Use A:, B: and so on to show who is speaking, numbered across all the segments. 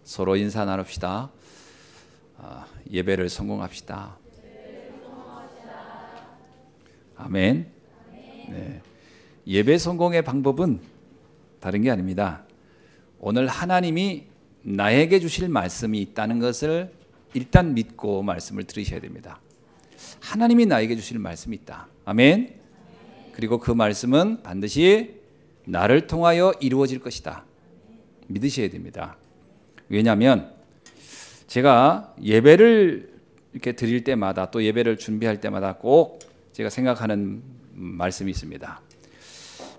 A: 서로 인사 나눕시다. 예배를 성공합시다. 아멘. 네. 예배 성공의 방법은 다른 게 아닙니다. 오늘 하나님이 나에게 주실 말씀이 있다는 것을 일단 믿고 말씀을 들으셔야 됩니다. 하나님이 나에게 주실 말씀이 있다. 아멘. 그리고 그 말씀은 반드시 나를 통하여 이루어질 것이다. 믿으셔야 됩니다. 왜냐하면 제가 예배를 이렇게 드릴 때마다 또 예배를 준비할 때마다 꼭 제가 생각하는 말씀이 있습니다.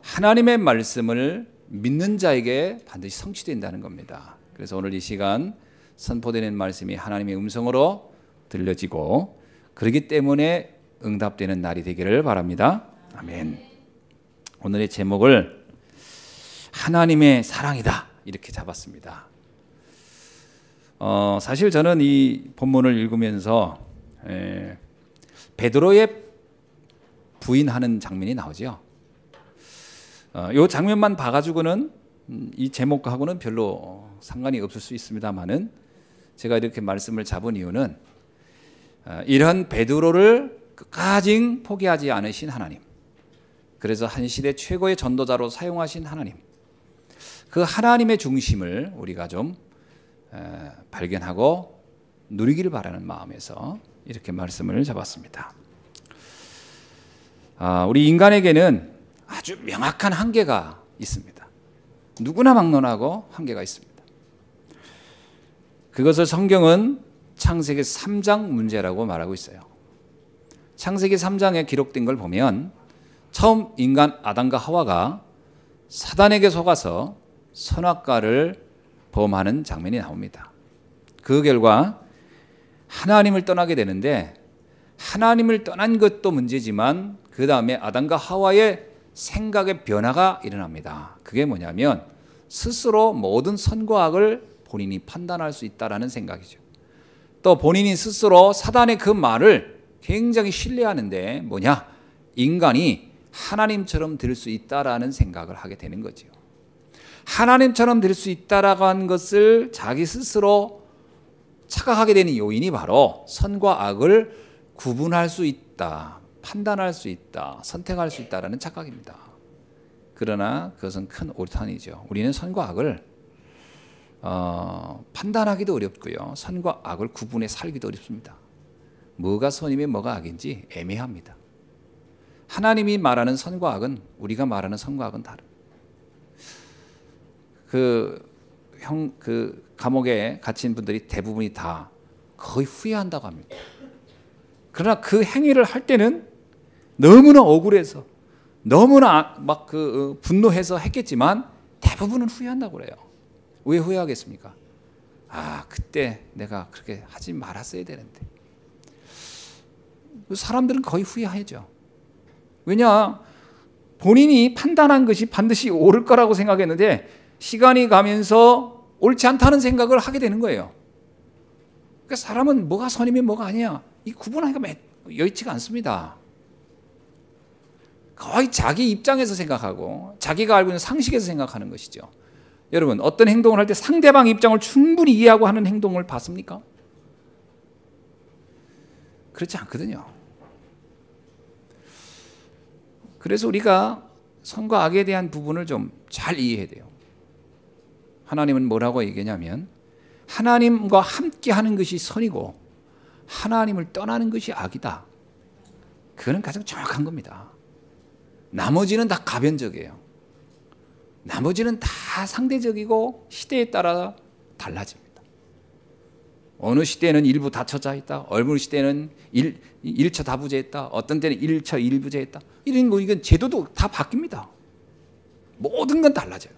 A: 하나님의 말씀을 믿는 자에게 반드시 성취된다는 겁니다. 그래서 오늘 이 시간 선포되는 말씀이 하나님의 음성으로 들려지고 그렇기 때문에 응답되는 날이 되기를 바랍니다. 아멘. 오늘의 제목을 하나님의 사랑이다 이렇게 잡았습니다. 사실 저는 이 본문을 읽으면서 베드로의 부인하는 장면이 나오죠. 이 장면만 봐가지고는 이 제목하고는 별로 상관이 없을 수 있습니다만은 제가 이렇게 말씀을 잡은 이유는 이런 베드로를 끝까지 포기하지 않으신 하나님, 그래서 한 시대 최고의 전도자로 사용하신 하나님, 그 하나님의 중심을 우리가 좀 발견하고 누리기를 바라는 마음에서 이렇게 말씀을 잡았습니다. 우리 인간에게는 아주 명확한 한계가 있습니다. 누구나 막론하고 한계가 있습니다. 그것을 성경은 창세기 3장 문제라고 말하고 있어요. 창세기 3장에 기록된 걸 보면 처음 인간 아담과 하와가 사단에게 속아서 선악과를 범하는 장면이 나옵니다. 그 결과 하나님을 떠나게 되는데 하나님을 떠난 것도 문제지만 그 다음에 아담과 하와의 생각의 변화가 일어납니다. 그게 뭐냐면 스스로 모든 선과 악을 본인이 판단할 수 있다는 생각이죠. 또 본인이 스스로 사단의 그 말을 굉장히 신뢰하는데 뭐냐? 인간이 하나님처럼 될 수 있다라는 생각을 하게 되는 거죠. 하나님처럼 될 수 있다라고 하는 것을 자기 스스로 착각하게 되는 요인이 바로 선과 악을 구분할 수 있다, 판단할 수 있다, 선택할 수 있다라는 착각입니다. 그러나 그것은 큰 오탄이죠. 우리는 선과 악을 판단하기도 어렵고요, 선과 악을 구분해 살기도 어렵습니다. 뭐가 선이며 뭐가 악인지 애매합니다. 하나님이 말하는 선과 악은 우리가 말하는 선과 악은 다릅니다. 그 감옥에 갇힌 분들이 대부분이 다 거의 후회한다고 합니다. 그러나 그 행위를 할 때는 너무나 억울해서 너무나 막 분노해서 했겠지만 대부분은 후회한다고 그래요. 왜 후회하겠습니까? 그때 내가 그렇게 하지 말았어야 되는데. 사람들은 거의 후회하죠. 왜냐? 본인이 판단한 것이 반드시 옳을 거라고 생각했는데 시간이 가면서 옳지 않다는 생각을 하게 되는 거예요. 그러니까 사람은 뭐가 선이면 뭐가 아니야, 이 구분하기가 여의치가 않습니다. 거의 자기 입장에서 생각하고 자기가 알고 있는 상식에서 생각하는 것이죠. 여러분, 어떤 행동을 할 때 상대방 입장을 충분히 이해하고 하는 행동을 봤습니까? 그렇지 않거든요. 그래서 우리가 선과 악에 대한 부분을 좀 잘 이해해야 돼요. 하나님은 뭐라고 얘기하냐면 하나님과 함께 하는 것이 선이고 하나님을 떠나는 것이 악이다. 그건 가장 정확한 겁니다. 나머지는 다 가변적이에요. 나머지는 다 상대적이고 시대에 따라 달라집니다. 어느 시대는 일부 다처자 있다, 어느 시대는 일처 다부제했다, 어떤 때는 일처 일부제했다. 이건 제도도 다 바뀝니다. 모든 건 달라져요.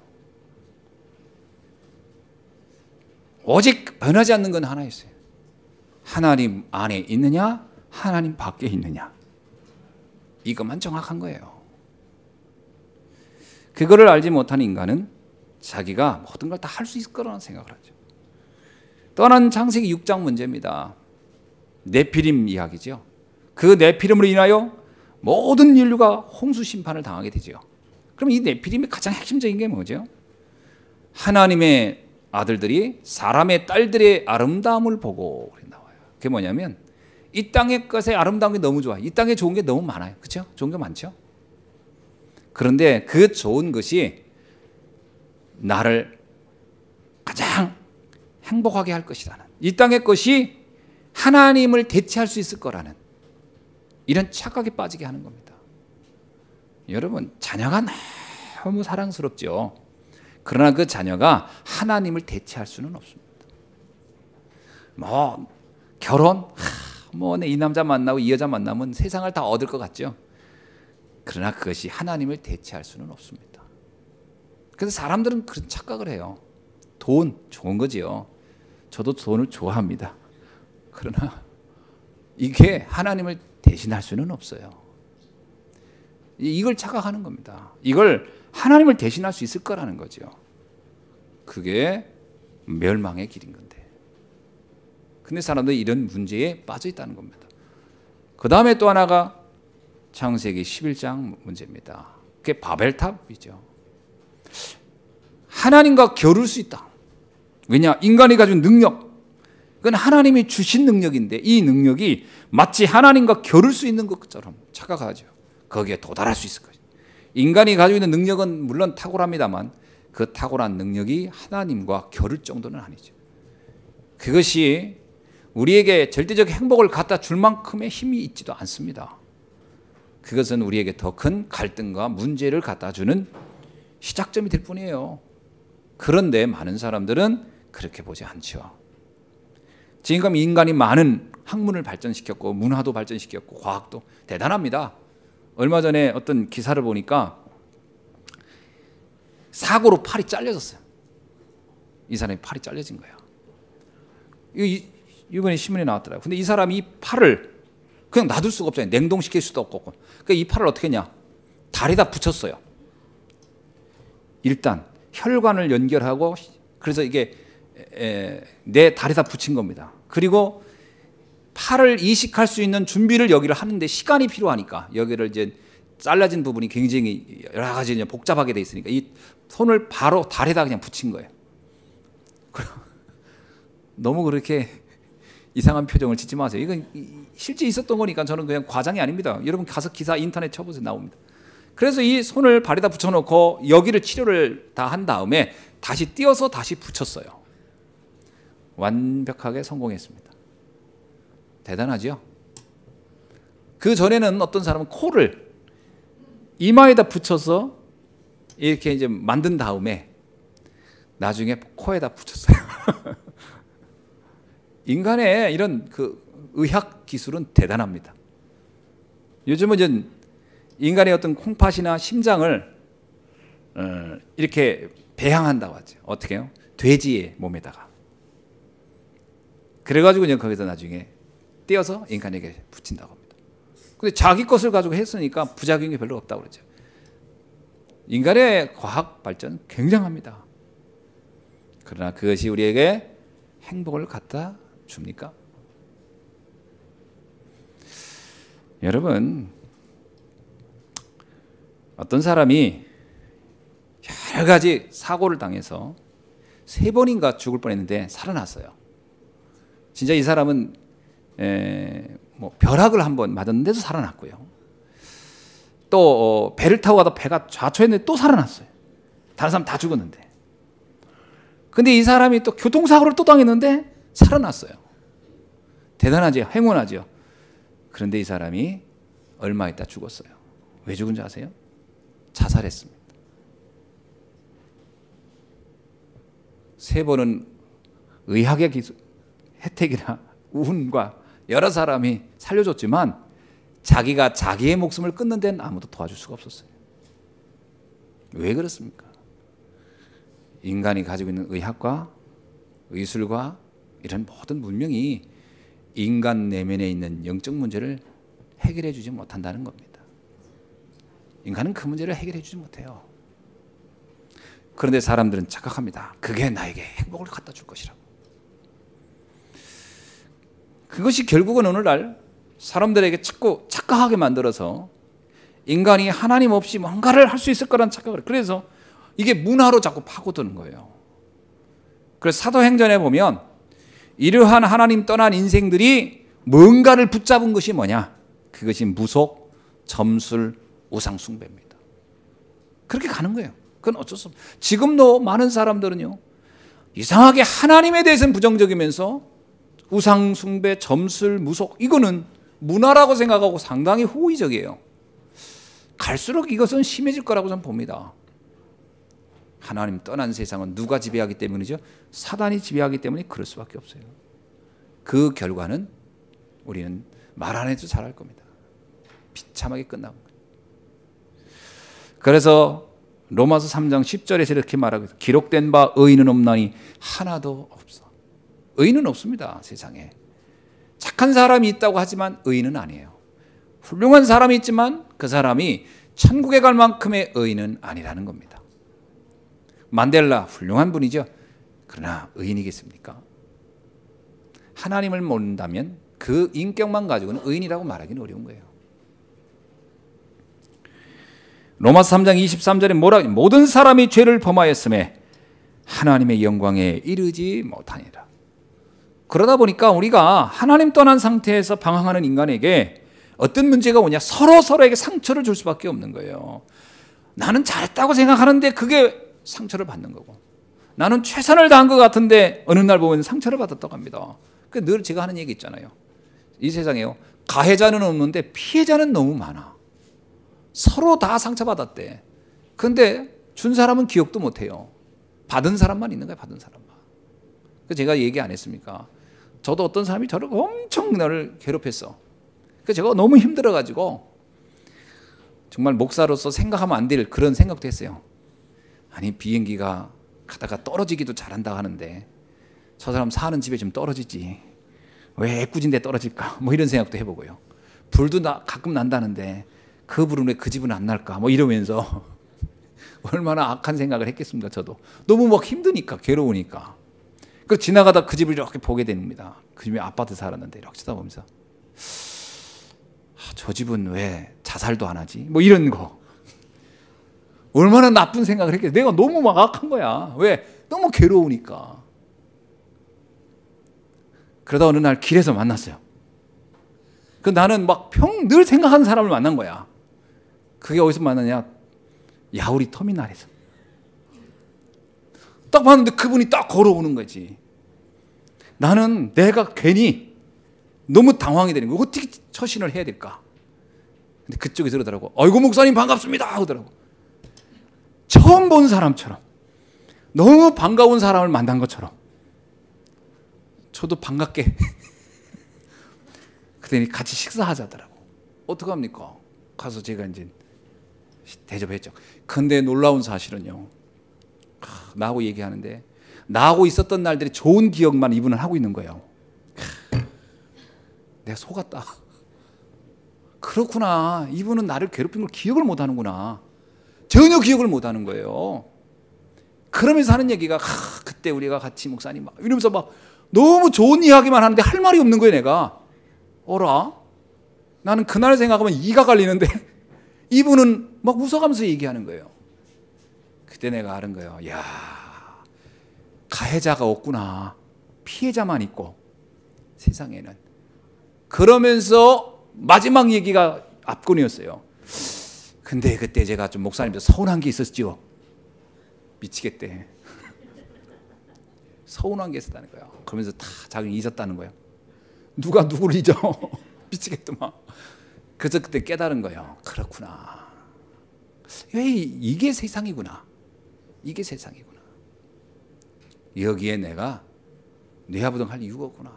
A: 오직 변하지 않는 건 하나 있어요. 하나님 안에 있느냐, 하나님 밖에 있느냐. 이것만 정확한 거예요. 그거를 알지 못한 인간은 자기가 모든 걸 다 할 수 있을 거라는 생각을 하죠. 떠난 창세기 6장 문제입니다. 네피림 이야기죠. 그 네피림으로 인하여 모든 인류가 홍수 심판을 당하게 되죠. 그럼 이 네피림의 가장 핵심적인 게 뭐죠? 하나님의 아들들이 사람의 딸들의 아름다움을 보고 나와요. 그게 뭐냐면 이 땅의 것의 아름다운 게 너무 좋아요. 이 땅에 좋은 게 너무 많아요. 그렇죠? 좋은 게 많죠. 그런데 그 좋은 것이 나를 가장 행복하게 할 것이라는, 이 땅의 것이 하나님을 대체할 수 있을 거라는 이런 착각에 빠지게 하는 겁니다. 여러분, 자녀가 너무 사랑스럽죠. 그러나 그 자녀가 하나님을 대체할 수는 없습니다. 뭐 결혼, 뭐 이 남자 만나고 이 여자 만나면 세상을 다 얻을 것 같죠. 그러나 그것이 하나님을 대체할 수는 없습니다. 그래서 사람들은 그런 착각을 해요. 돈 좋은 거지요. 저도 돈을 좋아합니다. 그러나 이게 하나님을 대신할 수는 없어요. 이걸 착각하는 겁니다. 이걸 하나님을 대신할 수 있을 거라는 거죠. 그게 멸망의 길인 건데. 근데 사람들이 이런 문제에 빠져 있다는 겁니다. 그 다음에 또 하나가 창세기 11장 문제입니다. 그게 바벨탑이죠. 하나님과 겨룰 수 있다. 왜냐? 인간이 가진 능력, 그건 하나님이 주신 능력인데 이 능력이 마치 하나님과 겨룰 수 있는 것처럼 착각하죠. 거기에 도달할 수 있을 것이다. 인간이 가지고 있는 능력은 물론 탁월합니다만 그 탁월한 능력이 하나님과 겨룰 정도는 아니죠. 그것이 우리에게 절대적 행복을 갖다 줄 만큼의 힘이 있지도 않습니다. 그것은 우리에게 더 큰 갈등과 문제를 갖다 주는 시작점이 될 뿐이에요. 그런데 많은 사람들은 그렇게 보지 않죠. 지금까지 인간이 많은 학문을 발전시켰고 문화도 발전시켰고 과학도 대단합니다. 얼마 전에 어떤 기사를 보니까 사고로 팔이 잘려졌어요. 이 사람이 팔이 잘려진 거예요. 이번에 신문에 나왔더라고요. 근데 이 사람이 이 팔을 그냥 놔둘 수가 없잖아요. 냉동시킬 수도 없고. 그러니까 이 팔을 어떻게 했냐. 다리에다 붙였어요. 일단 혈관을 연결하고 그래서 이게 내 다리에다 붙인 겁니다. 그리고 팔을 이식할 수 있는 준비를 여기를 하는데 시간이 필요하니까 여기를 이제 잘라진 부분이 굉장히 여러 가지 이제 복잡하게 돼 있으니까 이 손을 바로 다리에다 그냥 붙인 거예요. 너무 그렇게 이상한 표정을 짓지 마세요. 이건 실제 있었던 거니까 저는 그냥 과장이 아닙니다. 여러분 가서 기사 인터넷 쳐보세요. 나옵니다. 그래서 이 손을 발에다 붙여놓고 여기를 치료를 다 한 다음에 다시 띄어서 다시 붙였어요. 완벽하게 성공했습니다. 대단하죠? 그 전에는 어떤 사람은 코를 이마에다 붙여서 이렇게 이제 만든 다음에 나중에 코에다 붙였어요. 인간의 이런 그 의학 기술은 대단합니다. 요즘은 이제 인간의 어떤 콩팥이나 심장을 이렇게 배양한다고 하죠. 어떻게 해요? 돼지의 몸에다가. 그래가지고 이제 거기서 나중에 띄어서 인간에게 붙인다고 합니다. 근데 자기 것을 가지고 했으니까 부작용이 별로 없다고 그러죠. 인간의 과학 발전은 굉장합니다. 그러나 그것이 우리에게 행복을 갖다 줍니까? 여러분, 어떤 사람이 여러 가지 사고를 당해서 3번인가 죽을 뻔했는데 살아났어요. 진짜 이 사람은 뭐 벼락을 한번 맞았는데도 살아났고요. 또 배를 타고 가다 배가 좌초했는데 또 살아났어요. 다른 사람 다 죽었는데. 근데 이 사람이 또 교통사고를 또 당했는데 살아났어요. 대단하죠. 행운하죠. 그런데 이 사람이 얼마 있다 죽었어요. 왜 죽은지 아세요? 자살했습니다. 3번은 의학의 기술, 혜택이나 운과 여러 사람이 살려줬지만 자기가 자기의 목숨을 끊는 데는 아무도 도와줄 수가 없었어요. 왜 그렇습니까? 인간이 가지고 있는 의학과 의술과 이런 모든 문명이 인간 내면에 있는 영적 문제를 해결해 주지 못한다는 겁니다. 인간은 그 문제를 해결해 주지 못해요. 그런데 사람들은 착각합니다. 그게 나에게 행복을 갖다 줄 것이라고. 그것이 결국은 오늘날 사람들에게 자꾸 착각하게 만들어서 인간이 하나님 없이 뭔가를 할 수 있을 거라는 착각을, 그래서 이게 문화로 자꾸 파고드는 거예요. 그래서 사도행전에 보면 이러한 하나님 떠난 인생들이 뭔가를 붙잡은 것이 뭐냐? 그것이 무속, 점술, 우상숭배입니다. 그렇게 가는 거예요. 그건 어쩔 수 없어요. 지금도 많은 사람들은요, 이상하게 하나님에 대해서는 부정적이면서 우상숭배, 점술, 무속, 이거는 문화라고 생각하고 상당히 호의적이에요. 갈수록 이것은 심해질 거라고 저는 봅니다. 하나님 떠난 세상은 누가 지배하기 때문이죠? 사단이 지배하기 때문에 그럴 수밖에 없어요. 그 결과는 우리는 말 안 해도 잘할 겁니다. 비참하게 끝나는 거예요. 그래서 로마서 3장 10절에서 이렇게 말하고 있어요. 기록된 바 의인은 없나니 하나도 없어. 의인은 없습니다. 세상에. 착한 사람이 있다고 하지만 의인은 아니에요. 훌륭한 사람이 있지만 그 사람이 천국에 갈 만큼의 의인은 아니라는 겁니다. 만델라 훌륭한 분이죠. 그러나 의인이겠습니까? 하나님을 모른다면 그 인격만 가지고는 의인이라고 말하기는 어려운 거예요. 로마서 3장 23절에 뭐라 하죠? 모든 사람이 죄를 범하였음에 하나님의 영광에 이르지 못하니라. 그러다 보니까 우리가 하나님 떠난 상태에서 방황하는 인간에게 어떤 문제가 오냐? 서로에게 상처를 줄 수밖에 없는 거예요. 나는 잘했다고 생각하는데 그게 상처를 받는 거고, 나는 최선을 다한 것 같은데 어느 날 보면 상처를 받았다고 합니다. 늘 제가 하는 얘기 있잖아요. 이 세상에요, 가해자는 없는데 피해자는 너무 많아. 서로 다 상처받았대. 그런데 준 사람은 기억도 못해요. 받은 사람만 있는 거예요. 받은 사람만. 제가 얘기 안 했습니까? 저도 어떤 사람이 저를 엄청 나를 괴롭혔어. 제가 너무 힘들어가지고 정말 목사로서 생각하면 안 될 그런 생각도 했어요. 아니, 비행기가 가다가 떨어지기도 잘한다 하는데 저 사람 사는 집에 좀 떨어지지, 왜 애꿎은데 떨어질까? 뭐 이런 생각도 해보고요. 불도 가끔 난다는데 그 불은 왜 그 집은 안 날까? 뭐 이러면서 얼마나 악한 생각을 했겠습니까? 저도 너무 막 힘드니까, 괴로우니까. 그 지나가다 그 집을 이렇게 보게 됩니다. 그 집에 아파트 살았는데 이렇게 쳐다보면서 저 집은 왜 자살도 안 하지? 뭐 이런 거. 얼마나 나쁜 생각을 했겠어. 내가 너무 막 악한 거야. 왜? 너무 괴로우니까. 그러다 어느 날 길에서 만났어요. 나는 막 늘 생각하는 사람을 만난 거야. 그게 어디서 만나냐? 야우리 터미널에서. 딱 봤는데 그분이 딱 걸어오는 거지. 나는 내가 괜히 너무 당황이 되는 거야. 어떻게 처신을 해야 될까? 근데 그쪽에서 그러더라고. 아이고 목사님 반갑습니다 하더라고. 처음 본 사람처럼, 너무 반가운 사람을 만난 것처럼 저도 반갑게 그랬더니 같이 식사하자더라고. 어떡합니까? 가서 제가 이제 대접했죠. 근데 놀라운 사실은요, 나하고 얘기하는데 나하고 있었던 날들이 좋은 기억만 이분은 하고 있는 거예요. 내가 속았다. 그렇구나. 이분은 나를 괴롭힌 걸 기억을 못 하는구나. 전혀 기억을 못 하는 거예요. 그러면서 하는 얘기가 그때 우리가 같이 목사님 막 이러면서 막 너무 좋은 이야기만 하는데 할 말이 없는 거예요. 내가 어라? 나는 그날 생각하면 이가 갈리는데 이분은 막 웃어가면서 얘기하는 거예요. 그때 내가 아는 거예요. 야, 가해자가 없구나. 피해자만 있고 세상에는. 그러면서 마지막 얘기가 압권이었어요. 근데 그때 제가 좀 목사님도 서운한 게 있었죠. 미치겠대. 서운한 게 있었다는 거예요. 그러면서 다 자기는 잊었다는 거예요. 누가 누구를 잊어. 미치겠더만. 그래서 그때 깨달은 거예요. 그렇구나. 이게 세상이구나. 이게 세상이구나. 여기에 내가 뇌하부동 할 이유가 없구나.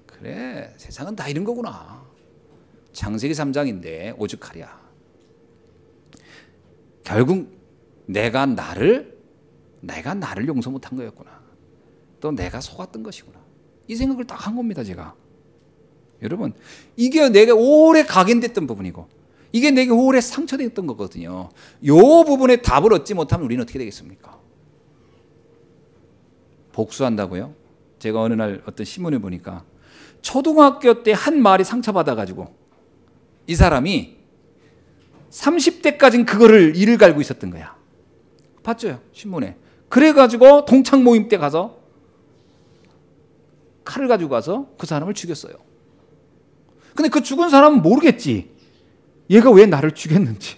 A: 그래, 세상은 다 이런 거구나. 창세기 3장인데 오죽하랴. 결국 내가 나를 용서 못한 거였구나. 또 내가 속았던 것이구나. 이 생각을 딱 한 겁니다, 제가. 여러분, 이게 내가 오래 각인됐던 부분이고 이게 내게 오래 상처됐던 거거든요. 이 부분에 답을 얻지 못하면 우리는 어떻게 되겠습니까? 복수한다고요? 제가 어느 날 어떤 신문을 보니까 초등학교 때 한 말이 상처받아가지고 이 사람이 30대까지는 그거를 이를 갈고 있었던 거야. 봤죠? 신문에. 그래가지고 동창 모임 때 가서 칼을 가지고 가서 그 사람을 죽였어요. 근데 그 죽은 사람은 모르겠지. 얘가 왜 나를 죽였는지.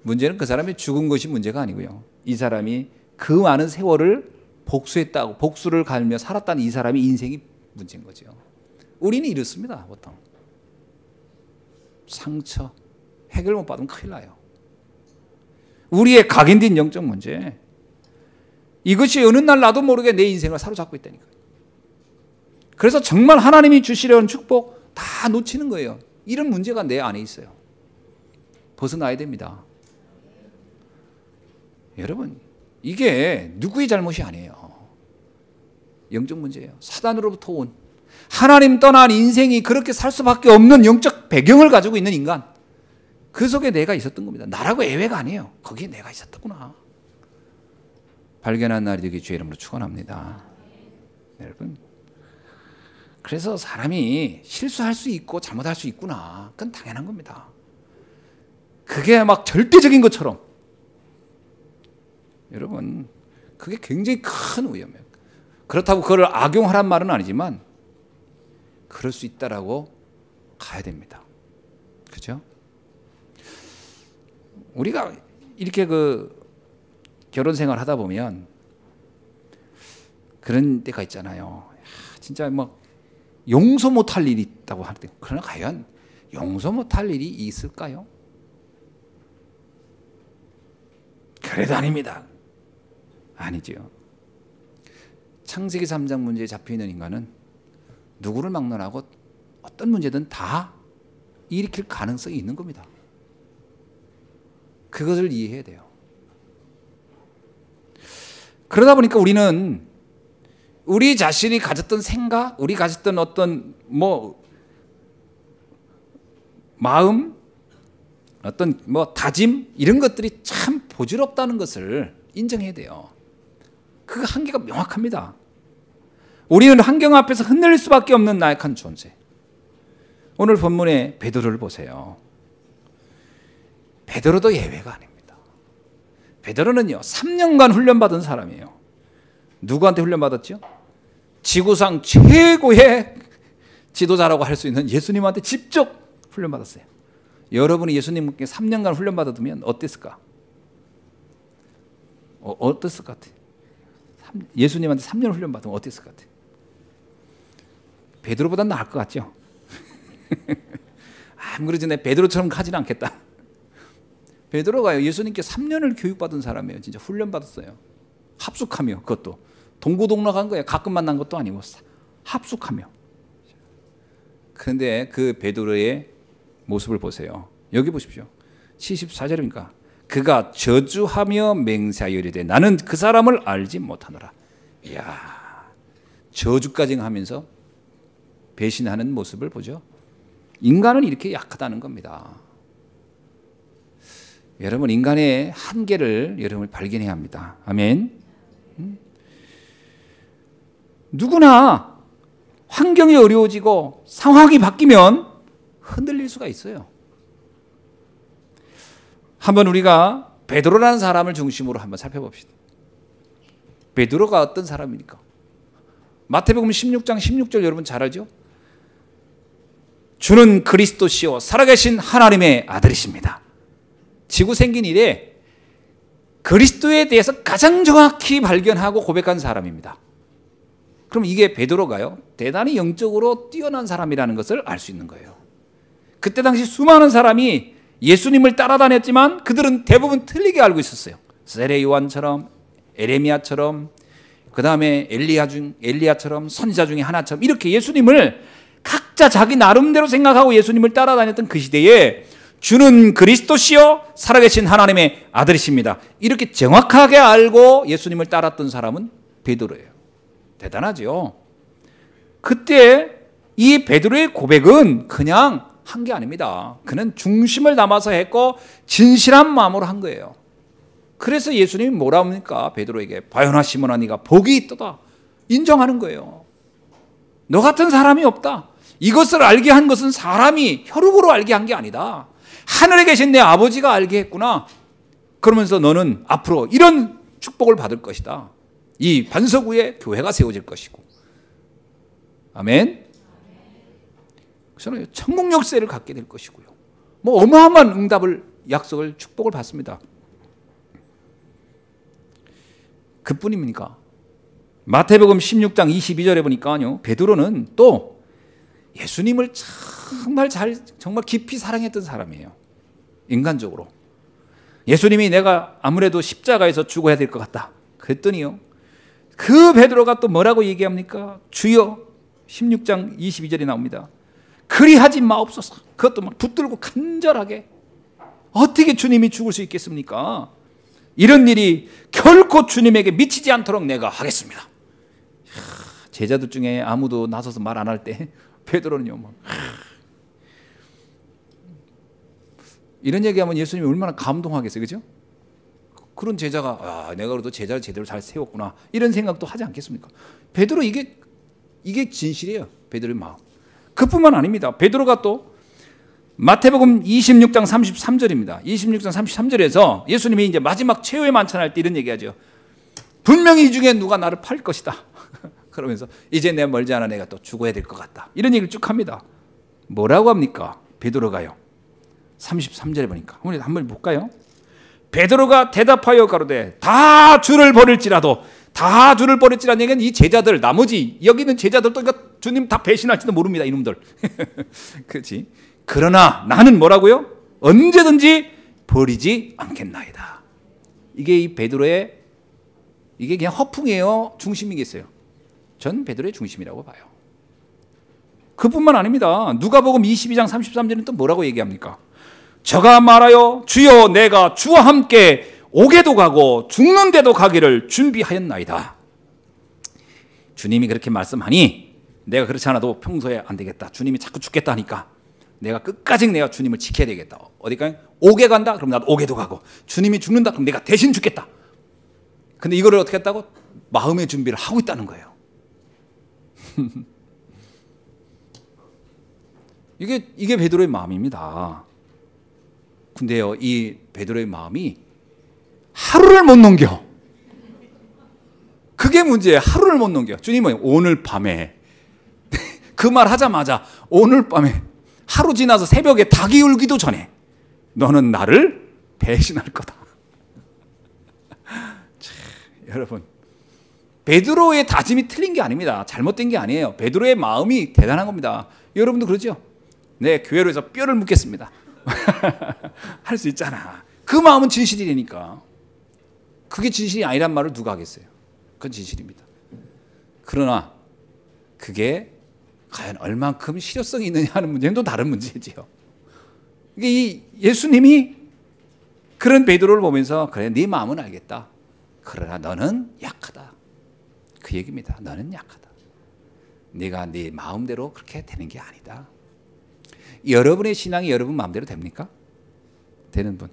A: 문제는 그 사람이 죽은 것이 문제가 아니고요. 이 사람이 그 많은 세월을 복수했다고, 복수를 갈며 살았다는 이 사람의 인생이 문제인 거죠. 우리는 이렇습니다. 보통 상처 해결 못 받으면 큰일 나요. 우리의 각인된 영적 문제, 이것이 어느 날 나도 모르게 내 인생을 사로잡고 있다니까요. 그래서 정말 하나님이 주시려는 축복 다 놓치는 거예요. 이런 문제가 내 안에 있어요. 벗어나야 됩니다. 여러분, 이게 누구의 잘못이 아니에요. 영적 문제예요. 사단으로부터 온, 하나님 떠난 인생이 그렇게 살 수밖에 없는 영적 배경을 가지고 있는 인간, 그 속에 내가 있었던 겁니다. 나라고 예외가 아니에요. 거기에 내가 있었더구나. 발견한 날이 되기 주의 이름으로 축원합니다. 여러분, 그래서 사람이 실수할 수 있고 잘못할 수 있구나, 그건 당연한 겁니다. 그게 막 절대적인 것처럼, 여러분, 그게 굉장히 큰 위험이에요. 그렇다고 그걸 악용하란 말은 아니지만 그럴 수 있다라고 가야 됩니다. 그죠? 우리가 이렇게 결혼 생활 하다 보면 그런 때가 있잖아요. 진짜 막 용서 못할 일이 있다고 할 때, 그러나 과연 용서 못할 일이 있을까요? 그래도 아닙니다. 아니죠. 창세기 3장 문제에 잡혀있는 인간은 누구를 막론하고 어떤 문제든 다 일으킬 가능성이 있는 겁니다. 그것을 이해해야 돼요. 그러다 보니까 우리는 우리 자신이 가졌던 생각, 우리 가졌던 어떤 마음, 어떤 다짐, 이런 것들이 참 부질없다는 것을 인정해야 돼요. 그 한계가 명확합니다. 우리는 환경 앞에서 흔들릴 수밖에 없는 나약한 존재. 오늘 본문의 베드로를 보세요. 베드로도 예외가 아닙니다. 베드로는요, 3년간 훈련받은 사람이에요. 누구한테 훈련받았죠? 지구상 최고의 지도자라고 할 수 있는 예수님한테 직접 훈련받았어요. 여러분이 예수님께 3년간 훈련받았으면 어땠을까? 어땠을 것 같아요? 예수님한테 3년 훈련받으면 어땠을 것 같아요? 베드로보다 나을 것 같죠? 그러지, 내 베드로처럼 가지는 않겠다. 베드로가요, 예수님께 3년을 교육받은 사람이에요. 진짜 훈련받았어요. 합숙하며, 그것도 동고동락한 거예요. 가끔 만난 것도 아니고 합숙하며. 그런데 그 베드로의 모습을 보세요. 여기 보십시오. 74절입니까? 그가 저주하며 맹세하여 이르되 나는 그 사람을 알지 못하노라. 이야, 저주까지 하면서 배신하는 모습을 보죠. 인간은 이렇게 약하다는 겁니다. 여러분, 인간의 한계를 여러분이 발견해야 합니다. 아멘. 누구나 환경이 어려워지고 상황이 바뀌면 흔들릴 수가 있어요. 한번 우리가 베드로라는 사람을 중심으로 한번 살펴봅시다. 베드로가 어떤 사람입니까? 마태복음 16장 16절 여러분 잘 알죠? 주는 그리스도시요 살아계신 하나님의 아들이십니다. 지구 생긴 이래 그리스도에 대해서 가장 정확히 발견하고 고백한 사람입니다. 그럼 이게 베드로가요, 대단히 영적으로 뛰어난 사람이라는 것을 알 수 있는 거예요. 그때 당시 수많은 사람이 예수님을 따라다녔지만 그들은 대부분 틀리게 알고 있었어요. 세례 요한처럼, 에레미야처럼, 그 다음에 엘리야처럼, 선지자 중에 하나처럼, 이렇게 예수님을 각자 자기 나름대로 생각하고 예수님을 따라다녔던 그 시대에 주는 그리스도시요 살아계신 하나님의 아들이십니다. 이렇게 정확하게 알고 예수님을 따랐던 사람은 베드로예요. 대단하죠. 그때 이 베드로의 고백은 그냥 한 게 아닙니다. 그는 중심을 담아서 했고 진실한 마음으로 한 거예요. 그래서 예수님이 뭐라 합니까? 베드로에게 바요나 시몬아 네가 복이 있도다 인정하는 거예요. 너 같은 사람이 없다. 이것을 알게 한 것은 사람이 혈육으로 알게 한 게 아니다. 하늘에 계신 내 아버지가 알게 했구나. 그러면서 너는 앞으로 이런 축복을 받을 것이다. 이 반석 위에 교회가 세워질 것이고 아멘. 그래서 천국 역사를 갖게 될 것이고요. 뭐 어마어마한 응답을, 약속을, 축복을 받습니다. 그뿐입니까? 마태복음 16장 22절에 보니까요, 베드로는 또 예수님을 정말 깊이 사랑했던 사람이에요. 인간적으로. 예수님이 내가 아무래도 십자가에서 죽어야 될 것 같다 그랬더니요, 그 베드로가 또 뭐라고 얘기합니까? 주여, 16장 22절이 나옵니다. 그리하지 마옵소서. 그것도 막 붙들고 간절하게. 어떻게 주님이 죽을 수 있겠습니까? 이런 일이 결코 주님에게 미치지 않도록 내가 하겠습니다. 제자들 중에 아무도 나서서 말 안 할 때 베드로는요, 막 이런 얘기하면 예수님이 얼마나 감동하겠어요, 그죠? 그런 제자가 내가 그래도 제자를 제대로 잘 세웠구나 이런 생각도 하지 않겠습니까? 베드로 이게 진실이에요, 베드로의 마음. 그뿐만 아닙니다. 베드로가 또 마태복음 26장 33절입니다. 26장 33절에서 예수님이 이제 마지막 최후의 만찬할 때 이런 얘기하죠. 분명히 이 중에 누가 나를 팔 것이다. 그러면서 이제 내 멀지 않아 내가 또 죽어야 될 것 같다. 이런 얘기를 쭉 합니다. 뭐라고 합니까? 베드로가요. 33절에 보니까 한번 볼까요? 베드로가 대답하여 가로되 다 주를 버릴지라도, 다 주를 버릴지라는 얘기는 이 제자들, 나머지 여기 있는 제자들도 그러니까 주님 다 배신할지도 모릅니다, 이놈들. 그렇지? 그러나 나는 뭐라고요? 언제든지 버리지 않겠나이다. 이게 이 베드로의, 이게 그냥 허풍이에요, 중심이겠어요? 전 베드로의 중심이라고 봐요. 그뿐만 아닙니다. 누가복음 22장 33절은 또 뭐라고 얘기합니까? 저가 말하여 주여 내가 주와 함께 오게도 가고 죽는 데도 가기를 준비하였나이다. 주님이 그렇게 말씀하니 내가 그렇지 않아도 평소에 안 되겠다. 주님이 자꾸 죽겠다 하니까 내가 끝까지 내가 주님을 지켜야 되겠다. 어디까지? 오게 간다? 그럼 나도 오게도 가고. 주님이 죽는다? 그럼 내가 대신 죽겠다. 근데 이거를 어떻게 했다고? 마음의 준비를 하고 있다는 거예요. 이게 베드로의 마음입니다. 근데요, 이 베드로의 마음이 하루를 못 넘겨. 그게 문제예요. 하루를 못 넘겨. 주님은 오늘 밤에 그 말 하자마자 오늘 밤에, 하루 지나서 새벽에 닭이 울기도 전에 너는 나를 배신할 거다. 여러분, 베드로의 다짐이 틀린 게 아닙니다. 잘못된 게 아니에요. 베드로의 마음이 대단한 겁니다. 여러분도 그러죠? 네, 교회로 해서 뼈를 묻겠습니다. 할 수 있잖아. 그 마음은 진실이니까. 그게 진실이 아니란 말을 누가 하겠어요? 그건 진실입니다. 그러나 그게 과연 얼만큼 실효성이 있느냐 하는 문제는 또 다른 문제지요. 이 예수님이 그런 베드로를 보면서 그래, 네 마음은 알겠다. 그러나 너는 약하다. 그 얘기입니다. 너는 약하다. 네가 네 마음대로 그렇게 되는 게 아니다. 여러분의 신앙이 여러분 마음대로 됩니까? 되는 분?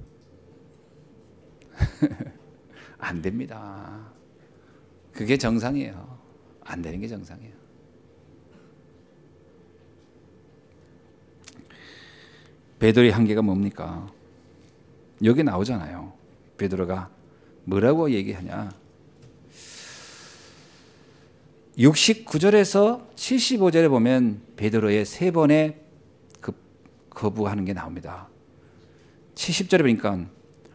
A: 안 됩니다. 그게 정상이에요. 안 되는 게 정상이에요. 베드로의 한계가 뭡니까? 여기 나오잖아요. 베드로가 뭐라고 얘기하냐? 69절에서 75절에 보면 베드로의 세 번의 그 거부하는 게 나옵니다. 70절에 보니까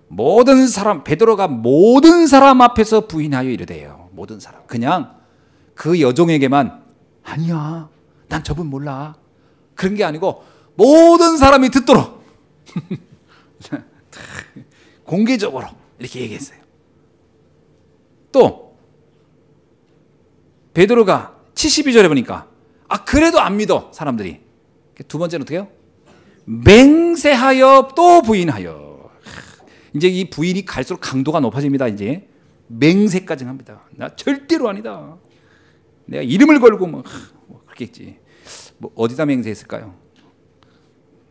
A: 모든 사람, 베드로가 모든 사람 앞에서 부인하여 이르되요. 모든 사람. 그냥 그 여종에게만 아니야, 난 저분 몰라. 그런 게 아니고 모든 사람이 듣도록 공개적으로 이렇게 얘기했어요. 또 베드로가 72절에 보니까 그래도 안 믿어 사람들이. 두 번째는 어떻게 해요? 맹세하여 또 부인하여. 이제 이 부인이 갈수록 강도가 높아집니다. 이제 맹세까지 합니다. 나 절대로 아니다. 내가 이름을 걸고 뭐 그렇게 했지. 뭐 어디다 맹세했을까요?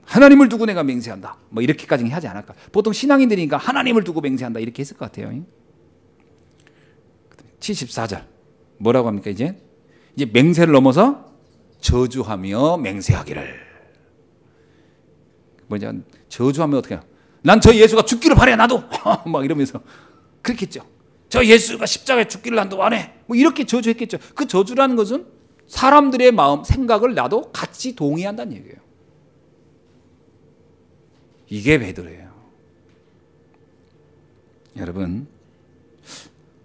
A: 하나님을 두고 내가 맹세한다. 뭐 이렇게까지는 하지 않을까. 보통 신앙인들이니까 하나님을 두고 맹세한다 이렇게 했을 것 같아요. 74절 뭐라고 합니까? 이제 맹세를 넘어서 저주하며 맹세하기를. 뭐냐, 저주하면 어떻게 해요? 난 저 예수가 죽기를 바래 나도 막 이러면서 그렇게 했죠. 저 예수가 십자가에 죽기를 난도 안 해. 뭐 이렇게 저주했겠죠. 그 저주라는 것은 사람들의 마음, 생각을 나도 같이 동의한다는 얘기예요. 이게 베드로예요. 여러분,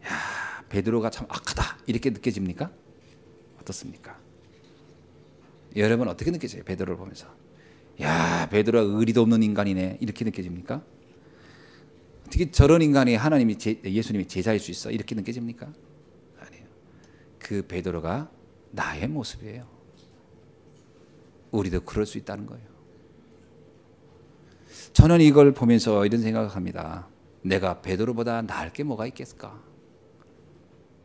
A: 야, 베드로가 참 악하다 이렇게 느껴집니까? 어떻습니까? 여러분 어떻게 느껴져요? 베드로를 보면서 야, 베드로가 의리도 없는 인간이네 이렇게 느껴집니까? 어떻게 저런 인간이 예수님이 제자일 수 있어 이렇게 느껴집니까? 아니에요. 그 베드로가 나의 모습이에요. 우리도 그럴 수 있다는 거예요. 저는 이걸 보면서 이런 생각을 합니다. 내가 베드로보다 나을 게 뭐가 있겠을까?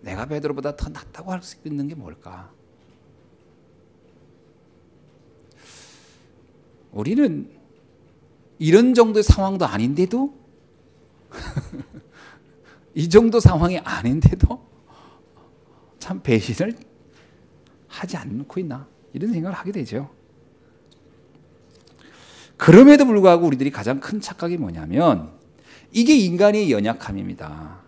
A: 내가 베드로보다 더 낫다고 할 수 있는 게 뭘까? 우리는 이런 정도의 상황도 아닌데도 이 정도 상황이 아닌데도 참 배신을 하지 않고 있나 이런 생각을 하게 되죠. 그럼에도 불구하고 우리들이 가장 큰 착각이 뭐냐면 이게 인간의 연약함입니다.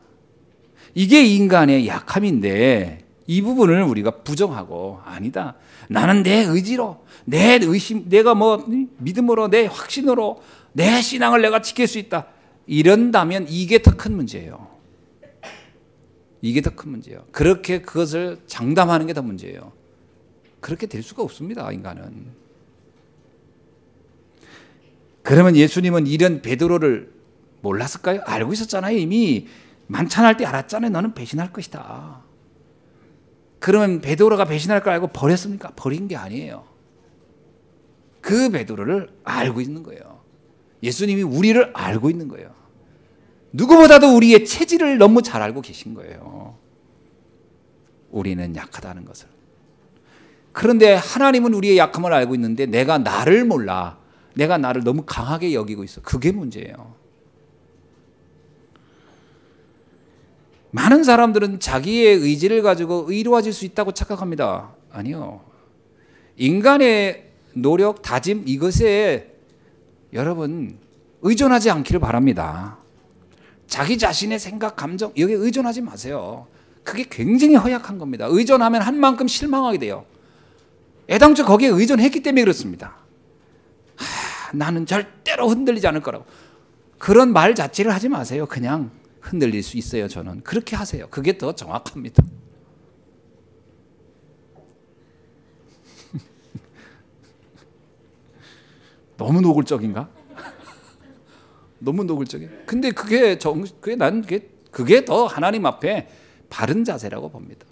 A: 이게 인간의 약함인데 이 부분을 우리가 부정하고 아니다. 나는 내 의지로, 내 의심, 내가 믿음으로, 내 확신으로 내 신앙을 내가 지킬 수 있다. 이런다면 이게 더 큰 문제예요. 이게 더 큰 문제예요. 그렇게 그것을 장담하는 게 더 문제예요. 그렇게 될 수가 없습니다, 인간은. 그러면 예수님은 이런 베드로를 몰랐을까요? 알고 있었잖아요. 이미 만찬할 때 알았잖아요. 너는 배신할 것이다. 그러면 베드로가 배신할 걸 알고 버렸습니까? 버린 게 아니에요. 그 베드로를 알고 있는 거예요. 예수님이 우리를 알고 있는 거예요. 누구보다도 우리의 체질을 너무 잘 알고 계신 거예요. 우리는 약하다는 것을. 그런데 하나님은 우리의 약함을 알고 있는데 내가 나를 몰라. 내가 나를 너무 강하게 여기고 있어. 그게 문제예요. 많은 사람들은 자기의 의지를 가지고 의로워질 수 있다고 착각합니다. 아니요. 인간의 노력, 다짐 이것에 여러분 의존하지 않기를 바랍니다. 자기 자신의 생각, 감정 여기에 의존하지 마세요. 그게 굉장히 허약한 겁니다. 의존하면 한 만큼 실망하게 돼요. 애당초 거기에 의존했기 때문에 그렇습니다. 나는 절대로 흔들리지 않을 거라고. 그런 말 자체를 하지 마세요. 그냥 흔들릴 수 있어요. 저는 그렇게 하세요. 그게 더 정확합니다. 너무 노골적인가? 너무 노골적이에요. 근데 그게 더 하나님 앞에 바른 자세라고 봅니다.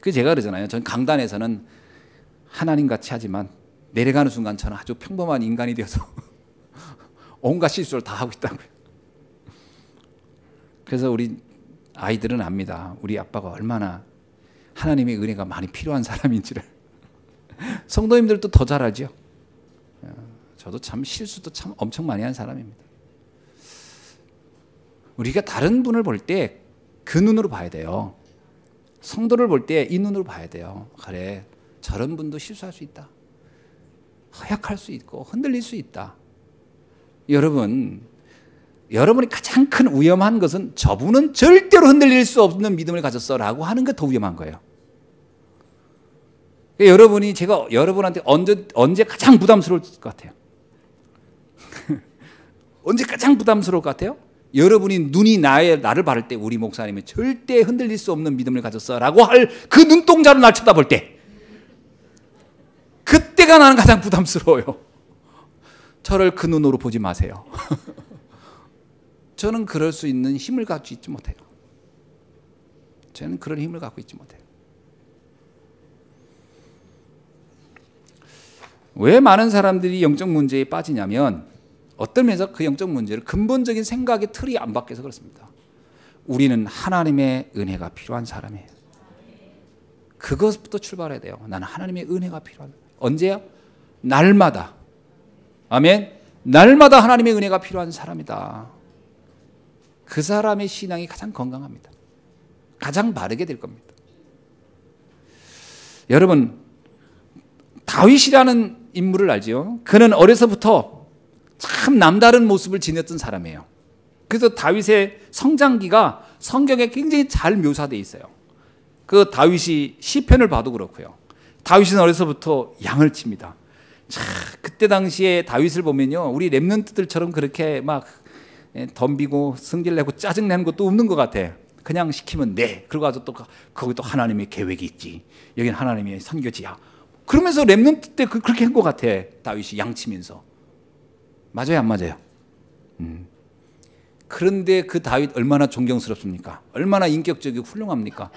A: 그 제가 그러잖아요. 전 강단에서는 하나님 같이 하지만 내려가는 순간 저는 아주 평범한 인간이 되어서 온갖 실수를 다 하고 있다고요. 그래서 우리 아이들은 압니다. 우리 아빠가 얼마나 하나님의 은혜가 많이 필요한 사람인지를. 성도님들도 더 잘 알죠. 저도 참 실수도 참 엄청 많이 한 사람입니다. 우리가 다른 분을 볼 때 그 눈으로 봐야 돼요. 성도를 볼 때 이 눈으로 봐야 돼요. 그래, 저런 분도 실수할 수 있다. 허약할 수 있고 흔들릴 수 있다. 여러분이 가장 큰 위험한 것은 저분은 절대로 흔들릴 수 없는 믿음을 가졌어 라고 하는 게 더 위험한 거예요. 제가 여러분한테 언제 가장 부담스러울 것 같아요? 언제 가장 부담스러울 것 같아요? 여러분이 눈이 나를 바를 때 우리 목사님이 절대 흔들릴 수 없는 믿음을 가졌어 라고 할 그 눈동자로 날 쳐다볼 때 그때가 나는 가장 부담스러워요. 저를 그 눈으로 보지 마세요. 저는 그럴 수 있는 힘을 갖고 있지 못해요. 저는 그런 힘을 갖고 있지 못해요. 왜 많은 사람들이 영적 문제에 빠지냐면 어떤 면에서 그 영적 문제를 근본적인 생각의 틀이 안 바뀌어서 그렇습니다. 우리는 하나님의 은혜가 필요한 사람이에요. 그것부터 출발해야 돼요. 나는 하나님의 은혜가 필요하다. 언제요? 날마다. 아멘. 날마다 하나님의 은혜가 필요한 사람이다. 그 사람의 신앙이 가장 건강합니다. 가장 바르게 될 겁니다. 여러분, 다윗이라는 인물을 알지요? 그는 어려서부터 참 남다른 모습을 지녔던 사람이에요. 그래서 다윗의 성장기가 성경에 굉장히 잘 묘사되어 있어요. 그 다윗이 시편을 봐도 그렇고요. 다윗은 어려서부터 양을 칩니다. 자, 그때 당시에 다윗을 보면요, 우리 랩런트들처럼 그렇게 막 덤비고 승질내고 짜증내는 것도 없는 것 같아. 그냥 시키면 네. 그러고 가서 또 거기 또 하나님의 계획이 있지. 여기는 하나님의 선교지야. 그러면서 랩런트 때 그렇게 한 것 같아. 다윗이 양치면서. 맞아요, 안 맞아요? 그런데 그 다윗 얼마나 존경스럽습니까? 얼마나 인격적이고 훌륭합니까?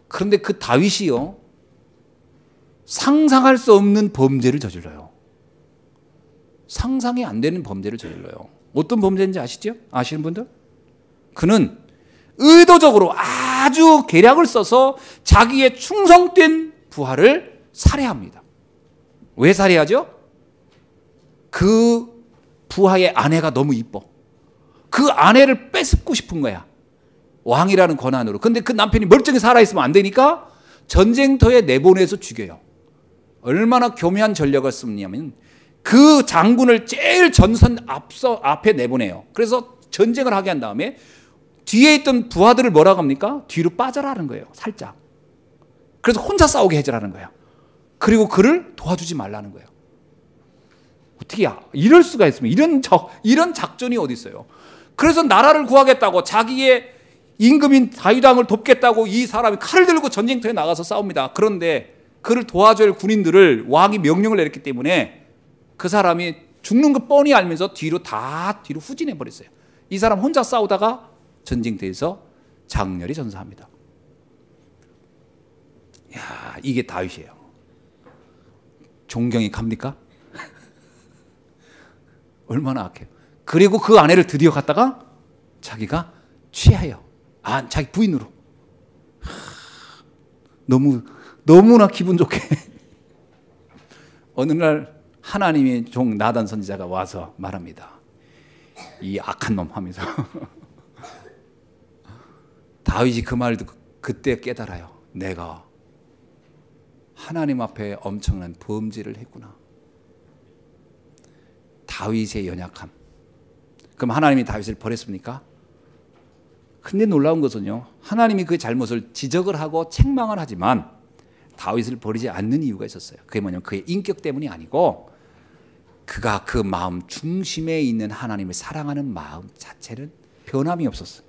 A: 그런데 그 다윗이요, 상상할 수 없는 범죄를 저질러요. 상상이 안 되는 범죄를 저질러요. 어떤 범죄인지 아시죠? 아시는 분들? 그는 의도적으로 아주 계략을 써서 자기의 충성된 부하를 살해합니다. 왜 살해하죠? 그 부하의 아내가 너무 이뻐. 그 아내를 뺏고 싶은 거야. 왕이라는 권한으로. 근데 그 남편이 멀쩡히 살아있으면 안 되니까 전쟁터에 내보내서 죽여요. 얼마나 교묘한 전략을 쓰냐면 그 장군을 제일 전선 앞에 내보내요. 그래서 전쟁을 하게 한 다음에 뒤에 있던 부하들을 뭐라고 합니까? 뒤로 빠져라는 거예요. 살짝. 그래서 혼자 싸우게 해주라는 거예요. 그리고 그를 도와주지 말라는 거예요. 어떻게 이럴 수가 있으면 이런 작전이 어디 있어요? 그래서 나라를 구하겠다고 자기의 임금인 다윗 왕을 돕겠다고 이 사람이 칼을 들고 전쟁터에 나가서 싸웁니다. 그런데 그를 도와줄 군인들을 왕이 명령을 내렸기 때문에 그 사람이 죽는 거 뻔히 알면서 뒤로 후진해 버렸어요. 이 사람 혼자 싸우다가 전쟁터에서 장렬히 전사합니다. 야, 이게 다윗이에요. 존경이 갑니까? 얼마나 악해요. 그리고 그 아내를 드디어 갖다가 자기가 취해요. 자기 부인으로. 너무나 기분 좋게. 어느 날 하나님의 종 나단 선지자가 와서 말합니다. 이 악한 놈 하면서. 다윗이 그 말을 듣고 그때 깨달아요. 내가 하나님 앞에 엄청난 범죄를 했구나. 다윗의 연약함. 그럼 하나님이 다윗을 버렸습니까? 근데 놀라운 것은요, 하나님이 그 잘못을 지적을 하고 책망을 하지만 다윗을 버리지 않는 이유가 있었어요. 그게 뭐냐면 그의 인격 때문이 아니고 그가 그 마음 중심에 있는 하나님을 사랑하는 마음 자체는 변함이 없었어요.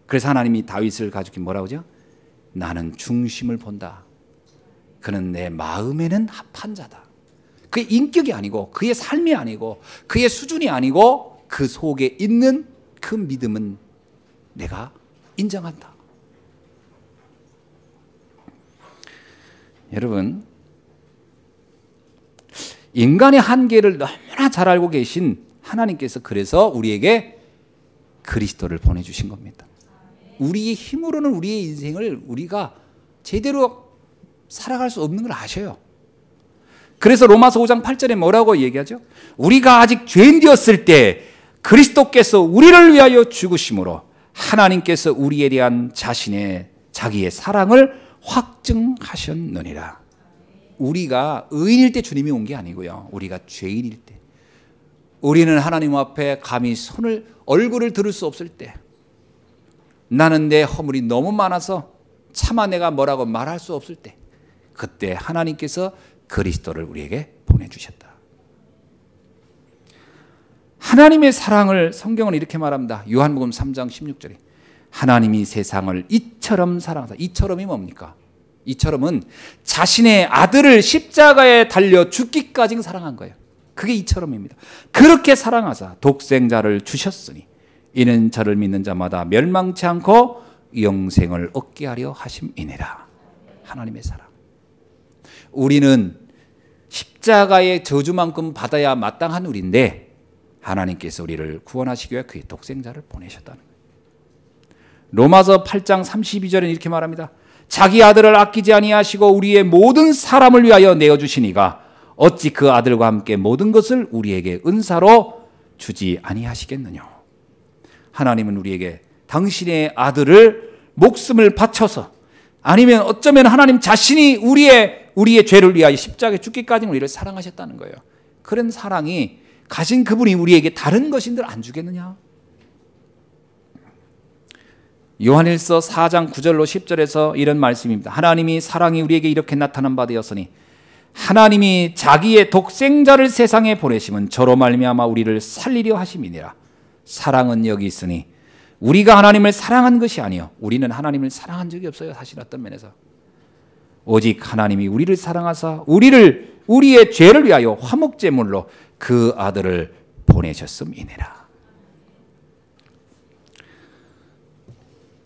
A: 그래서 하나님이 다윗을 가지고 뭐라고 하죠? 나는 중심을 본다. 그는 내 마음에는 합한 자다. 그의 인격이 아니고 그의 삶이 아니고 그의 수준이 아니고 그 속에 있는 그 믿음은 내가 인정한다. 여러분, 인간의 한계를 너무나 잘 알고 계신 하나님께서 그래서 우리에게 그리스도를 보내주신 겁니다. 우리의 힘으로는 우리의 인생을 우리가 제대로 살아갈 수 없는 걸 아셔요. 그래서 로마서 5장 8절에 뭐라고 얘기하죠? 우리가 아직 죄인 되었을 때 그리스도께서 우리를 위하여 죽으심으로 하나님께서 우리에 대한 자기의 사랑을 확증하셨느니라. 우리가 의인일 때 주님이 온 게 아니고요. 우리가 죄인일 때. 우리는 하나님 앞에 감히 얼굴을 들을 수 없을 때, 나는 내 허물이 너무 많아서 차마 내가 뭐라고 말할 수 없을 때, 그때 하나님께서 그리스도를 우리에게 보내주셨다. 하나님의 사랑을 성경은 이렇게 말합니다. 요한복음 3장 16절에 하나님이 세상을 이처럼 사랑하사. 이처럼이 뭡니까? 이처럼은 자신의 아들을 십자가에 달려 죽기까지 사랑한 거예요. 그게 이처럼입니다. 그렇게 사랑하사 독생자를 주셨으니 이는 저를 믿는 자마다 멸망치 않고 영생을 얻게 하려 하심이니라. 하나님의 사랑. 우리는 십자가의 저주만큼 받아야 마땅한 우리인데 하나님께서 우리를 구원하시기 위해 그의 독생자를 보내셨다는 거예요. 로마서 8장 32절에는 이렇게 말합니다. 자기 아들을 아끼지 아니하시고 우리의 모든 사람을 위하여 내어주시니가 어찌 그 아들과 함께 모든 것을 우리에게 은사로 주지 아니하시겠느냐. 하나님은 우리에게 당신의 아들을 목숨을 바쳐서, 아니면 어쩌면 하나님 자신이 우리의 죄를 위하여 십자가에 죽기까지 우리를 사랑하셨다는 거예요. 그런 사랑이 가진 그분이 우리에게 다른 것인들 안 주겠느냐. 요한일서 4장 9절로 10절에서 이런 말씀입니다. 하나님이 사랑이 우리에게 이렇게 나타난 바 되었으니 하나님이 자기의 독생자를 세상에 보내심은 저로 말미암아 우리를 살리려 하심이니라. 사랑은 여기 있으니 우리가 하나님을 사랑한 것이 아니요 우리는 하나님을 사랑한 적이 없어요. 사실 어떤 면에서 오직 하나님이 우리를 사랑하사 우리의 죄를 위하여 화목제물로 그 아들을 보내셨음이니라.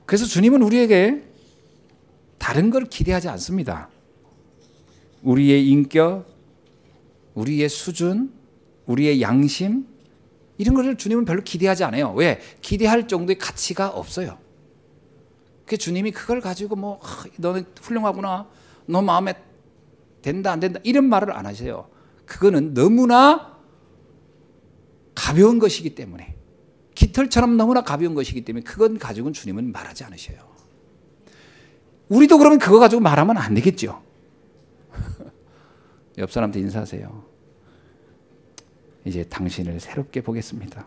A: 그래서 주님은 우리에게 다른 걸 기대하지 않습니다. 우리의 인격, 우리의 수준, 우리의 양심 이런 것을 주님은 별로 기대하지 않아요. 왜? 기대할 정도의 가치가 없어요. 그 주님이 그걸 가지고 너는 훌륭하구나, 너 마음에 된다 안 된다 이런 말을 안 하세요. 그거는 너무나 가벼운 것이기 때문에, 깃털처럼 너무나 가벼운 것이기 때문에 그건 가지고는 주님은 말하지 않으셔요. 우리도 그러면 그거 가지고 말하면 안 되겠죠. 옆 사람한테 인사하세요. 이제 당신을 새롭게 보겠습니다.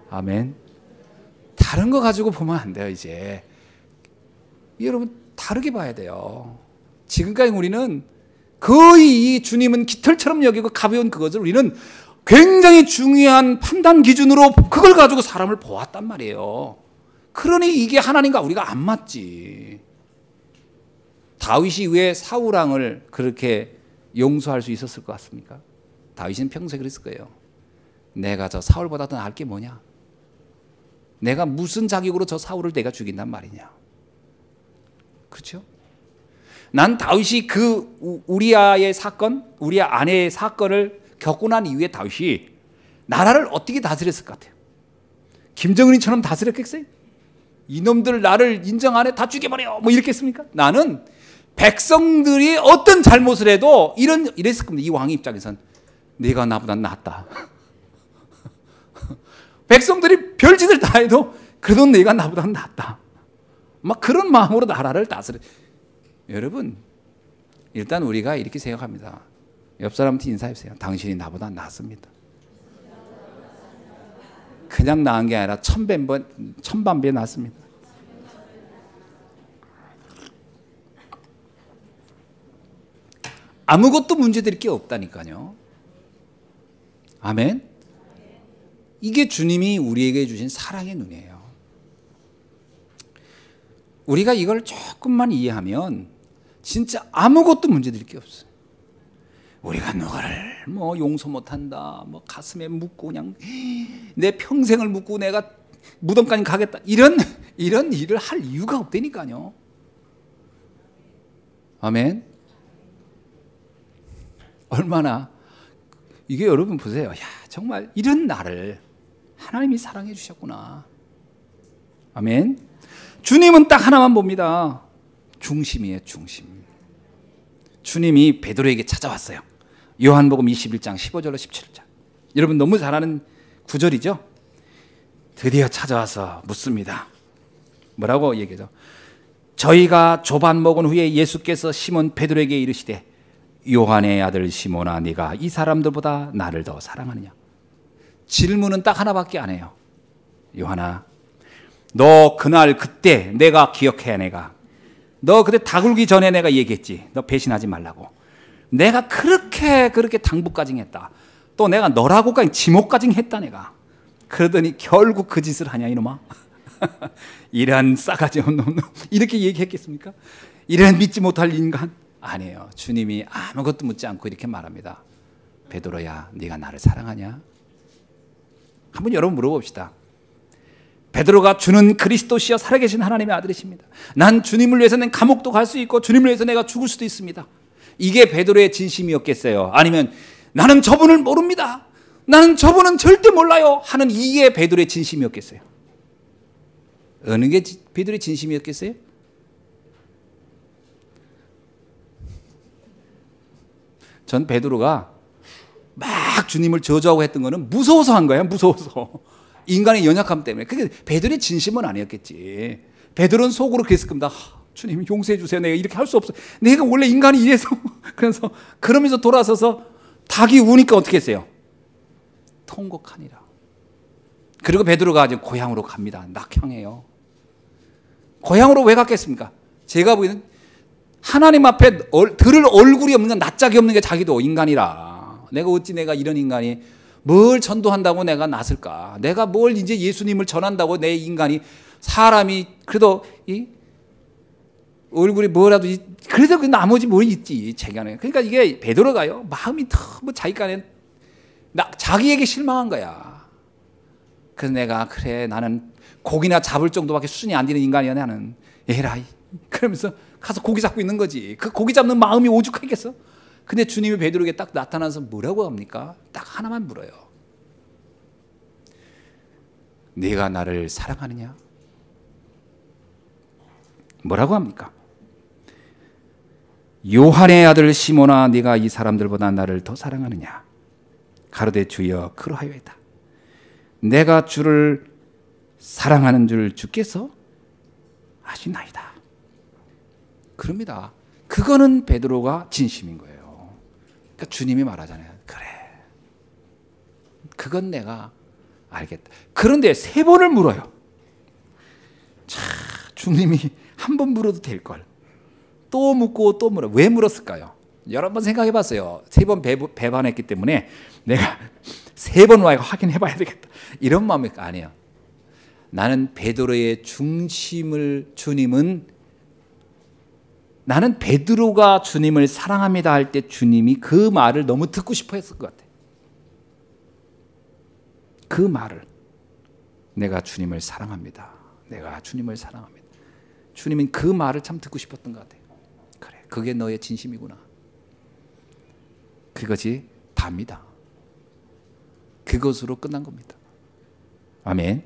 A: 아멘. 다른 거 가지고 보면 안 돼요. 이제 여러분 다르게 봐야 돼요. 지금까지 우리는 거의 이 주님은 깃털처럼 여기고 가벼운 그것을 우리는 굉장히 중요한 판단 기준으로 그걸 가지고 사람을 보았단 말이에요. 그러니 이게 하나님과 우리가 안 맞지. 다윗이 왜 사울왕을 그렇게 용서할 수 있었을 것 같습니까? 다윗은 평소에 그랬을 거예요. 내가 저 사울보다 더 나을 게 뭐냐? 내가 무슨 자격으로 저 사울을 내가 죽인단 말이냐? 그렇죠? 난 다윗이 그 우리아의 사건, 우리아 아내의 사건을 겪고 난 이후에 다윗이 나라를 어떻게 다스렸을 것 같아요? 김정은이처럼 다스렸겠어요? 이놈들 나를 인정 안 해? 다 죽여버려! 이렇게 했습니까? 나는 백성들이 어떤 잘못을 해도 이랬을 겁니다. 이 왕의 입장에선 네가 나보다 낫다. 백성들이 별짓을 다 해도 그래도 네가 나보다 낫다. 그런 마음으로 나라를 다스려. 여러분 일단 우리가 이렇게 생각합니다. 옆 사람한테 인사해주세요. 당신이 나보다 낫습니다. 그냥 나은 게 아니라 천반배 낫습니다. 아무것도 문제될 게 없다니까요. 아멘. 이게 주님이 우리에게 주신 사랑의 눈이에요. 우리가 이걸 조금만 이해하면 진짜 아무것도 문제될 게 없어요. 우리가 누구를 용서 못한다, 가슴에 묻고 그냥 내 평생을 묻고 내가 무덤까지 가겠다 이런 일을 할 이유가 없다니까요. 아멘. 얼마나 이게 여러분 보세요. 야 정말 이런 나를 하나님이 사랑해 주셨구나. 아멘. 주님은 딱 하나만 봅니다. 중심이에요. 중심. 주님이 베드로에게 찾아왔어요. 요한복음 21장 15절로 17절. 여러분 너무 잘 아는 구절이죠. 드디어 찾아와서 묻습니다. 뭐라고 얘기하죠? 저희가 조반 먹은 후에 예수께서 시몬 베드로에게 이르시되 요한의 아들 시몬아 네가 이 사람들보다 나를 더 사랑하느냐? 질문은 딱 하나밖에 안 해요. 요한아 너 그날 그때 내가 기억해. 내가 너 그때 다 굴기 전에 내가 얘기했지. 너 배신하지 말라고. 내가 그렇게 당부까지 했다. 또 내가 너라고까지 지목까지 했다 내가. 그러더니 결국 그 짓을 하냐 이놈아. 이런 싸가지 없는 놈 이렇게 얘기했겠습니까? 이런 믿지 못할 인간. 아니에요. 주님이 아무것도 묻지 않고 이렇게 말합니다. 베드로야 네가 나를 사랑하냐? 한번 여러분 물어봅시다. 베드로가 주는 그리스도시여 살아계신 하나님의 아들이십니다. 난 주님을 위해서 는 감옥도 갈 수 있고 주님을 위해서 내가 죽을 수도 있습니다. 이게 베드로의 진심이었겠어요? 아니면 나는 저분을 모릅니다. 나는 저분은 절대 몰라요. 하는 이게 베드로의 진심이었겠어요? 어느 게 베드로의 진심이었겠어요? 전 베드로가 막 주님을 저주하고 했던 거는 무서워서 한 거예요. 무서워서. 인간의 연약함 때문에. 그게 베드로의 진심은 아니었겠지. 베드로는 속으로 그랬을 겁니다. 주님 용서해 주세요. 내가 이렇게 할 수 없어. 내가 원래 인간이 이래서. 그러면서 돌아서서 닭이 우니까 어떻게 했어요? 통곡하니라. 그리고 베드로가 이제 고향으로 갑니다. 낙향해요. 고향으로 왜 갔겠습니까? 제가 보기에는 하나님 앞에 들을 얼굴이 없는 건 낯짝이 없는 게 자기도 인간이라. 내가 어찌 내가 이런 인간이 뭘 전도한다고 내가 낫을까? 내가 뭘 이제 예수님을 전한다고 내 인간이 사람이 그래도 이 얼굴이 뭐라도 그래도 그 나머지 뭐 있지 자기간에. 그러니까 이게 베드로가요 마음이 너무 자기간에 자기에게 실망한 거야. 그래서 내가 그래 나는 고기나 잡을 정도밖에 수준이 안 되는 인간이야 나는. 에라이 그러면서 가서 고기 잡고 있는 거지. 그 고기 잡는 마음이 오죽하겠어? 근데 주님이 베드로에게 딱 나타나서 뭐라고 합니까? 딱 하나만 물어요. 네가 나를 사랑하느냐? 뭐라고 합니까? 요한의 아들 시몬아 네가 이 사람들보다 나를 더 사랑하느냐? 가로되 주여 그러하여이다. 내가 주를 사랑하는 줄 주께서 아시나이다. 그럽니다. 그거는 베드로가 진심인 거예요. 그러니까 주님이 말하잖아요. 그래. 그건 내가 알겠다. 그런데 3번을 물어요. 자, 주님이 한 번 물어도 될 걸. 또 묻고 또 물어. 왜 물었을까요? 여러 번 생각해 봤어요. 3번 배반했기 때문에 내가 3번 와 확인해 봐야 되겠다. 이런 마음이 아니에요. 나는 베드로의 중심을 주님은 나는 베드로가 주님을 사랑합니다 할 때 주님이 그 말을 너무 듣고 싶어 했을 것 같아요. 그 말을 내가 주님을 사랑합니다. 내가 주님을 사랑합니다. 주님은 그 말을 참 듣고 싶었던 것 같아요. 그래, 그게 너의 진심이구나. 그것이 답니다. 그것으로 끝난 겁니다. 아멘.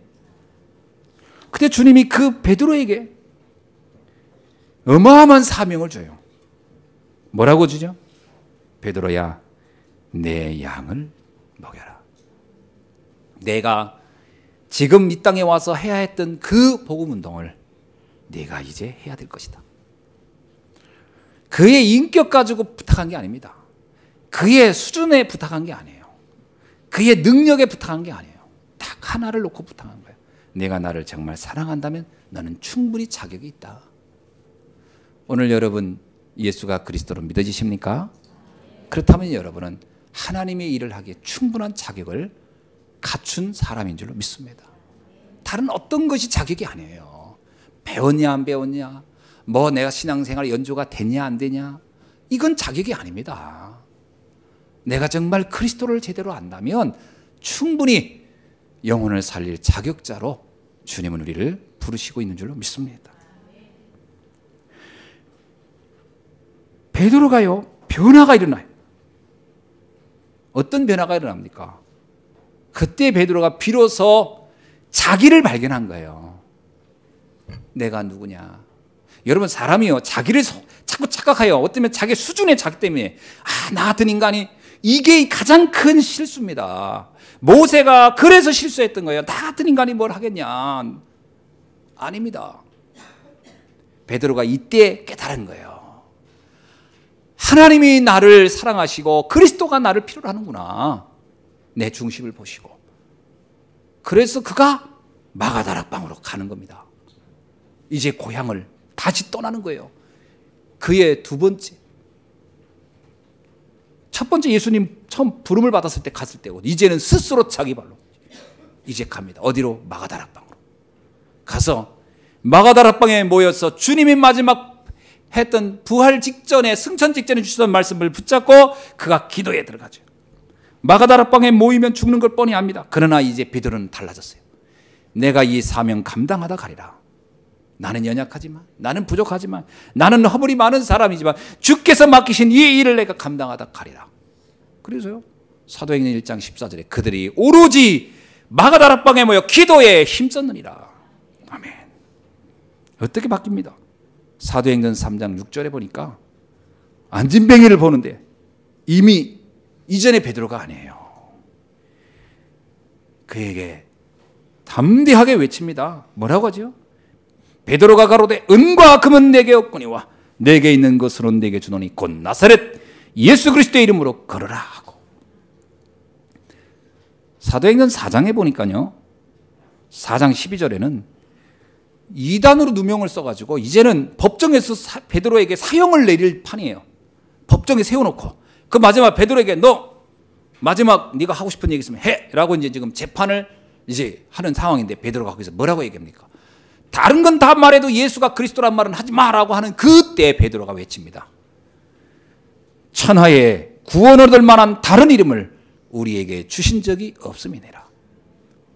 A: 근데 주님이 그 베드로에게 어마어마한 사명을 줘요. 뭐라고 주죠? 베드로야, 내 양을 먹여라. 내가 지금 이 땅에 와서 해야 했던 그 복음 운동을 네가 이제 해야 될 것이다. 그의 인격 가지고 부탁한 게 아닙니다. 그의 수준에 부탁한 게 아니에요. 그의 능력에 부탁한 게 아니에요. 딱 하나를 놓고 부탁한 거예요. 내가 나를 정말 사랑한다면 너는 충분히 자격이 있다. 오늘 여러분 예수가 그리스도로 믿어지십니까? 그렇다면 여러분은 하나님의 일을 하기에 충분한 자격을 갖춘 사람인 줄로 믿습니다. 다른 어떤 것이 자격이 아니에요. 배웠냐 안 배웠냐, 뭐 내가 신앙생활 연조가 되냐 안 되냐, 이건 자격이 아닙니다. 내가 정말 그리스도를 제대로 안다면 충분히 영혼을 살릴 자격자로 주님은 우리를 부르시고 있는 줄로 믿습니다. 베드로가요 변화가 일어나요. 어떤 변화가 일어납니까? 그때 베드로가 비로소 자기를 발견한 거예요. 내가 누구냐. 여러분 사람이요 자기를 자꾸 착각해요. 어쩌면 자기 수준의 자기 때문에 나 같은 인간이, 이게 가장 큰 실수입니다. 모세가 그래서 실수했던 거예요. 나 같은 인간이 뭘 하겠냐. 아닙니다. 베드로가 이때 깨달은 거예요. 하나님이 나를 사랑하시고 그리스도가 나를 필요로 하는구나. 내 중심을 보시고. 그래서 그가 마가다락방으로 가는 겁니다. 이제 고향을 다시 떠나는 거예요. 그의 두 번째. 첫 번째 예수님 처음 부름을 받았을 때 갔을 때고, 이제는 스스로 자기 발로 이제 갑니다. 어디로? 마가다락방으로 가서 마가다락방에 모여서 주님이 마지막 했던 부활 직전에, 승천 직전에 주시던 말씀을 붙잡고 그가 기도에 들어가죠. 마가다락방에 모이면 죽는 걸 뻔히 압니다. 그러나 이제 베드로는 달라졌어요. 내가 이 사명 감당하다 가리라. 나는 연약하지만, 나는 부족하지만, 나는 허물이 많은 사람이지만 주께서 맡기신 이 일을 내가 감당하다 가리라. 그래서요 사도행전 1장 14절에 그들이 오로지 마가다락방에 모여 기도에 힘썼느니라. 아멘. 어떻게 바뀝니다? 사도행전 3장 6절에 보니까 안진뱅이를 보는데 이미 이전의 베드로가 아니에요. 그에게 담대하게 외칩니다. 뭐라고 하죠? 베드로가 가로되 은과 금은 내게 없거니와 내게 있는 것으로 내게 주노니 곧 나사렛 예수 그리스도의 이름으로 걸어라 하고. 사도행전 4장에 보니까요 4장 12절에는 이단으로 누명을 써가지고 이제는 법정에서 베드로에게 사형을 내릴 판이에요. 법정에 세워놓고 그 마지막 베드로에게 너 마지막 네가 하고 싶은 얘기 있으면 해! 라고 이제 지금 재판을 이제 하는 상황인데 베드로가 거기서 뭐라고 얘기합니까? 다른 건 다 말해도 예수가 그리스도란 말은 하지 마라고 하는 그때 베드로가 외칩니다. 천하에 구원을 얻을 만한 다른 이름을 우리에게 주신 적이 없음이니라.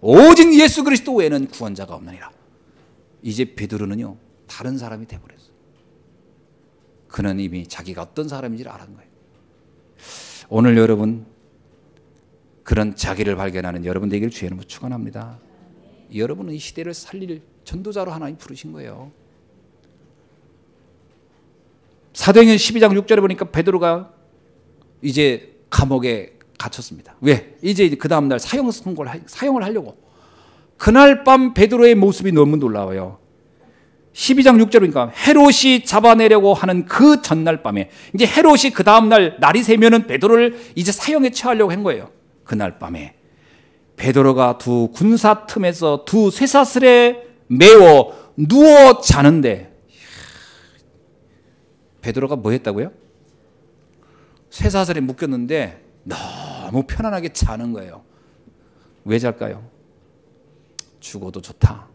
A: 오직 예수 그리스도 외에는 구원자가 없느니라. 이제 베드로는요 다른 사람이 되어버렸어요. 그는 이미 자기가 어떤 사람인지를 알은 거예요. 오늘 여러분 그런 자기를 발견하는 여러분 되기를 주의 이름으로 축원합니다. 여러분은 이 시대를 살릴 전도자로 하나님 부르신 거예요. 사도행전 12장 6절에 보니까 베드로가 이제 감옥에 갇혔습니다. 왜? 이제 그 다음날 사형을 하려고. 그날 밤 베드로의 모습이 너무 놀라워요. 12장 6절에 보니까 헤롯이 잡아내려고 하는 그 전날 밤에 이제 헤롯이 그 다음날 날이 새면은 베드로를 이제 사형에 처하려고 한 거예요. 그날 밤에 베드로가 두 군사 틈에서 두 쇠사슬에 매워 누워 자는데 베드로가 뭐 했다고요? 쇠사슬에 묶였는데 너무 편안하게 자는 거예요. 왜 잘까요? 죽어도 좋다.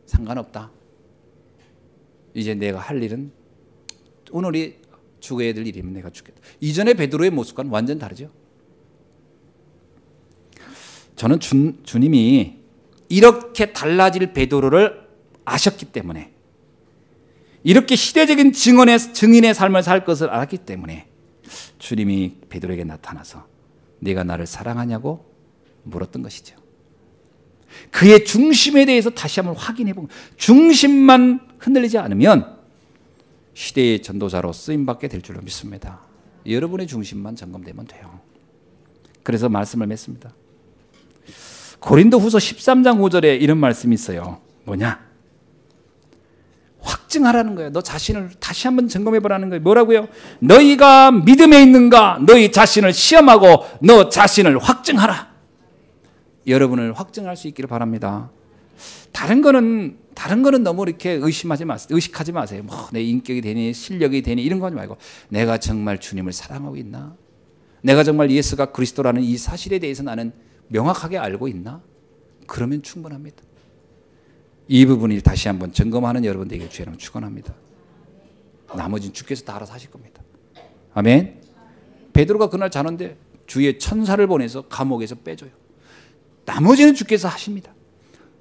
A: 상관없다. 이제 내가 할 일은 오늘이 죽어야 될 일이면 내가 죽겠다. 이전에 베드로의 모습과는 완전 다르죠. 저는 주님이 이렇게 달라질 베드로를 아셨기 때문에 이렇게 시대적인 증인의 삶을 살 것을 알았기 때문에 주님이 베드로에게 나타나서 네가 나를 사랑하냐고 물었던 것이죠. 그의 중심에 대해서 다시 한번 확인해 보고 중심만 흔들리지 않으면 시대의 전도자로 쓰임받게 될 줄로 믿습니다. 여러분의 중심만 점검되면 돼요. 그래서 말씀을 맺습니다. 고린도후서 13장 5절에 이런 말씀이 있어요. 뭐냐? 확증하라는 거예요. 너 자신을 다시 한번 점검해 보라는 거예요. 뭐라고요? 너희가 믿음에 있는가? 너희 자신을 시험하고 너 자신을 확증하라. 여러분을 확증할 수 있기를 바랍니다. 다른 거는 너무 이렇게 의식하지 마세요. 뭐 내 인격이 되니 실력이 되니 이런 거 하지 말고 내가 정말 주님을 사랑하고 있나? 내가 정말 예수가 그리스도라는 이 사실에 대해서 나는 명확하게 알고 있나? 그러면 충분합니다. 이 부분이 다시 한번 점검하는 여러분들에게 주의 이름으로 축원합니다. 나머지는 주께서 다 알아서 하실 겁니다. 아멘. 베드로가 그날 자는데 주의 천사를 보내서 감옥에서 빼줘요. 나머지는 주께서 하십니다.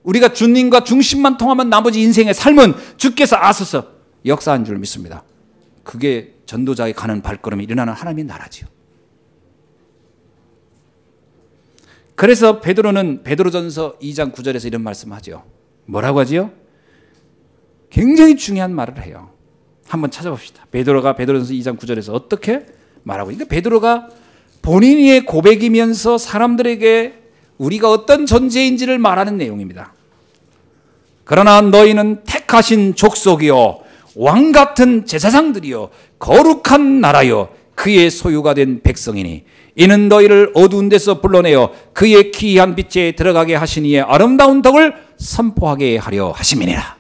A: 우리가 주님과 중심만 통하면 나머지 인생의 삶은 주께서 아셔서 역사한 줄 믿습니다. 그게 전도자의 가는 발걸음이 일어나는 하나님의 나라지요. 그래서 베드로는 베드로전서 2장 9절에서 이런 말씀하죠. 뭐라고 하지요? 굉장히 중요한 말을 해요. 한번 찾아봅시다. 베드로가 베드로전서 2장 9절에서 어떻게 말하고 있는가? 베드로가 본인의 고백이면서 사람들에게 우리가 어떤 존재인지를 말하는 내용입니다. 그러나 너희는 택하신 족속이요 왕 같은 제사장들이요 거룩한 나라요 그의 소유가 된 백성이니 이는 너희를 어두운 데서 불러내어 그의 기이한 빛에 들어가게 하신 이의 아름다운 덕을 선포하게 하려 하심이니라.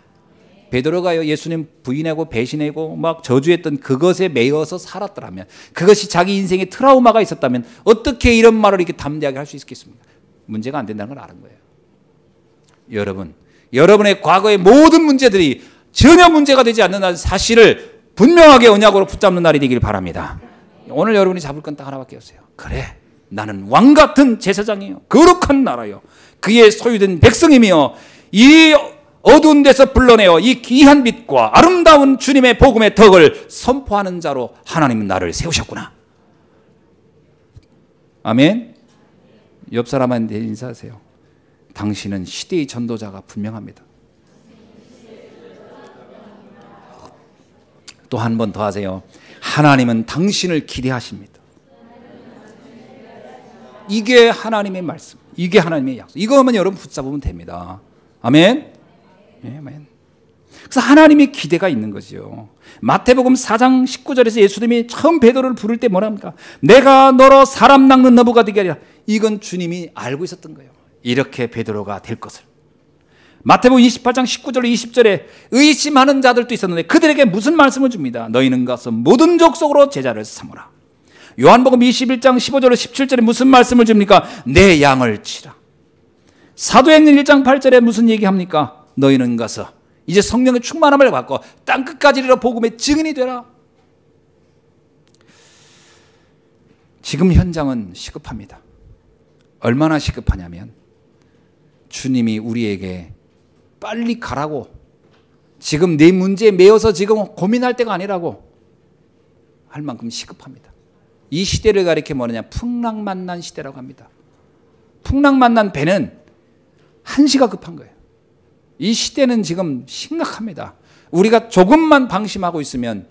A: 베드로가 예수님 부인하고 배신하고 막 저주했던 그것에 매여서 살았더라면, 그것이 자기 인생에 트라우마가 있었다면 어떻게 이런 말을 이렇게 담대하게 할 수 있겠습니까? 문제가 안 된다는 걸 아는 거예요. 여러분, 여러분의 과거의 모든 문제들이 전혀 문제가 되지 않는다는 사실을 분명하게 언약으로 붙잡는 날이 되길 바랍니다. 오늘 여러분이 잡을 건 딱 하나밖에 없어요. 그래, 나는 왕 같은 제사장이요 거룩한 나라요 그의 소유된 백성이며 이 어두운 데서 불러내어 이 귀한 빛과 아름다운 주님의 복음의 덕을 선포하는 자로 하나님은 나를 세우셨구나. 아멘. 옆 사람한테 인사하세요. 당신은 시대의 전도자가 분명합니다. 또 한 번 더 하세요. 하나님은 당신을 기대하십니다. 이게 하나님의 말씀, 이게 하나님의 약속. 이거만 여러분 붙잡으면 됩니다. 아멘. 아멘. 그래서 하나님의 기대가 있는 거죠. 마태복음 4장 19절에서 예수님이 처음 베드로를 부를 때 뭐라 합니까? 내가 너로 사람 낚는 어부가 되게 하리라. 이건 주님이 알고 있었던 거예요. 이렇게 베드로가 될 것을. 마태복음 28장 19절 20절에 의심하는 자들도 있었는데 그들에게 무슨 말씀을 줍니다. 너희는 가서 모든 족속으로 제자를 삼으라. 요한복음 21장 15절로 17절에 무슨 말씀을 줍니까? 내 양을 치라. 사도행전 1장 8절에 무슨 얘기합니까? 너희는 가서 이제 성령의 충만함을 받고 땅끝까지 이르러 복음의 증인이 되라. 지금 현장은 시급합니다. 얼마나 시급하냐면 주님이 우리에게 빨리 가라고, 지금 내 문제에 매여서 지금 고민할 때가 아니라고 할 만큼 시급합니다. 이 시대를 가리켜 뭐냐? 풍랑만난 시대라고 합니다. 풍랑만난 배는 한시가 급한 거예요. 이 시대는 지금 심각합니다. 우리가 조금만 방심하고 있으면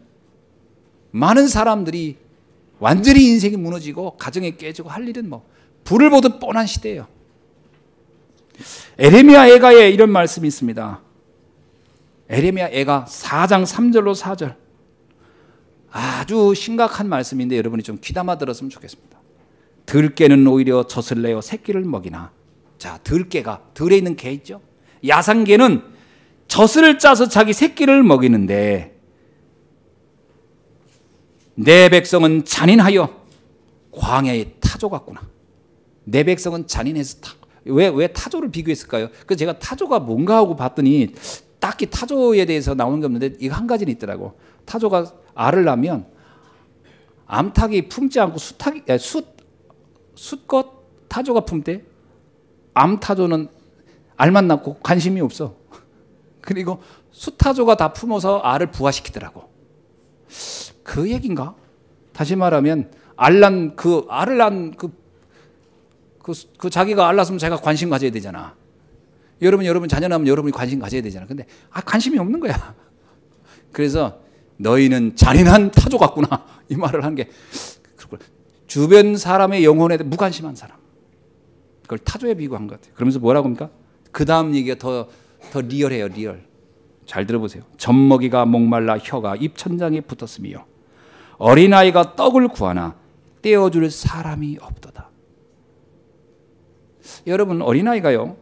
A: 많은 사람들이 완전히 인생이 무너지고 가정이 깨지고 할 일은 뭐 불을 보듯 뻔한 시대예요. 에레미야 애가에 이런 말씀이 있습니다. 에레미야 애가 4장 3절로 4절. 아주 심각한 말씀인데 여러분이 좀 귀담아 들었으면 좋겠습니다. 들깨는 오히려 젖을 내어 새끼를 먹이나. 자, 들깨가, 들에 있는 개 있죠? 야상개는 젖을 짜서 자기 새끼를 먹이는데 내 백성은 잔인하여 광야의 타조 같구나. 내 백성은 잔인해서 왜 타조를 비교했을까요? 그래서 제가 타조가 뭔가 하고 봤더니 딱히 타조에 대해서 나오는 게 없는데 이거 한 가지는 있더라고. 타조가 알을 낳으면 암탉이 품지 않고 숫것 타조가 품대. 암타조는 알만 낳고 관심이 없어. 그리고 숫타조가 다 품어서 알을 부화시키더라고. 그 얘기인가? 다시 말하면 알을 낳은 자기가 알 낳았으면 자기가 관심 가져야 되잖아. 여러분 자녀 낳으면 여러분이 관심 가져야 되잖아. 근데 관심이 없는 거야. 그래서 너희는 잔인한 타조 같구나 이 말을 한 게, 주변 사람의 영혼에 무관심한 사람, 그걸 타조에 비교한 것 같아요. 그러면서 뭐라고 합니까? 그 다음 얘기가 더 리얼해요. 리얼. 잘 들어보세요. 젖먹이가 목말라 혀가 입천장에 붙었으며 어린아이가 떡을 구하나 떼어줄 사람이 없도다. 여러분, 어린아이가요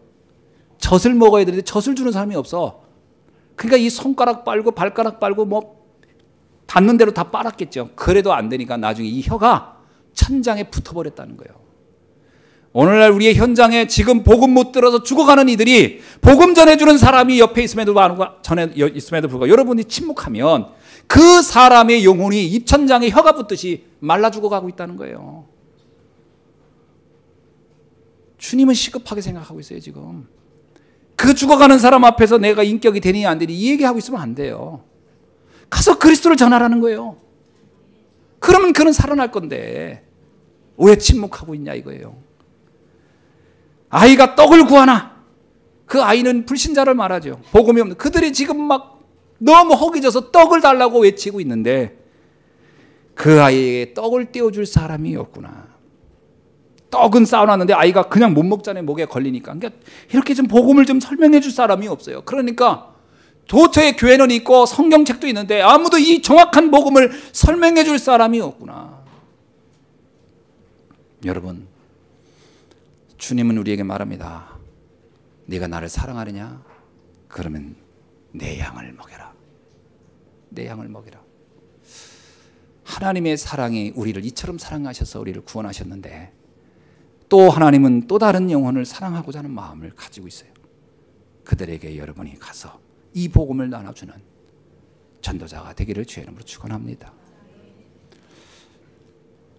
A: 젖을 먹어야 되는데 젖을 주는 사람이 없어. 그러니까 이 손가락 빨고 발가락 빨고 뭐 닿는 대로 다 빨았겠죠. 그래도 안 되니까 나중에 이 혀가 천장에 붙어버렸다는 거예요. 오늘날 우리의 현장에 지금 복음 못 들어서 죽어가는 이들이 복음 전해주는 사람이 옆에 있음에도 불구하고 여러분이 침묵하면 그 사람의 영혼이 입천장에 혀가 붙듯이 말라 죽어가고 있다는 거예요. 주님은 시급하게 생각하고 있어요. 지금 그 죽어가는 사람 앞에서 내가 인격이 되니 안 되니 이 얘기하고 있으면 안 돼요. 가서 그리스도를 전하라는 거예요. 그러면 그는 살아날 건데 왜 침묵하고 있냐 이거예요. 아이가 떡을 구하나, 그 아이는 불신자를 말하죠. 복음이 없는 그들이 지금 막 너무 허기져서 떡을 달라고 외치고 있는데 그 아이에게 떡을 떼어줄 사람이 없구나. 떡은 쌓아놨는데 아이가 그냥 못 먹잖아요. 목에 걸리니까. 그러니까 이렇게 좀 복음을 좀 설명해 줄 사람이 없어요. 그러니까 도처에 교회는 있고 성경책도 있는데 아무도 이 정확한 복음을 설명해 줄 사람이 없구나. 여러분, 주님은 우리에게 말합니다. 네가 나를 사랑하느냐? 그러면 내 양을 먹여라. 내 양을 먹여라. 하나님의 사랑이 우리를 이처럼 사랑하셔서 우리를 구원하셨는데 또 하나님은 또 다른 영혼을 사랑하고자 하는 마음을 가지고 있어요. 그들에게 여러분이 가서 이 복음을 나눠주는 전도자가 되기를 주의 이름으로 축원합니다.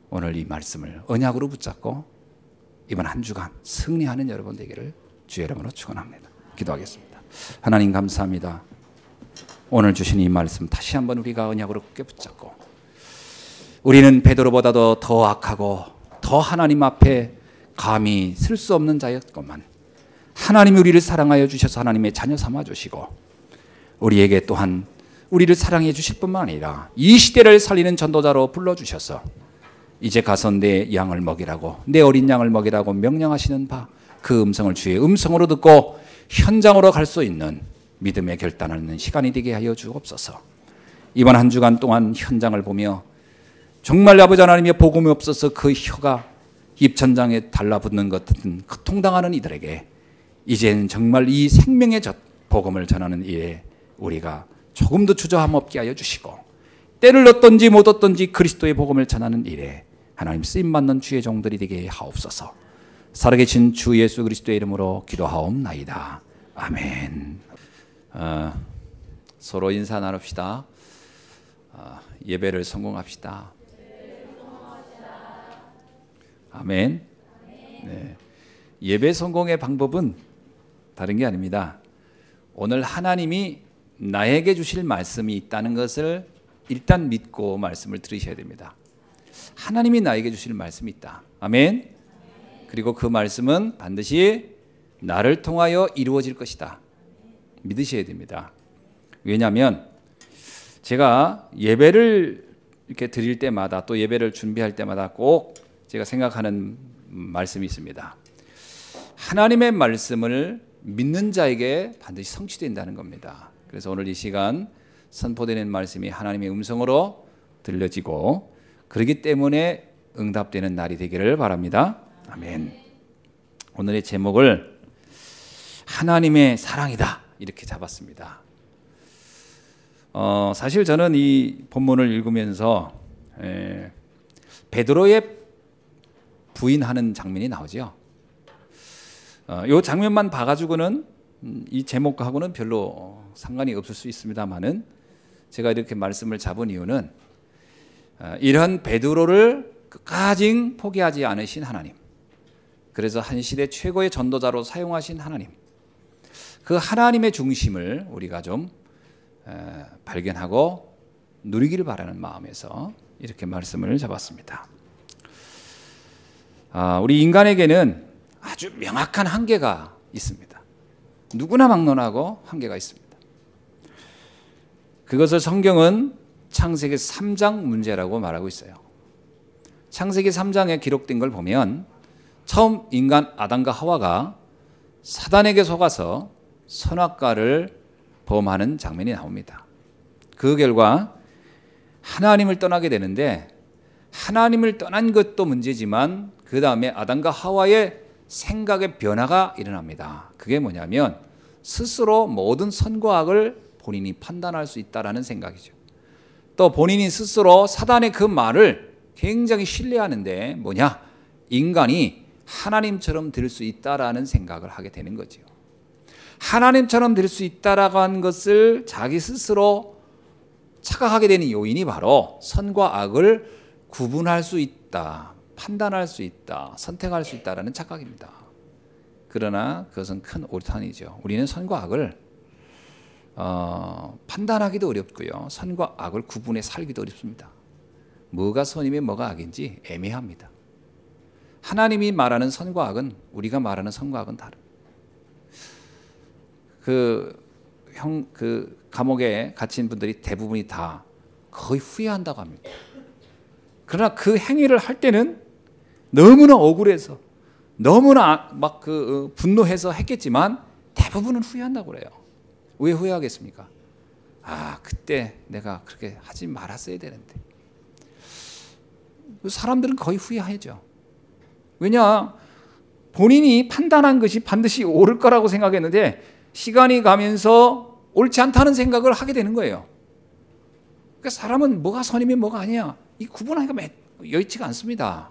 A: 오늘 이 말씀을 언약으로 붙잡고 이번 한 주간 승리하는 여러분 되기를 주의 이름으로 축원합니다. 기도하겠습니다. 하나님 감사합니다. 오늘 주신 이 말씀 다시 한번 우리가 언약으로 굳게 붙잡고 우리는 베드로보다도 더 악하고 더 하나님 앞에 감히 쓸 수 없는 자였건만 하나님이 우리를 사랑하여 주셔서 하나님의 자녀 삼아 주시고 우리에게 또한 우리를 사랑해 주실 뿐만 아니라 이 시대를 살리는 전도자로 불러주셔서 이제 가서 내 양을 먹이라고, 내 어린 양을 먹이라고 명령하시는 바 그 음성을 주의 음성으로 듣고 현장으로 갈 수 있는 믿음의 결단하는 시간이 되게 하여 주옵소서. 이번 한 주간 동안 현장을 보며 정말 아버지 하나님의 복음이 없어서 그 혀가 입천장에 달라붙는 것 같은 고통당하는 이들에게 이제는 정말 이 생명의 복음을 전하는 일에 우리가 조금도 주저함 없게 하여 주시고, 때를 얻든지 못 얻든지 그리스도의 복음을 전하는 일에 하나님 쓰임받는 주의 종들이 되게 하옵소서. 살아계신 주 예수 그리스도의 이름으로 기도하옵나이다. 아멘. 서로 인사 나눕시다. 예배를 성공합시다. 아멘. 네. 예배 성공의 방법은 다른 게 아닙니다. 오늘 하나님이 나에게 주실 말씀이 있다는 것을 일단 믿고 말씀을 들으셔야 됩니다. 하나님이 나에게 주실 말씀이 있다. 아멘. 그리고 그 말씀은 반드시 나를 통하여 이루어질 것이다. 믿으셔야 됩니다. 왜냐하면 제가 예배를 이렇게 드릴 때마다, 또 예배를 준비할 때마다 꼭 제가 생각하는 말씀이 있습니다. 하나님의 말씀을 믿는 자에게 반드시 성취된다는 겁니다. 그래서 오늘 이 시간 선포되는 말씀이 하나님의 음성으로 들려지고, 그렇기 때문에 응답되는 날이 되기를 바랍니다. 아멘. 오늘의 제목을 하나님의 사랑이다 이렇게 잡았습니다. 사실 저는 이 본문을 읽으면서 베드로의 부인하는 장면이 나오죠. 이 장면만 봐가지고는 이 제목하고는 별로 상관이 없을 수 있습니다만은, 제가 이렇게 말씀을 잡은 이유는 이런 베드로를 끝까지 포기하지 않으신 하나님, 그래서 한 시대 최고의 전도자로 사용하신 하나님, 그 하나님의 중심을 우리가 좀 발견하고 누리기를 바라는 마음에서 이렇게 말씀을 잡았습니다. 우리 인간에게는 아주 명확한 한계가 있습니다. 누구나 막론하고 한계가 있습니다. 그것을 성경은 창세기 3장 문제라고 말하고 있어요. 창세기 3장에 기록된 걸 보면 처음 인간 아담과 하와가 사단에게 속아서 선악과를 범하는 장면이 나옵니다. 그 결과 하나님을 떠나게 되는데, 하나님을 떠난 것도 문제지만 그 다음에 아담과 하와의 생각의 변화가 일어납니다. 그게 뭐냐면 스스로 모든 선과 악을 본인이 판단할 수 있다라는 생각이죠. 또 본인이 스스로 사단의 그 말을 굉장히 신뢰하는데, 뭐냐? 인간이 하나님처럼 될 수 있다라는 생각을 하게 되는 거죠. 하나님처럼 될 수 있다라고 하는 것을 자기 스스로 착각하게 되는 요인이 바로 선과 악을 구분할 수 있다, 판단할 수 있다, 선택할 수 있다라는 착각입니다. 그러나 그것은 큰 오탄이죠. 우리는 선과 악을 판단하기도 어렵고요, 선과 악을 구분해 살기도 어렵습니다. 뭐가 선이며 뭐가 악인지 애매합니다. 하나님이 말하는 선과 악은 우리가 말하는 선과 악은 다릅니다. 그 감옥에 갇힌 분들이 대부분이 다 거의 후회한다고 합니다. 그러나 그 행위를 할 때는 너무나 억울해서, 너무나 막 분노해서 했겠지만 대부분은 후회한다고 그래요. 왜 후회하겠습니까? 그때 내가 그렇게 하지 말았어야 되는데. 사람들은 거의 후회하죠. 왜냐? 본인이 판단한 것이 반드시 옳을 거라고 생각했는데 시간이 가면서 옳지 않다는 생각을 하게 되는 거예요. 그러니까 사람은 뭐가 선이면 뭐가 아니야, 이 구분하기가 여의치가 않습니다.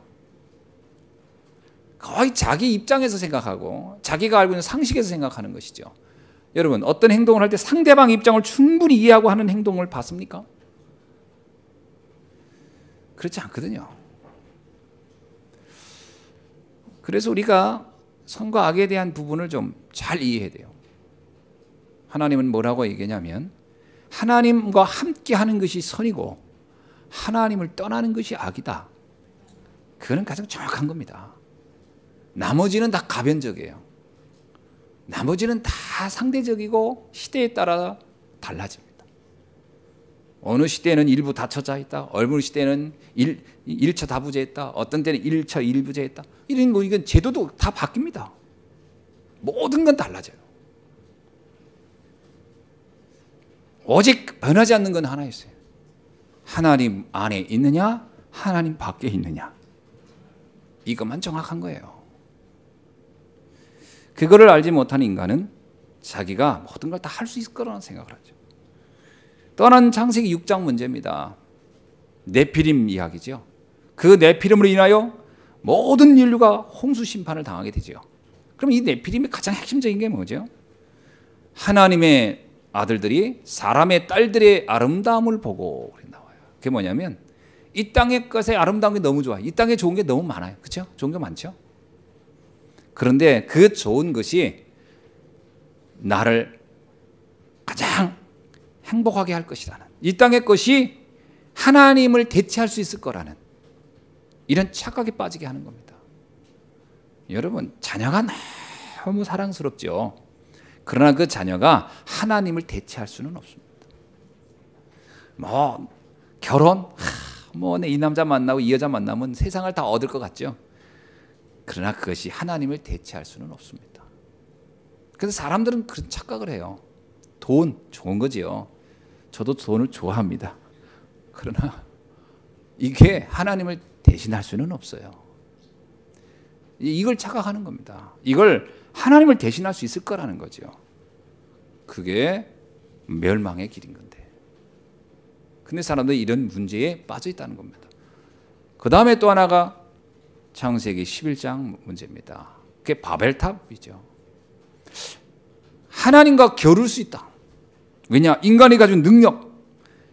A: 거의 자기 입장에서 생각하고 자기가 알고 있는 상식에서 생각하는 것이죠. 여러분, 어떤 행동을 할 때 상대방 입장을 충분히 이해하고 하는 행동을 봤습니까? 그렇지 않거든요. 그래서 우리가 선과 악에 대한 부분을 좀 잘 이해해야 돼요. 하나님은 뭐라고 얘기하냐면 하나님과 함께 하는 것이 선이고 하나님을 떠나는 것이 악이다. 그거는 가장 정확한 겁니다. 나머지는 다 가변적이에요. 나머지는 다 상대적이고 시대에 따라 달라집니다. 어느 시대에는 일부 다처자 있다, 어느 시대에는 일처 다부제했다, 어떤 때는 일처 일부제했다. 이런 이건 제도도 다 바뀝니다. 모든 건 달라져요. 오직 변하지 않는 건 하나 있어요. 하나님 안에 있느냐, 하나님 밖에 있느냐. 이것만 정확한 거예요. 그거를 알지 못하는 인간은 자기가 모든 걸 다 할 수 있을 거라는 생각을 하죠. 또 하나는 창세기 6장 문제입니다. 네피림 이야기죠. 그 네피림으로 인하여 모든 인류가 홍수 심판을 당하게 되죠. 그럼 이 네피림의 가장 핵심적인 게 뭐죠? 하나님의 아들들이 사람의 딸들의 아름다움을 보고 나와요. 그게 뭐냐면 이 땅의 것의 아름다운 게 너무 좋아요. 이 땅에 좋은 게 너무 많아요. 그렇죠? 좋은 게 많죠? 그런데 그 좋은 것이 나를 가장 행복하게 할 것이라는, 이 땅의 것이 하나님을 대체할 수 있을 거라는 이런 착각에 빠지게 하는 겁니다. 여러분, 자녀가 너무 사랑스럽죠. 그러나 그 자녀가 하나님을 대체할 수는 없습니다. 뭐 결혼, 뭐 이 남자 만나고 이 여자 만나면 세상을 다 얻을 것 같죠. 그러나 그것이 하나님을 대체할 수는 없습니다. 그래서 사람들은 그런 착각을 해요. 돈 좋은 거지요. 저도 돈을 좋아합니다. 그러나 이게 하나님을 대신할 수는 없어요. 이걸 착각하는 겁니다. 이걸 하나님을 대신할 수 있을 거라는 거죠. 그게 멸망의 길인 건데. 근데 사람들이 이런 문제에 빠져 있다는 겁니다. 그 다음에 또 하나가 창세기 11장 문제입니다. 그게 바벨탑이죠. 하나님과 겨룰 수 있다. 왜냐? 인간이 가진 능력,